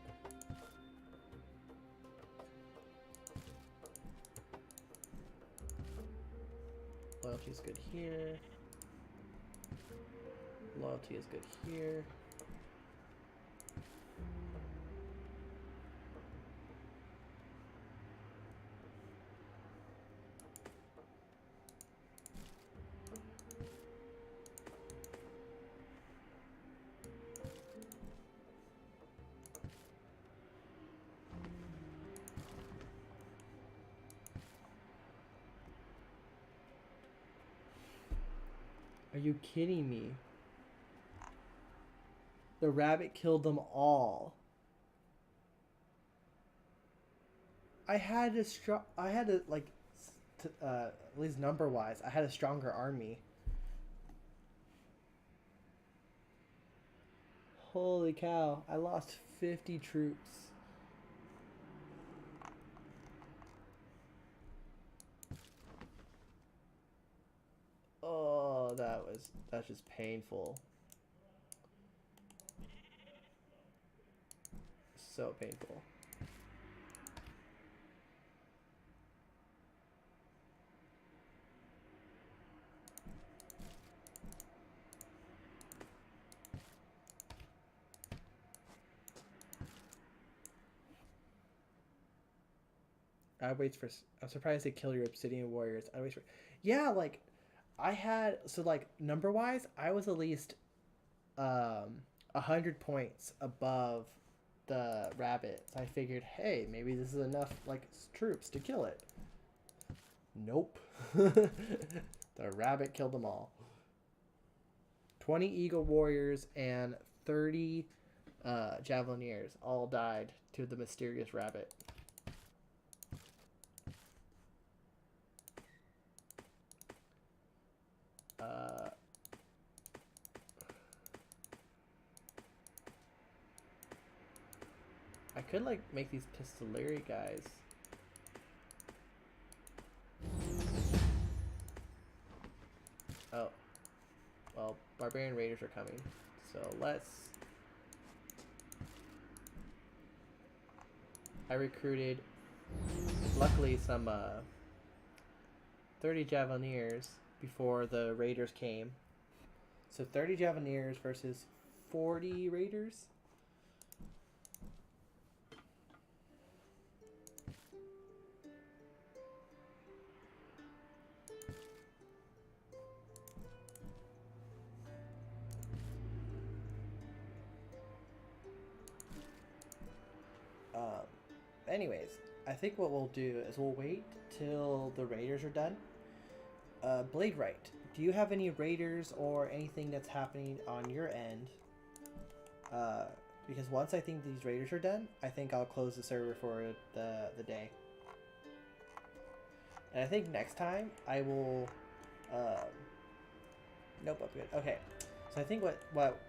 Loyalty is good here. Loyalty is good here. Are you kidding me? The rabbit killed them all. I had to like, at least number wise, I had a stronger army. Holy cow! I lost 50 troops. Oh, that's just painful. So painful. I'm surprised they kill your obsidian warriors. I wait for. Yeah, like, I had so like number wise, I was at least 100 points above the rabbit. So I figured, hey, maybe this is enough like troops to kill it. Nope. The rabbit killed them all. 20 eagle warriors and 30 javelineers all died to the mysterious rabbit. I could like make these pistolary guys. Oh. Well, Barbarian Raiders are coming. So let's... I recruited, luckily, some 30 Javelineers before the Raiders came. So 30 Javelineers versus 40 Raiders. Anyways, I think what we'll do is we'll wait till the Raiders are done. Blade Right, do you have any Raiders or anything that's happening on your end? Because once I think these Raiders are done, I think I'll close the server for the day. And I think next time I will... nope, I'm good. Okay, so I think what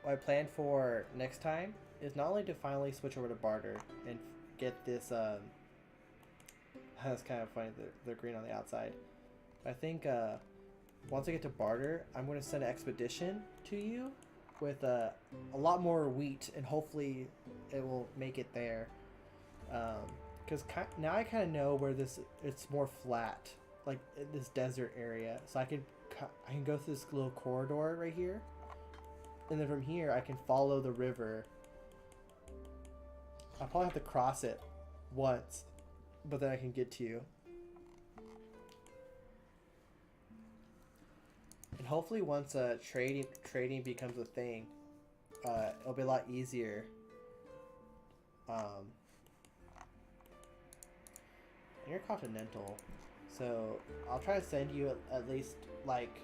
I plan for next time is not only to finally switch over to barter and get this that's kind of funny, they're green on the outside. I think once I get to barter, I'm going to send an expedition to you with a lot more wheat, and hopefully it will make it there. Because now I kind of know where it's more flat, like this desert area, so I can go through this little corridor right here, and then from here I can follow the river. I'll probably have to cross it once, but then I can get to you. And hopefully once trading becomes a thing, it'll be a lot easier. Intercontinental. So I'll try to send you at least like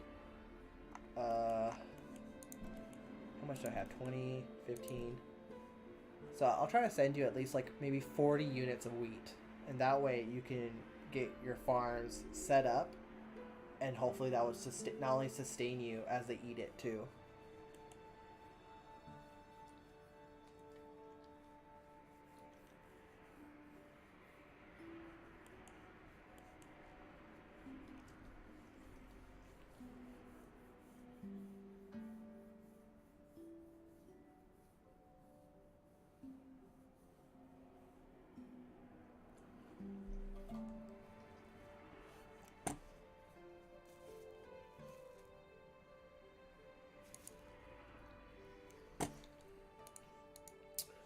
how much do I have? 20, 15. So I'll try to send you at least like maybe 40 units of wheat, and that way you can get your farms set up, and hopefully that would not only sustain you as they eat it too.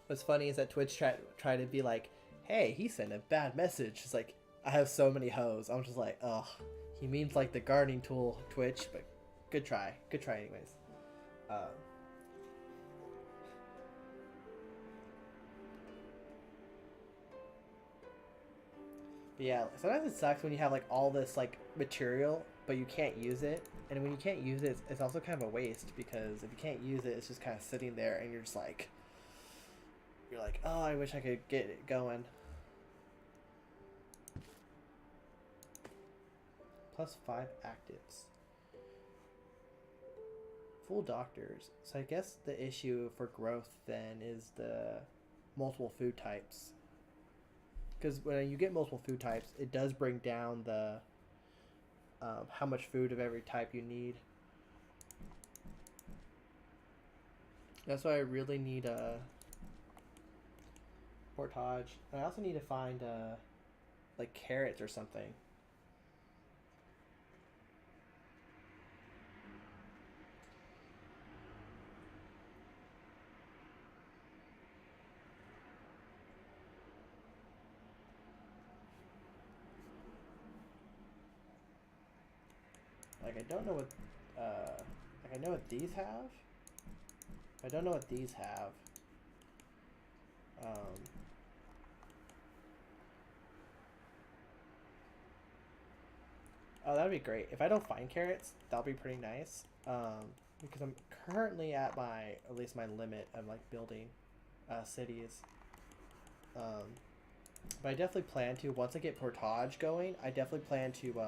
What's funny is that Twitch try to be like, hey, he sent a bad message. It's like, I have so many hoes. I'm just like, ugh. He means like the gardening tool, Twitch, but good try. Good try anyways. Um, but yeah, sometimes it sucks when you have like all this like material, but you can't use it. And when you can't use it, it's also kind of a waste because if you can't use it, it's just kind of sitting there and you're like, oh, I wish I could get it going. +5 actives. Full doctors. So I guess the issue for growth then is the multiple food types. Because when you get multiple food types, it does bring down the how much food of every type you need. That's why I really need a portage. And I also need to find like carrots or something. Like I don't know what like I know what these have. I don't know what these have. Oh, that'd be great. If I don't find carrots, that'll be pretty nice. Because I'm currently at at least my limit of like building cities. But I definitely plan to, once I get portage going, I definitely plan to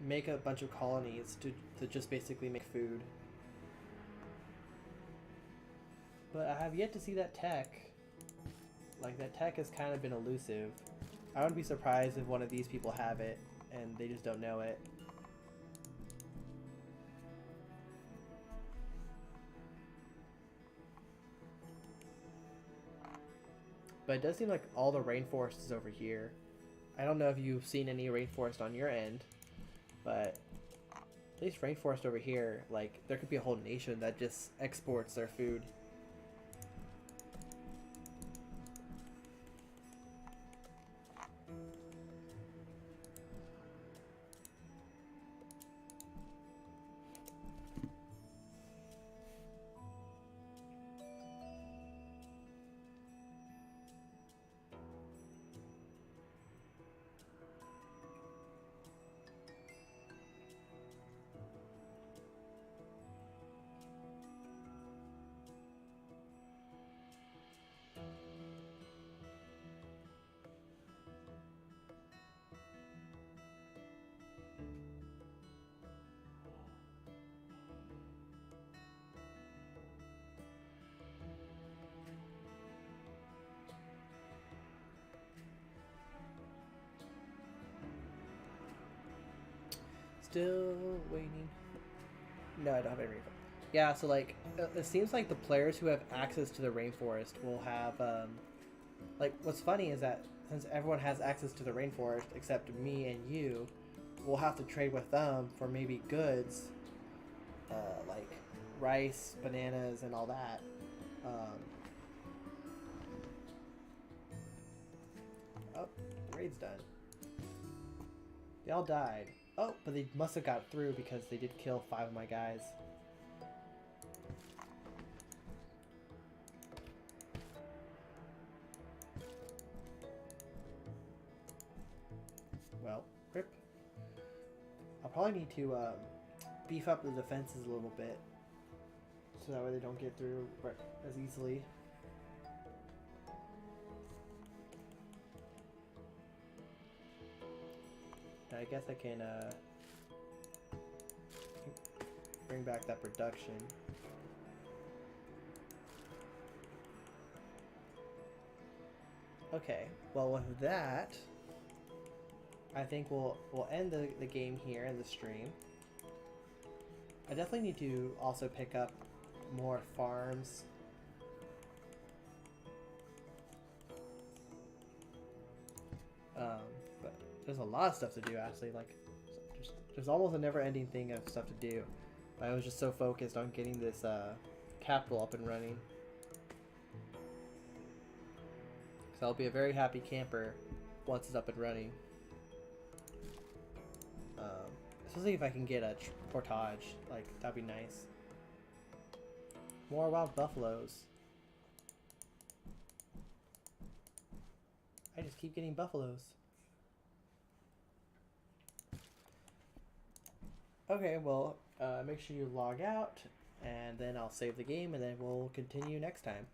make a bunch of colonies to just basically make food. But I have yet to see that tech. Like, that tech has kind of been elusive. I wouldn't be surprised if one of these people have it and they just don't know it. But it does seem like all the rainforest is over here. I don't know if you've seen any rainforest on your end, but at least rainforest over here, like, there could be a whole nation that just exports their food. Still waiting. No, I don't have any rainforest. Yeah, so like, it seems like the players who have access to the rainforest will have, like, what's funny is that since everyone has access to the rainforest except me and you, we'll have to trade with them for maybe goods, like rice, bananas, and all that. Oh, the raid's done. They all died. Oh, but they must have got through because they did kill 5 of my guys. Well, rip. I'll probably need to beef up the defenses a little bit so that way they don't get through as easily. I guess I can bring back that production. Okay, well with that, I think we'll end the game here in the stream. I definitely need to also pick up more farms. But there's a lot of stuff to do actually. Like, there's almost a never-ending thing of stuff to do. But I was just so focused on getting this capital up and running. So I'll be a very happy camper once it's up and running. Especially if I can get a portage, like that'd be nice. More wild buffaloes. I just keep getting buffaloes. Okay, well, make sure you log out, and then I'll save the game, and then we'll continue next time.